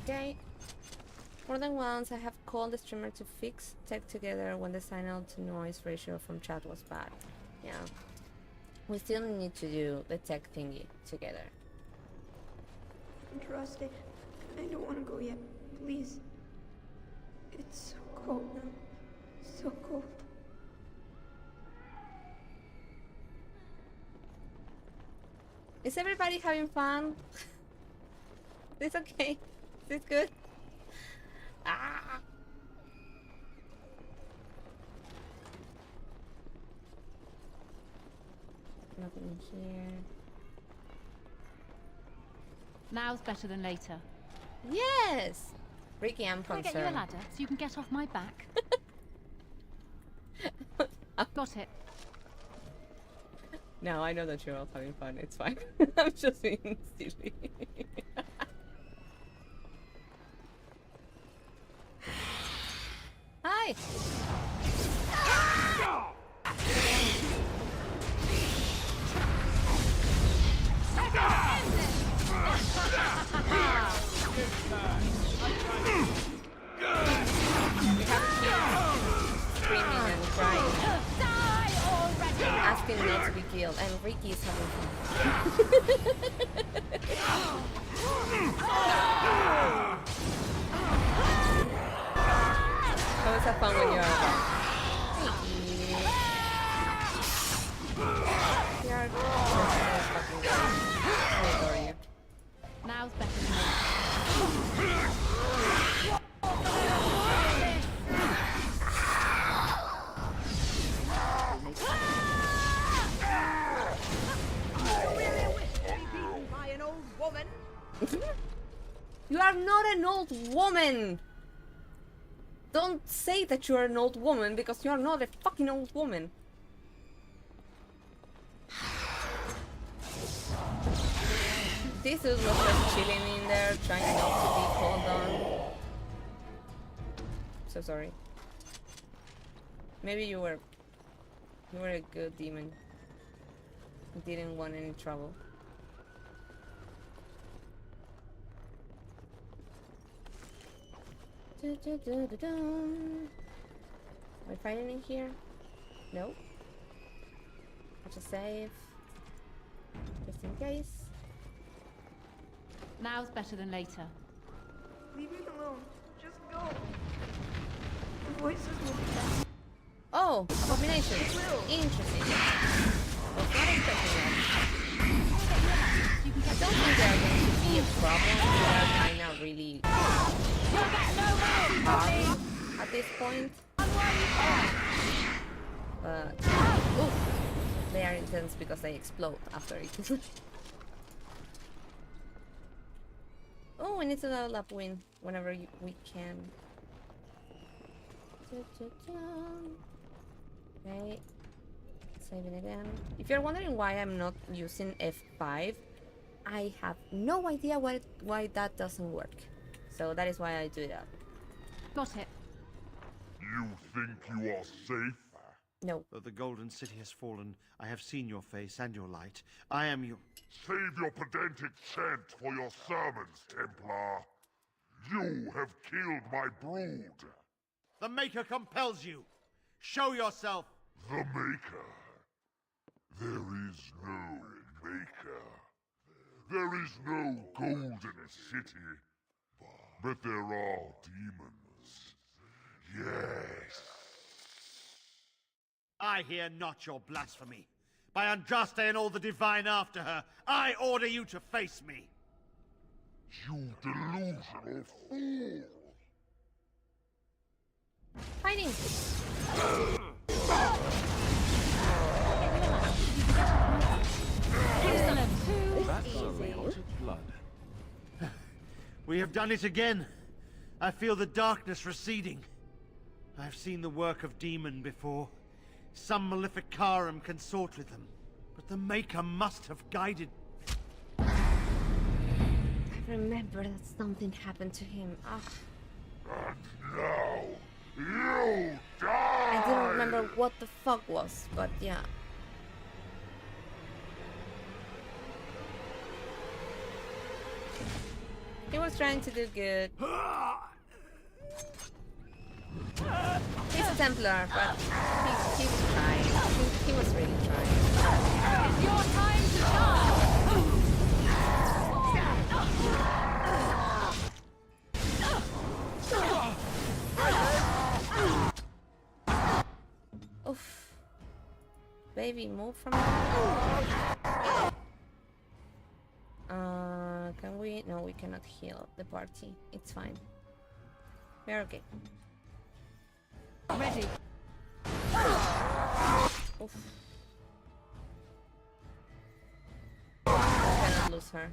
Okay. More than once, I have called the streamer to fix tech together when the signal to noise ratio from chat was bad. Yeah. We still need to do the tech thingy together. Trust it. I don't want to go yet. Please. It's so cold now. So cold. Is everybody having fun? Is this okay? Is this good? Ah! Nothing here. Now's better than later. Yes! Ricky, I'm Can I concerned. get you a ladder so you can get off my back? Got it. No, I know that you're all having fun. It's fine. I'm just being silly. Hi! Screaming and crying. Asking not to be killed, and Ricky is having fun. Always have fun when you're alone. You're fucking good. I adore you. Now's better than later. You are not an old woman! Don't say that you are an old woman, because you are not a fucking old woman. This dude was just chilling in there, trying not to be called on. So sorry. Maybe you were a good demon. You didn't want any trouble. Are we fighting in here? Nope. I'll just save. Just in case. Now's better than later. Leave me alone. Just go. The voices will be back. Oh, abomination. Interesting. Was not expecting that. I don't think they're going to be a problem. They're kind of really hard at this point. But oof, they are intense because they explode after it. Oh, we need to level up whenever we can. Okay. Saving again. If you're wondering why I'm not using F5, I have no idea why that doesn't work. So that is why I do that. Got it. You think you are safe? No. Though the Golden City has fallen, I have seen your face and your light. I am your... Save your pedantic chant for your sermons, Templar. You have killed my brood. The Maker compels you. Show yourself. The Maker? There is no Maker. There is no Golden City. But there are demons. Yes. I hear not your blasphemy. By Andraste and all the divine after her, I order you to face me. You delusional fool! Fighting! That's a lot of blood. We have done it again. I feel the darkness receding. I've seen the work of demon before. Some Maleficarum consort with them. But the Maker must have guided... I remember that something happened to him. And now, you die! I didn't remember what the fuck was, but yeah. He was trying to do good. He's a Templar, but he was trying. He was really trying. It's your time to shine! Oof. Baby, move from there. Can we? No, we cannot heal the party. It's fine. We're okay. Ready. Oof. I cannot lose her.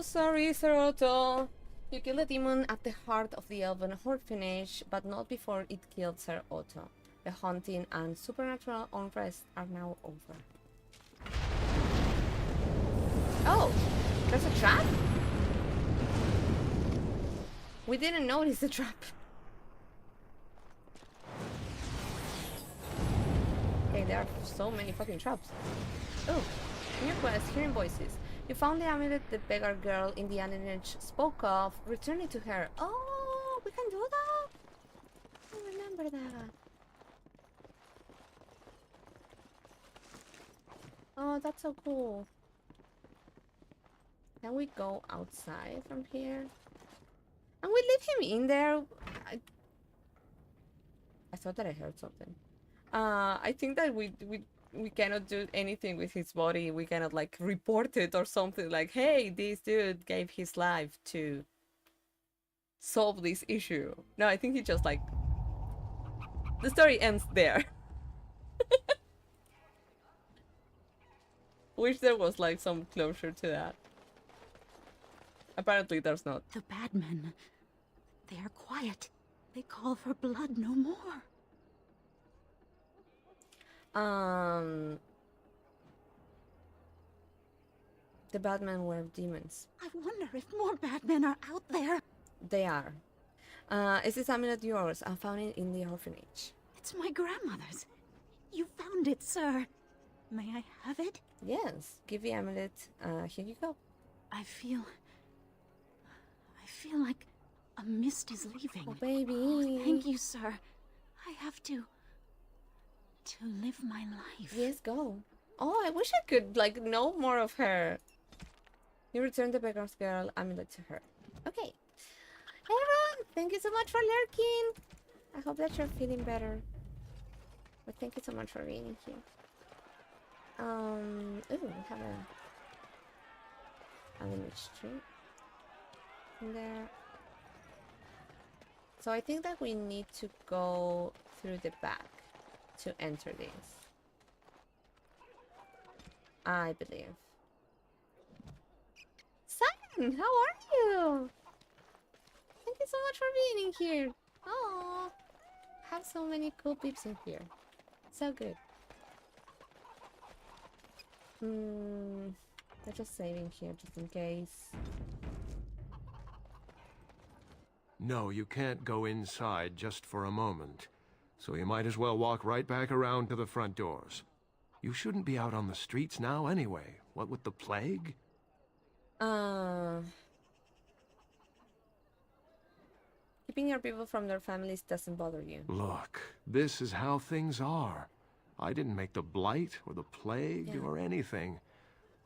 Sorry, Sir Otto. You killed a demon at the heart of the elven orphanage, but not before it killed Sir Otto. The haunting and supernatural unrest are now over. Oh, there's a trap? We didn't notice the trap. Okay, there are so many fucking traps. Oh, new quest, hearing voices. You found the amulet the beggar girl in the Aninage spoke of. Return it to her. Oh, we can do that? I remember that. Oh, that's so cool. Can we go outside from here? And we leave him in there? I thought that I heard something. I think that we cannot do anything with his body. We cannot like report it or something like, hey, this dude gave his life to solve this issue. No, I think he just like, the story ends there. Wish there was like some closure to that. Apparently there's not. The bad men, they are quiet. They call for blood no more. The bad men were demons. I wonder if more bad men are out there. They are. Is this amulet yours? I found it in the orphanage. It's my grandmother's. You found it, sir. May I have it? Yes. Give the amulet. Here you go. I feel like a mist is leaving. Oh, baby. Oh, thank you, sir. I have to live my life. Yes, go. Oh, I wish I could, like, know more of her. You return the beggar's girl amulet to her. Okay. Hey everyone, thank you so much for lurking. I hope that you're feeling better. But thank you so much for being here. Ooh, we have a village tree in there. So I think that we need to go through the back to enter this. I believe. Simon, how are you? Thank you so much for being in here. Oh, have so many cool peeps in here. So good. They're just saving here just in case. No, you can't go inside just for a moment. So you might as well walk right back around to the front doors. You shouldn't be out on the streets now anyway. What with the plague? Keeping your people from their families doesn't bother you. Look, this is how things are. I didn't make the blight or the plague or anything.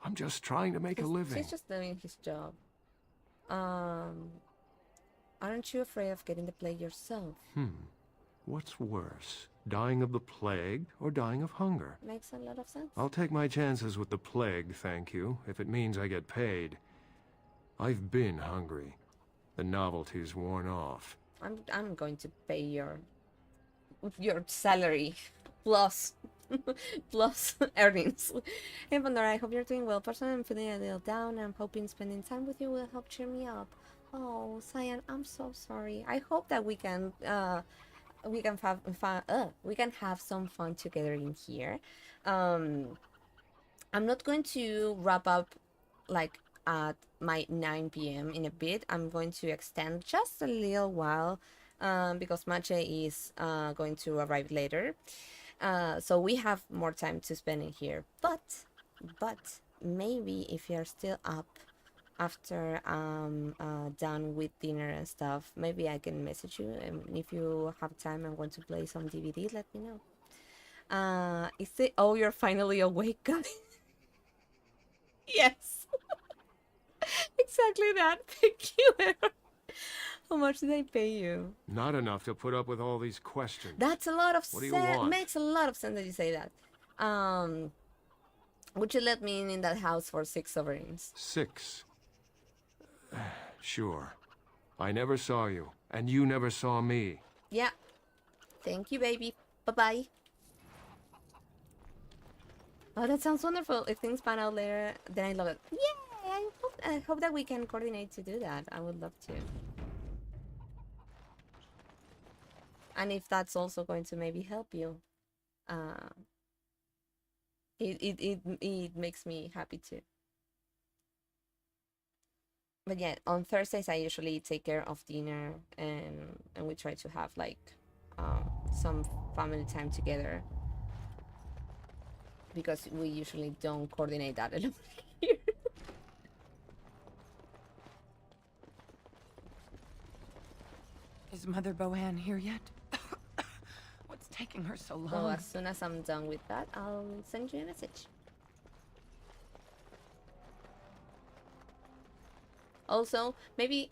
I'm just trying to make a living. He's just doing his job. Aren't you afraid of getting the plague yourself? What's worse, dying of the plague or dying of hunger? Makes a lot of sense. I'll take my chances with the plague, thank you, if it means I get paid. I've been hungry. The novelty's worn off. I'm going to pay your salary plus earnings. Hey Pandora, I hope you're doing well. Personally, I'm feeling a little down. I'm hoping spending time with you will help cheer me up. Oh, Cyan, I'm so sorry. I hope that we can have some fun together in here. I'm not going to wrap up like at my 9 p.m. in a bit. I'm going to extend just a little while because Mache is going to arrive later. So we have more time to spend in here. But maybe if you're still up after done with dinner and stuff, maybe I can message you, and if you have time and want to play some DVD, let me know. Is it? Oh, you're finally awake, guys. Yes. Exactly that. Thank you. How much did they pay you? Not enough to put up with all these questions. That's a lot of sense. What do you want? Makes a lot of sense that you say that. Would you let me in that house for 6 sovereigns? 6? Sure. I never saw you, and you never saw me. Yeah. Thank you, baby. Bye-bye. Oh, that sounds wonderful. If things pan out later, then I love it. Yay! I hope that we can coordinate to do that. I would love to. And if that's also going to maybe help you, it makes me happy too. But yeah, on Thursdays I usually take care of dinner, and we try to have like some family time together, because we usually don't coordinate that alone here. Is Mother Bohan here yet? What's taking her so long? So as soon as I'm done with that, I'll send you a message. Also, maybe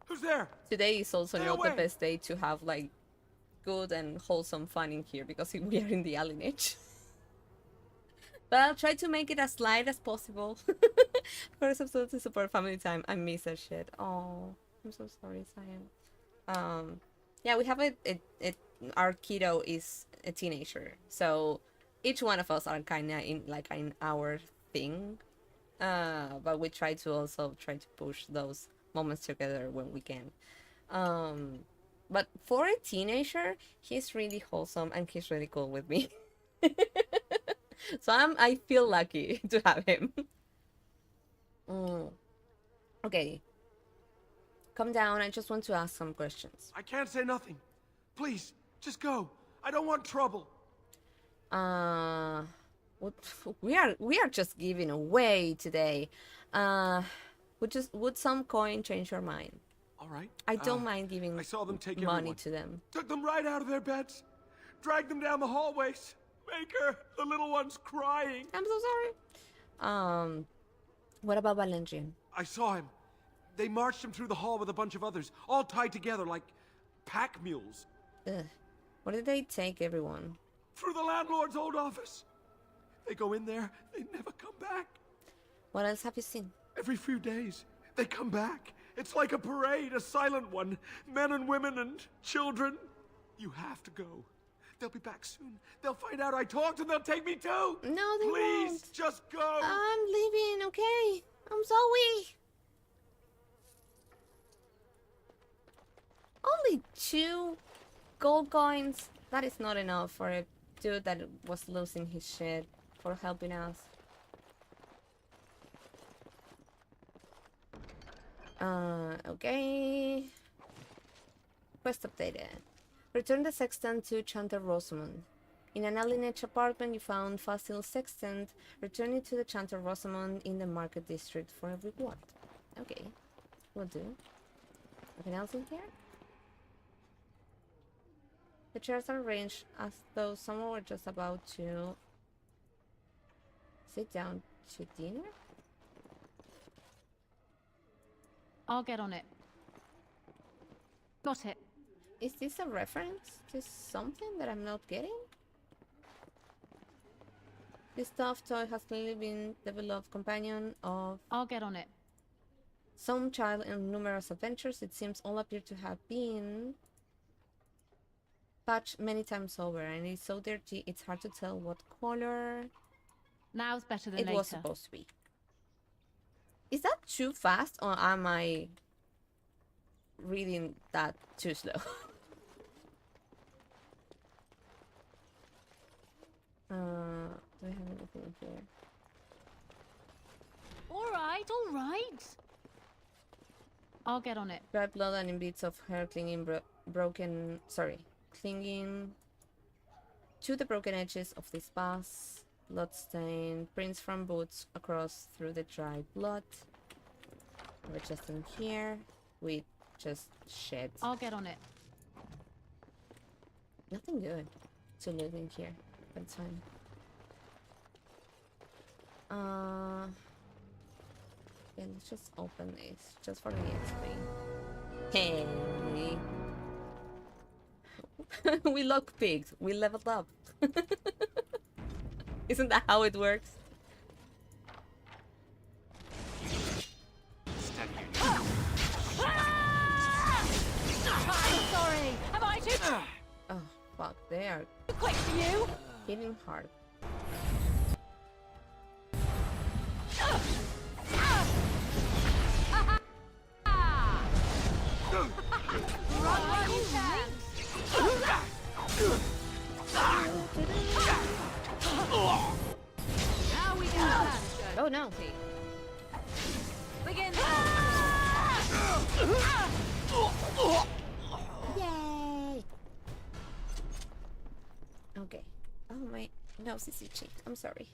Who's there? Today is also not the best day to have like good and wholesome fun in here, because we are in the alienage. But I'll try to make it as light as possible. First episode to support family time. I miss that shit. Oh, I'm so sorry, Cyan. Yeah, we have our kiddo is a teenager, so each one of us are kind of in our thing, but we try to push those moments together when we can. But for a teenager, he's really wholesome and he's really cool with me. So I feel lucky to have him. Okay. Come down, I just want to ask some questions. I can't say nothing. Please, just go. I don't want trouble. We are just giving away today. Would some coin change your mind? All right. I don't mind giving I saw them take money everyone. to them. Took them right out of their beds. Dragged them down the hallways. Maker, the little one's crying. I'm so sorry. What about Valendrian? I saw him. They marched him through the hall with a bunch of others, all tied together like pack mules. Ugh. Where did they take everyone? Through the landlord's old office. They go in there, they never come back. What else have you seen? Every few days, they come back. It's like a parade, a silent one. Men and women and children. You have to go. They'll be back soon. They'll find out I talked and they'll take me too. No, they Please, won't. just go. I'm leaving, okay? I'm Zoe. Only 2 gold coins. That is not enough for a dude that was losing his shit for helping us. Okay. Quest updated. Return the sextant to Chanter Rosamond. In an alienage apartment, you found fossil sextant. Return it to the Chanter Rosamond in the market district for a reward. Okay, will do. Nothing else in here? The chairs are arranged as though someone were just about to sit down to dinner? I'll get on it. Got it. Is this a reference to something that I'm not getting? This stuffed toy has clearly been the beloved companion of... I'll get on it. Some child in numerous adventures. It seems all appear to have been patched many times over, and it's so dirty it's hard to tell what color. Now's better than it later. was supposed to be. Is that too fast, or am I reading that too slow? Do I have anything here? All right. I'll get on it. Dry blood and in bits of hair clinging clinging to the broken edges of this vase. Bloodstain, prints from boots across through the dry blood. We're just in here. We just shed. I'll get on it. Nothing good to live in here, but it's fine. Yeah, let's just open this just for the XP. Hey, we lockpicked. We leveled up. Isn't that how it works? I'm sorry. Am I too? Oh fuck! They are quick for you. hitting hard. Now we can Oh no! begin. Yay! Okay. Oh my nose is itchy. I'm sorry.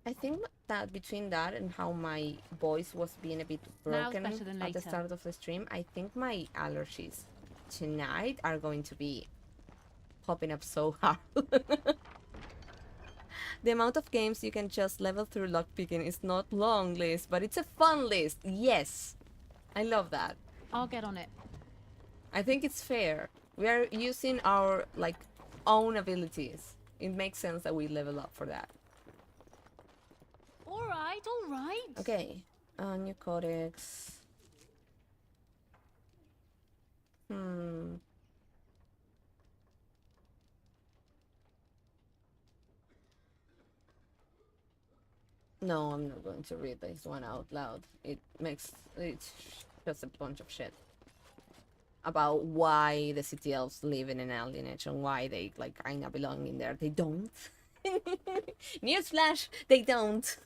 I think that between that and how my voice was being a bit broken better than at the later. start of the stream, I think my allergies tonight are going to be popping up so hard. The amount of games you can just level through lockpicking is not long list, but it's a fun list. Yes, I love that. I'll get on it. I think it's fair. We are using our own abilities. It makes sense that we level up for that. All right. Okay, new codex. No, I'm not going to read this one out loud. It's just a bunch of shit about why the city elves live in an alienage and why they kinda belong in there. They don't. Newsflash, they don't.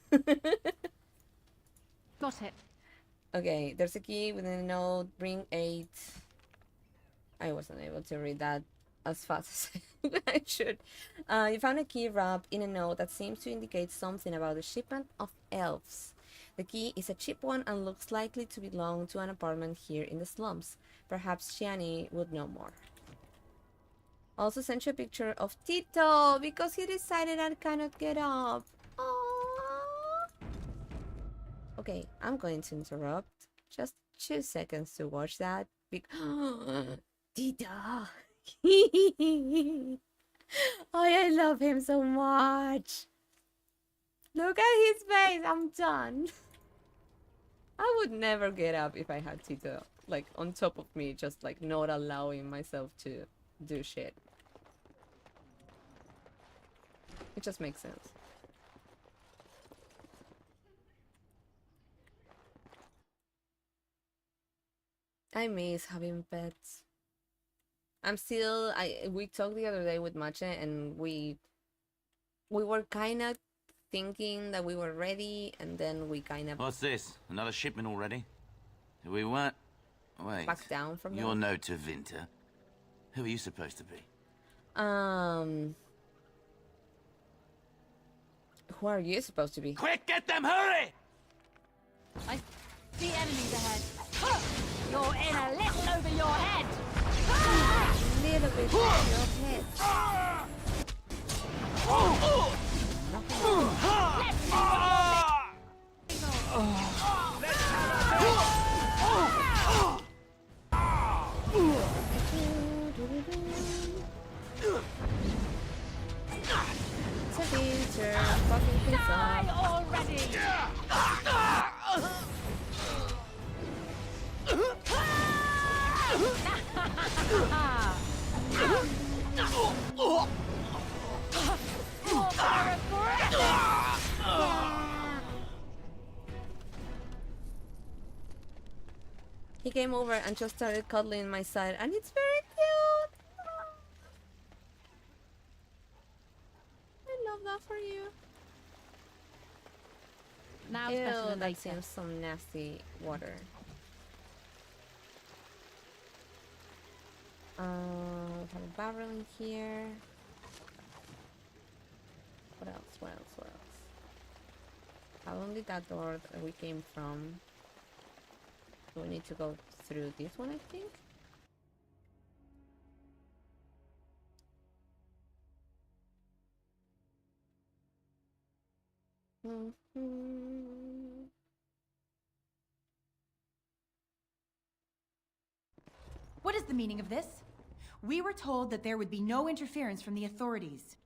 Got it. Okay, there's a key within a note. Bring 8. I wasn't able to read that as fast as I should. You found a key wrapped in a note that seems to indicate something about a shipment of elves. The key is a cheap one and looks likely to belong to an apartment here in the slums. Perhaps Shiani would know more. Also sent you a picture of Tito because he decided I cannot get up. Aww. Okay, I'm going to interrupt. Just 2 seconds to watch that. Dita! Oh, I love him so much. Look at his face. I'm done. I would never get up if I had Tito like on top of me, just like not allowing myself to do shit. It just makes sense. I miss having pets. We talked the other day with Mache, and we were kind of thinking that we were ready, and then we kind of What's this? Another shipment already? We weren't... Wait. back down from You're that. no Tevinter. Who are you supposed to be? Who are you supposed to be? Quick, get them, hurry! I see enemies ahead. You're in a little over your head. Little bit over your head. Tevinter, fucking things up. Already. He came over and just started cuddling my side, and it's very cute. I love that for you. Now Ew, special that later. seems some nasty water. We have a barrel in here. What else? What else? What else? How long did that door that we came from? Do we need to go through this one, I think? What is the meaning of this? We were told that there would be no interference from the authorities.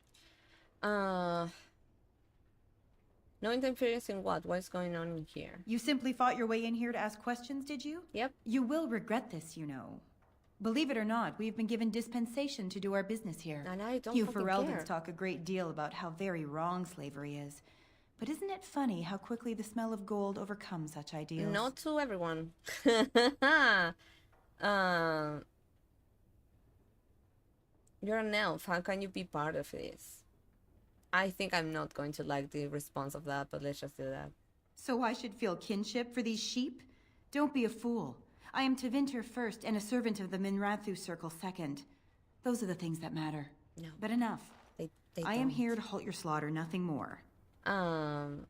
No interference in what? What's going on in here? You simply fought your way in here to ask questions, did you? Yep. You will regret this, you know. Believe it or not, we've been given dispensation to do our business here. And I don't You fucking Ferelden's care. talk a great deal about how very wrong slavery is. But isn't it funny how quickly the smell of gold overcomes such ideals? Not to everyone. You're an elf. How can you be part of this? I think I'm not going to like the response of that, but let's just do that. So I should feel kinship for these sheep? Don't be a fool. I am Tevinter first and a servant of the Minrathu Circle second. Those are the things that matter. No. But enough. They I am don't. here to halt your slaughter, nothing more. I'd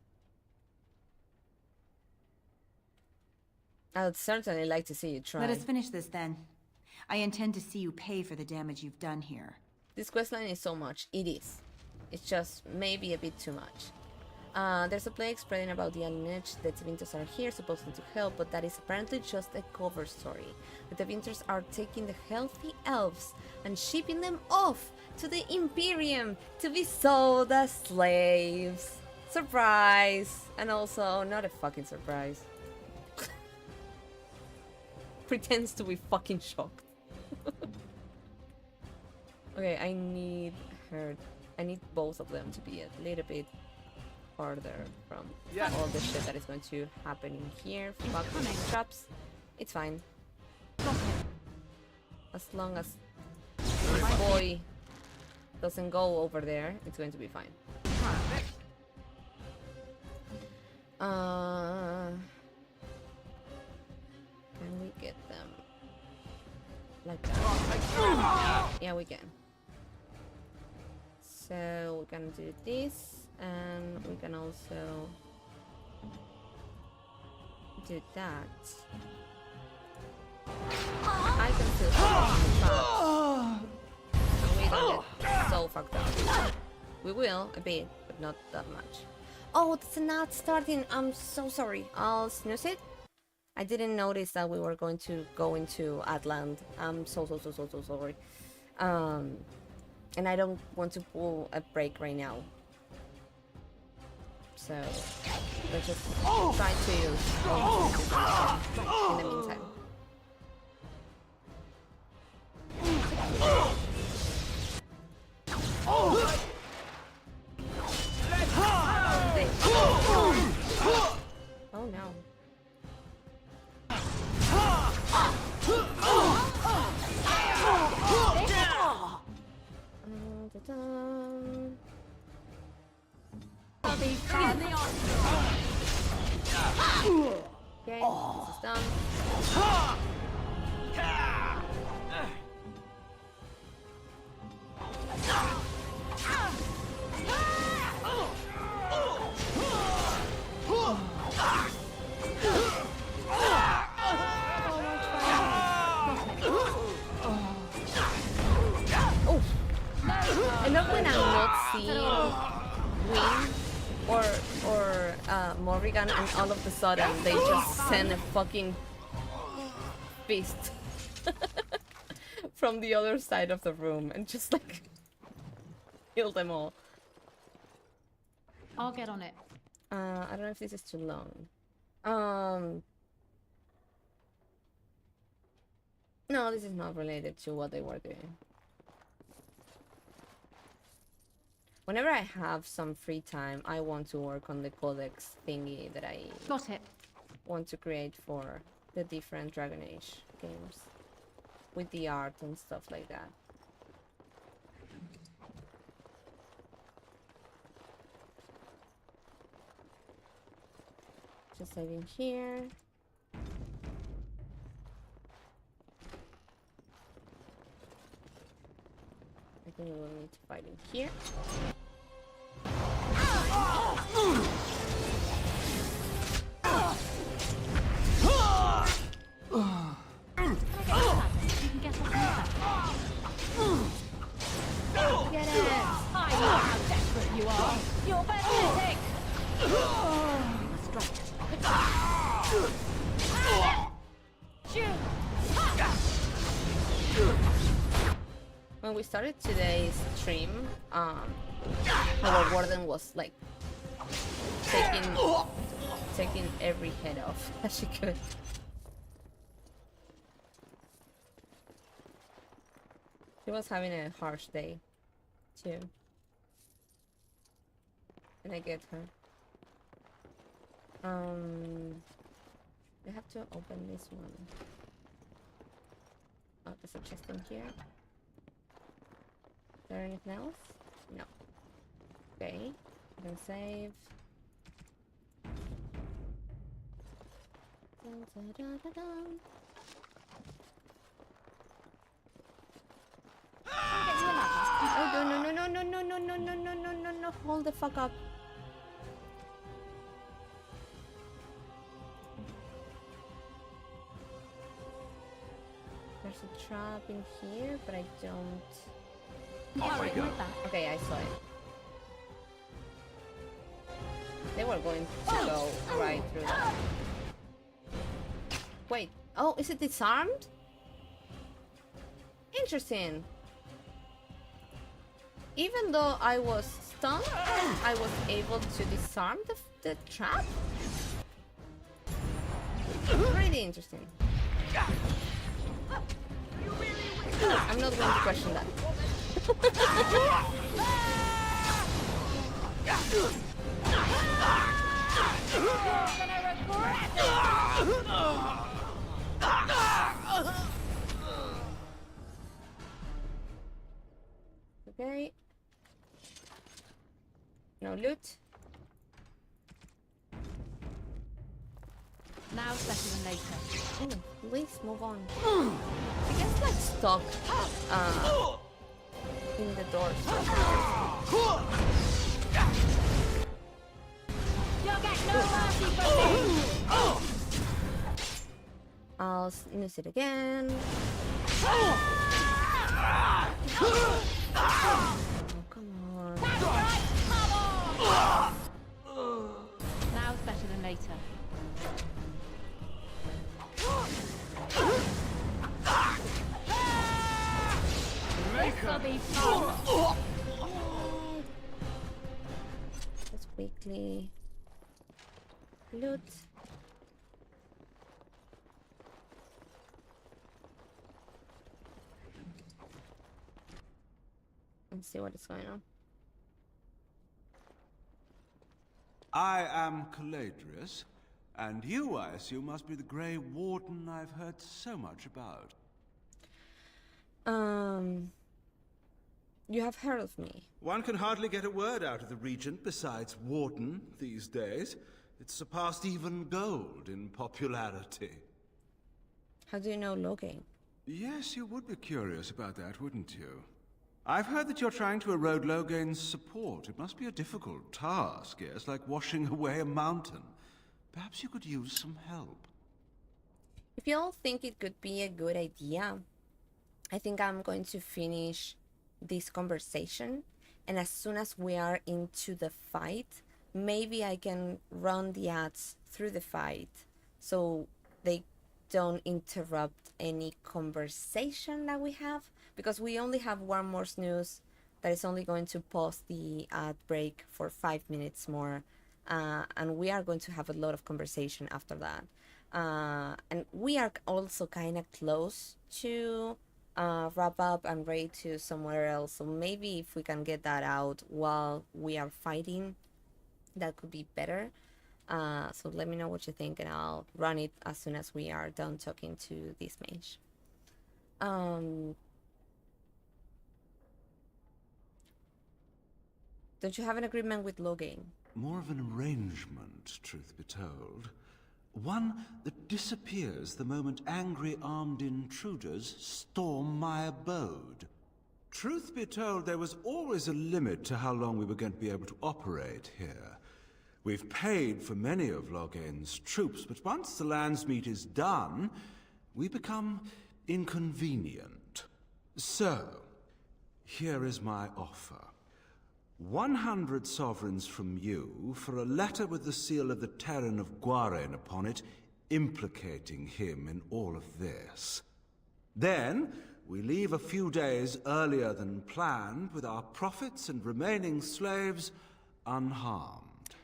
certainly like to see you try. Let us finish this then. I intend to see you pay for the damage you've done here. This questline is so much. It is. It's just maybe a bit too much. There's a plague spreading about the lineage. The Tevinters are here, supposedly to help, but that is apparently just a cover story. The Tevinters are taking the healthy elves and shipping them off to the Imperium to be sold as slaves. Surprise! And also, not a fucking surprise. Pretends to be fucking shocked. Okay, I need both of them to be a little bit farther from all the shit that is going to happen in here. Fuck these traps. It's fine. As long as this boy doesn't go over there, it's going to be fine. Can we get them like that? Yeah, we can. So we can do this, and we can also do that. I can still and we don't get so fucked up. We will a bit, but not that much. Oh, it's not starting. I'm so sorry. I'll snooze it. I didn't notice that we were going to go into Atlant. I'm so sorry. And I don't want to pull a break right now. So let's just try to use in the meantime. Oh no. Okay, this is done. I love when I'm not seeing Wynn or Morrigan, and all of a sudden they just send a fucking fist from the other side of the room and just like kill them all. I'll get on it. I don't know if this is too long. No, this is not related to what they were doing. Whenever I have some free time, I want to work on the codex thingy that I want to create for the different Dragon Age games, with the art and stuff like that. Just saving here. I think we will need to fight in here. Get it! I know how desperate you are. You're pathetic. When we started today's stream, our warden was like taking every head off that she could. She was having a harsh day too, and I get her. I have to open this one. Oh, there's a chest in here. Is there anything else? No. Okay, I can save. Dun, dun, dun, dun, dun. Oh no, hold the fuck up. There's a trap in here, but I don't... Oh my god. Okay, I saw it. They were going to go right through that. Wait, oh, is it disarmed? Interesting. Even though I was stunned, I was able to disarm the trap? Really interesting. I'm not going to question that. Okay. No loot. Now better than later. Oh, please move on. I guess let's stop in the door. You'll get no mercy from me. I'll snooze it again. Oh, come on. That's right, come on. later. This'll be fun. Let's quickly loot. And see what is going on. I am Caladrius, and you, I assume, must be the Grey Warden I've heard so much about. You have heard of me. One can hardly get a word out of the Regent besides Warden these days. It's surpassed even gold in popularity. How do you know Logain? Yes, you would be curious about that, wouldn't you? I've heard that you're trying to erode Logain's support. It must be a difficult task, yes, like washing away a mountain. Perhaps you could use some help. If you all think it could be a good idea, I think I'm going to finish this conversation, and as soon as we are into the fight, maybe I can run the ads through the fight so they don't interrupt any conversation that we have, because we only have one more snooze that is only going to pause the ad break for 5 minutes more, and we are going to have a lot of conversation after that, and we are also kind of close to wrap up and raid to somewhere else, so maybe if we can get that out while we are fighting, that could be better. So let me know what you think, and I'll run it as soon as we are done talking to this mage. Don't you have an agreement with Logain? More of an arrangement, truth be told. One that disappears the moment angry armed intruders storm my abode. Truth be told, there was always a limit to how long we were going to be able to operate here. We've paid for many of Logain's troops, but once the land's meat is done, we become inconvenient. So, here is my offer. 100 sovereigns from you for a letter with the seal of the Terran of Guaren upon it, implicating him in all of this. Then, we leave a few days earlier than planned with our profits and remaining slaves unharmed.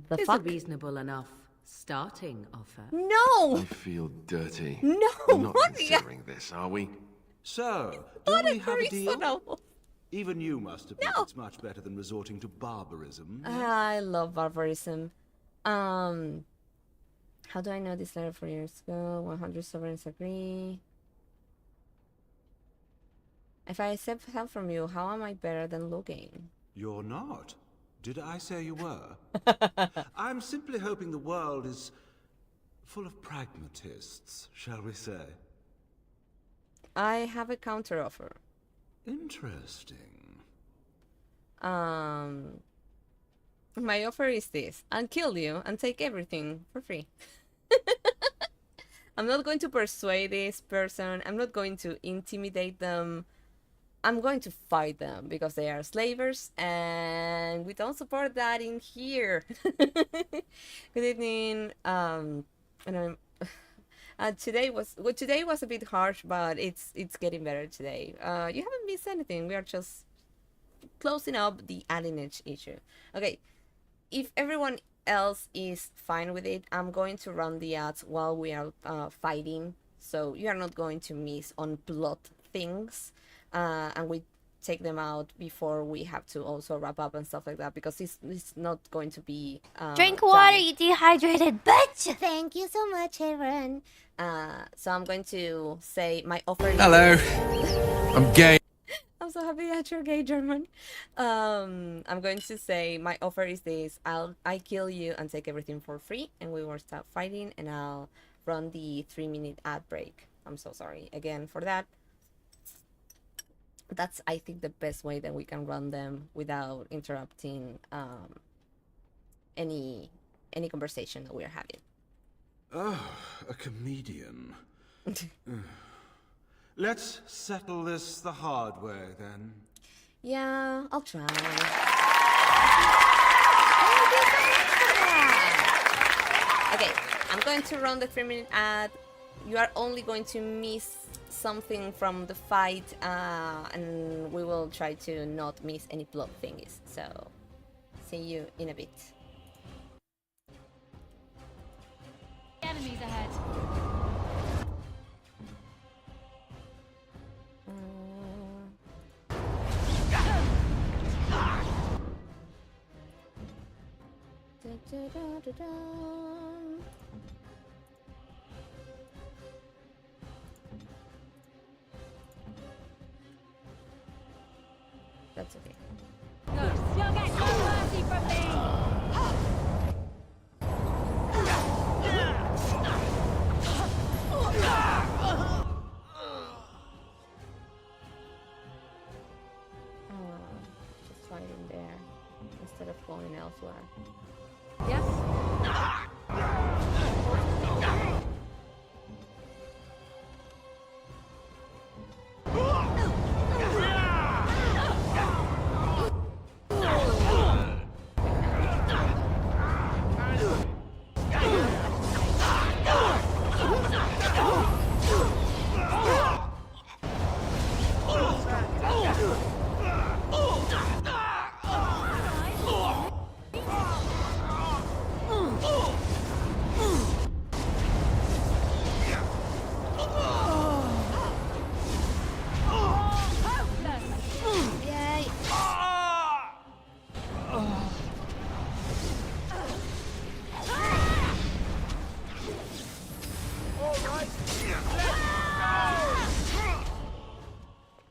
It's a reasonable enough starting offer. No! I feel dirty. No, We're not what? considering this, are we? So, do we have a deal? Even you must admit it's much better than resorting to barbarism. I love barbarism. How do I know this letter 4 years ago? 100 sovereigns agree. If I accept help from you, how am I better than Logain? You're not. Did I say you were? I'm simply hoping the world is full of pragmatists, shall we say. I have a counteroffer. Interesting. My offer is this. I'll kill you and take everything for free. I'm not going to persuade this person. I'm not going to intimidate them. I'm going to fight them because they are slavers and we don't support that in here. Good evening. Today was a bit harsh, but it's getting better today. You haven't missed anything. We are just closing up the alienage issue. Okay, if everyone else is fine with it, I'm going to run the ads while we are fighting, so you are not going to miss on plot things, and we take them out before we have to also wrap up and stuff like that, because it's not going to be Drink water, done. you dehydrated bitch! Thank you so much, everyone. So I'm going to say my offer is... Hello. I'm gay. I'm so happy that you're gay, German. I'm going to say my offer is this. I kill you and take everything for free, and we will start fighting, and I'll run the 3-minute ad break. I'm so sorry again for that. That's, I think, the best way that we can run them without interrupting any conversation that we're having. Oh, a comedian. Let's settle this the hard way, then. Yeah, I'll try. Okay, I'm going to run the 3-minute ad. You are only going to miss something from the fight, and we will try to not miss any plot thingies. So, see you in a bit. Enemies ahead. That's okay. You'll get no mercy from me! Just fighting there instead of going elsewhere. Yes?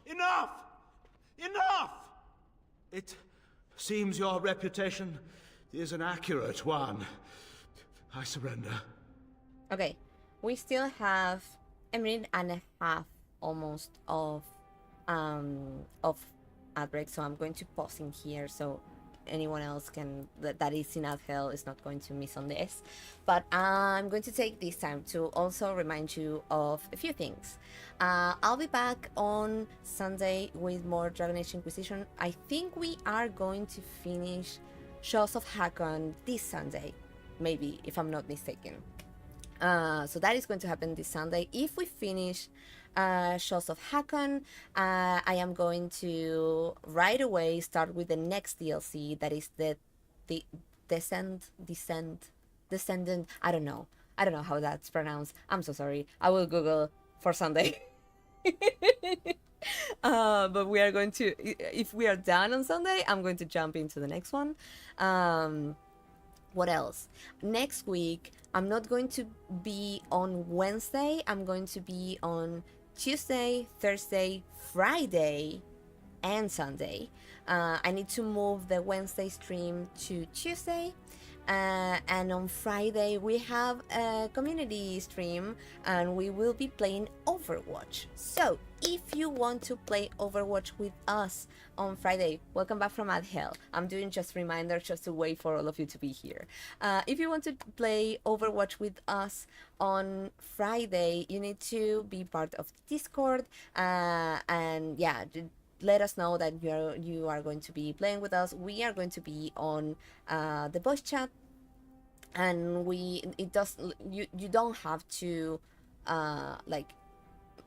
Enough! Enough! It seems your reputation is an accurate one. I surrender. Okay, we still have a minute and a half almost of ad break, so I'm going to pause in here so anyone else that is in ad hell is not going to miss on this. But I'm going to take this time to also remind you of a few things. I'll be back on Sunday with more Dragon Age Inquisition. I think we are going to finish Shaws of Hakon this Sunday, maybe, if I'm not mistaken. So that is going to happen this Sunday. If we finish Shaws of Hakon, I am going to right away start with the next DLC, that is the Descendant. I don't know how that's pronounced. I'm so sorry. I will Google for Sunday. But we are going to, if we are done on Sunday, I'm going to jump into the next one. What else? Next week, I'm not going to be on Wednesday. I'm going to be on Tuesday, Thursday, Friday, and Sunday. I need to move the Wednesday stream to Tuesday. And on Friday we have a community stream and we will be playing Overwatch. So if you want to play Overwatch with us on Friday, welcome back from Ad Hell. I'm doing just reminders just to wait for all of you to be here. If you want to play Overwatch with us on Friday, you need to be part of Discord, and yeah, let us know that you are going to be playing with us. We are going to be on the voice chat, and you don't have to like,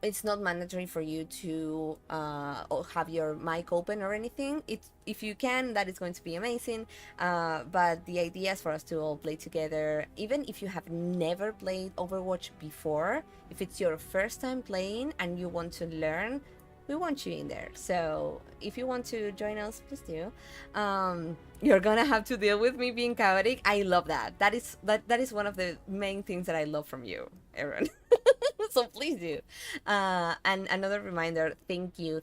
it's not mandatory for you to have your mic open or anything. If you can, that is going to be amazing. But the idea is for us to all play together, even if you have never played Overwatch before. If it's your first time playing and you want to learn, we want you in there. So if you want to join us, please do. You're gonna have to deal with me being chaotic. I love that. That is one of the main things that I love from you, Aaron. So please do. And another reminder, thank you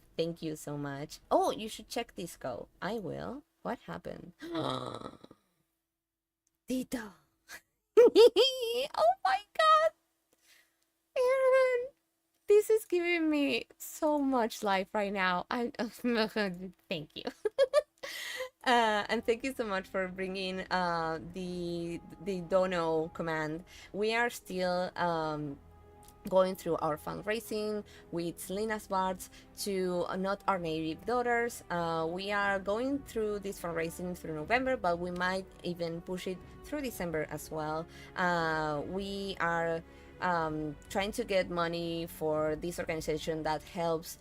so much. Oh, you should check Disco. I will. What happened? Tita. Oh my god, Aaron. This is giving me so much life right now. Thank you. And thank you so much for bringing the dono command. We are still going through our fundraising with Selena's Bards to not our native daughters. We are going through this fundraising through November, but we might even push it through December as well. We are trying to get money for this organization that helps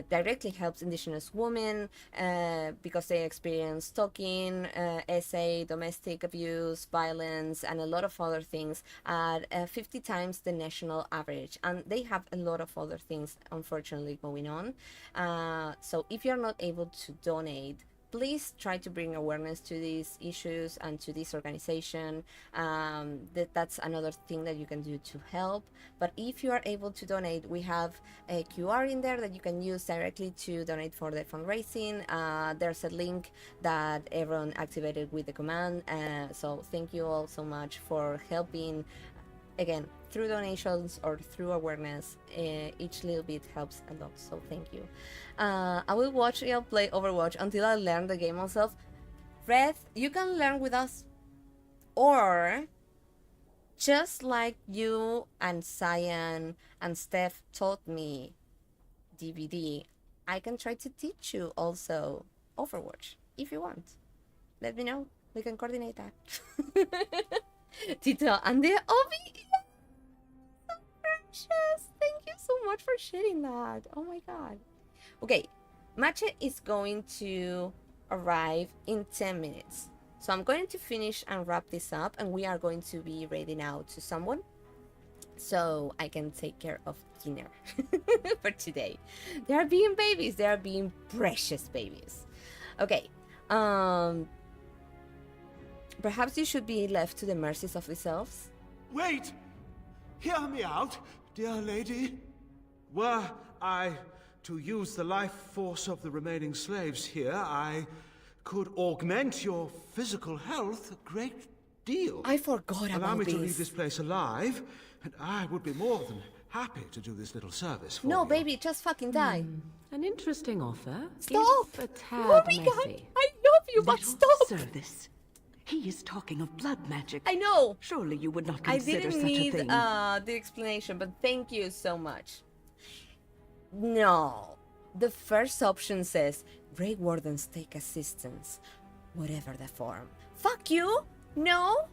directly helps indigenous women because they experience stalking, SA, domestic abuse, violence, and a lot of other things at 50 times the national average. And they have a lot of other things, unfortunately, going on. So if you're not able to donate, please try to bring awareness to these issues and to this organization. That's another thing that you can do to help. But if you are able to donate, we have a QR in there that you can use directly to donate for the fundraising. There's a link that everyone activated with the command. So thank you all so much for helping. Again, through donations or through awareness, each little bit helps a lot, so thank you. I will watch y'all play Overwatch until I learn the game myself. Red, you can learn with us, or just like you and Cyan and Steph taught me DVD, I can try to teach you also Overwatch if you want. Let me know, we can coordinate that. Tito and the Obi, so precious. Thank you so much for sharing that. Oh my god. Okay, Mache is going to arrive in 10 minutes. So I'm going to finish and wrap this up, and we are going to be ready now to someone so I can take care of dinner for today. They are being babies. They are being precious babies. Okay. Perhaps you should be left to the mercies of the elves. Wait! Hear me out, dear lady. Were I to use the life force of the remaining slaves here, I could augment your physical health a great deal. I forgot about Allow me this. to leave this place alive, and I would be more than happy to do this little service for No, you. baby, just fucking die. An interesting offer. Stop! If a tad Oh my god, messy. I love you, but stop! Service. He is talking of blood magic. I know. Surely you would not I consider didn't such need a thing. the explanation, but thank you so much. No. The first option says, Grey Wardens take assistance, whatever the form. Fuck you! No!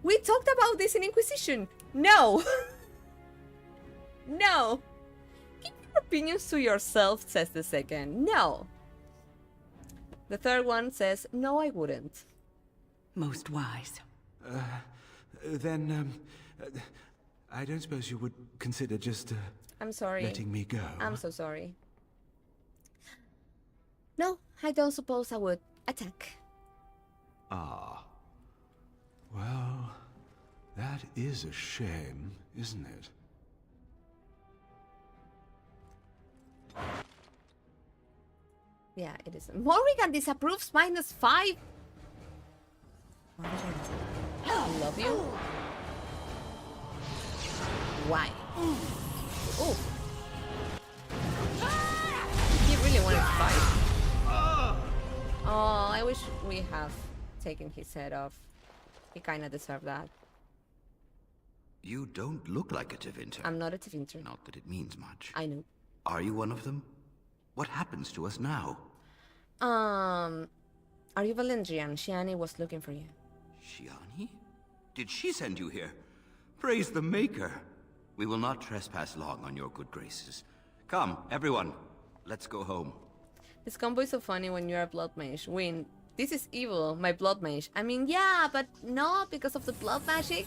We talked about this in Inquisition. No! No! Keep your opinions to yourself, says the second. No! The third one says, no, I wouldn't. Most wise. Then, I don't suppose you would consider just, I'm sorry. letting me go. I'm so sorry. No, I don't suppose I would. Attack. Ah. Well, that is a shame, isn't it? Yeah, it is. Morrigan disapproves -5. I love you. Why? Oh. He really wanted to fight. Oh, I wish we have taken his head off. He kinda deserved that. You don't look like a Tevinter. I'm not a Tevinter. Not that it means much. I know. Are you one of them? What happens to us now? Are you Valendrian? Shiani was looking for you. Shiani? Did she send you here? Praise the Maker. We will not trespass long on your good graces. Come, everyone. Let's go home. This combo is so funny when you're a blood mage. Win. This is evil, my blood mage. I mean, yeah, but not because of the blood magic.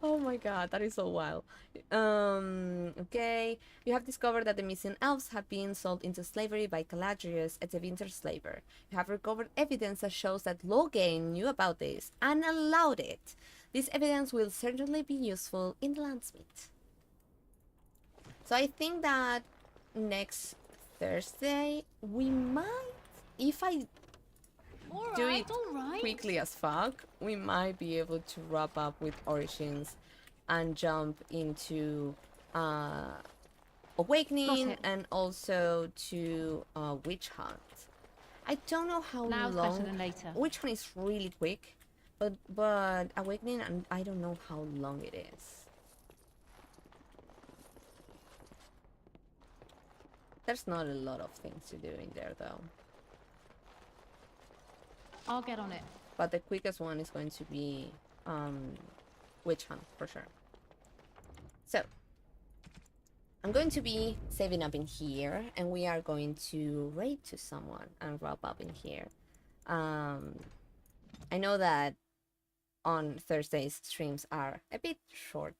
Oh my god, that is so wild. Okay. You have discovered that the missing elves have been sold into slavery by Caladrius, a Tevinter slaver. You have recovered evidence that shows that Loghain knew about this and allowed it. This evidence will certainly be useful in the Landsmith. So I think that next Thursday we might, if I do it quickly as fuck, we might be able to wrap up with Origins and jump into Awakening and also to Witch Hunt. I don't know how Now's long. better than later. Witch Hunt is really quick, But Awakening, and I don't know how long it is. There's not a lot of things to do in there, though. I'll get on it. But the quickest one is going to be Witch Hunt, for sure. So, I'm going to be saving up in here, and we are going to raid to someone and wrap up in here. I know that on Thursdays streams are a bit short,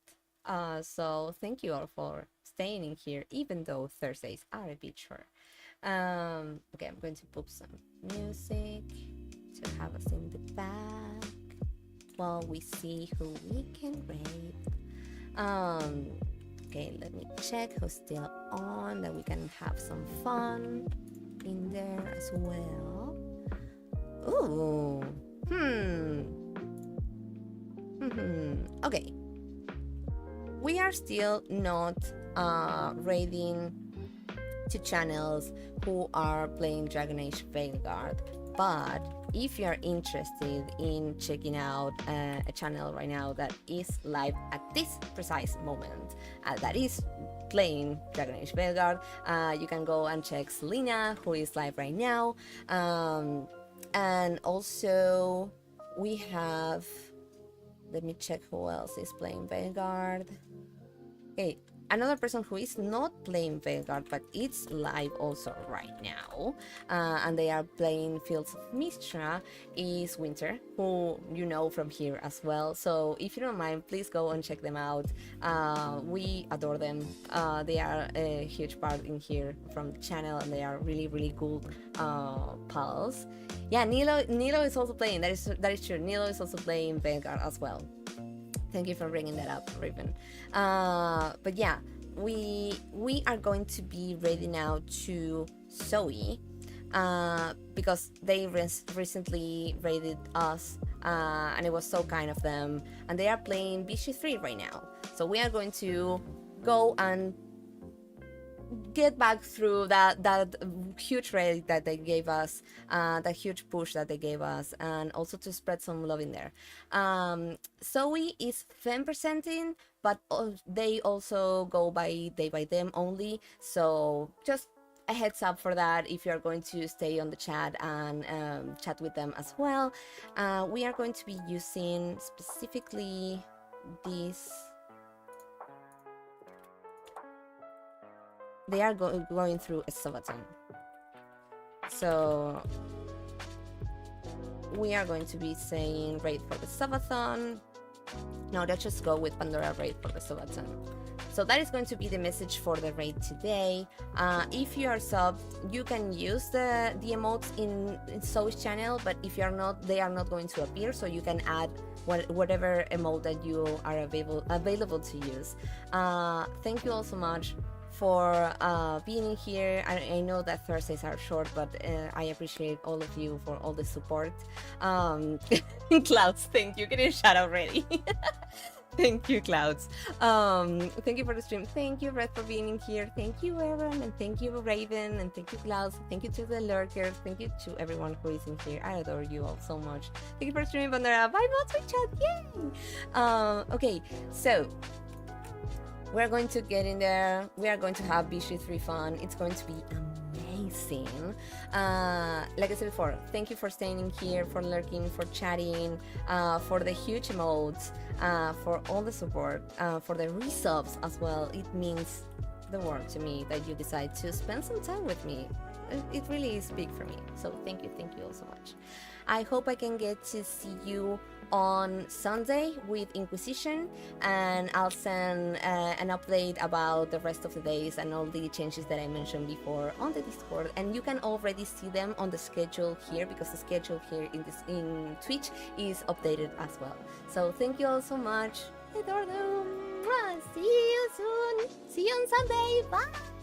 so thank you all for staying in here, even though Thursdays are a bit short. Okay, I'm going to put some music to have us in the back while we see who we can raid. Okay, let me check who's still on, that we can have some fun in there as well. Ooh, okay. We are still not raiding to channels who are playing Dragon Age Veilguard, but if you are interested in checking out a channel right now that is live at this precise moment, that is playing Dragon Age Veilguard, you can go and check Selena, who is live right now. And also we have, let me check who else is playing Veilguard. Okay, another person who is not playing Veilguard, but it's live also right now, and they are playing Fields of Mistra, is Winter, who you know from here as well. So if you don't mind, please go and check them out. We adore them. They are a huge part in here from the channel, and they are really, really cool pals. Yeah, Nilo is also playing. That is true. Nilo is also playing Veilguard as well. Thank you for bringing that up, Raven. But yeah, we are going to be ready now to Zoe, because they recently raided us, and it was so kind of them. And they are playing BG3 right now, so we are going to go and get back through that huge raid that they gave us, that huge push that they gave us, and also to spread some love in there. Zoe is 10%ing, but they also go by them only, so just a heads up for that if you're going to stay on the chat and chat with them as well. We are going to be using specifically this. They are going through a Sabaton, so we are going to be saying raid for the Sabaton. No, let's just go with Pandora raid for the Sabaton. So that is going to be the message for the raid today. If you are subbed, you can use the emotes in Zoe's channel, but if you are not, they are not going to appear, so you can add whatever emote that you are available to use. Thank you all so much for being in here. I know that Thursdays are short, but I appreciate all of you for all the support. Clouds, thank you. Getting a shout out ready. Thank you, Clouds. Thank you for the stream. Thank you, Red, for being in here. Thank you, Aaron, and thank you, Raven, and thank you, Clouds. Thank you to the lurkers. Thank you to everyone who is in here. I adore you all so much. Thank you for streaming, Pandora. Bye, bots, we chat. Yay! Okay, so we're going to get in there. We are going to have BG3 fun. It's going to be amazing. Like I said before, thank you for staying in here, for lurking, for chatting, for the huge emotes, for all the support, for the resubs as well. It means the world to me that you decide to spend some time with me. It really is big for me. So thank you all so much. I hope I can get to see you on Sunday with Inquisition, and I'll send an update about the rest of the days and all the changes that I mentioned before on the Discord, and you can already see them on the schedule here, because the schedule here in Twitch is updated as well. So thank you all so much. I adore them. See you soon. See you on Sunday. Bye.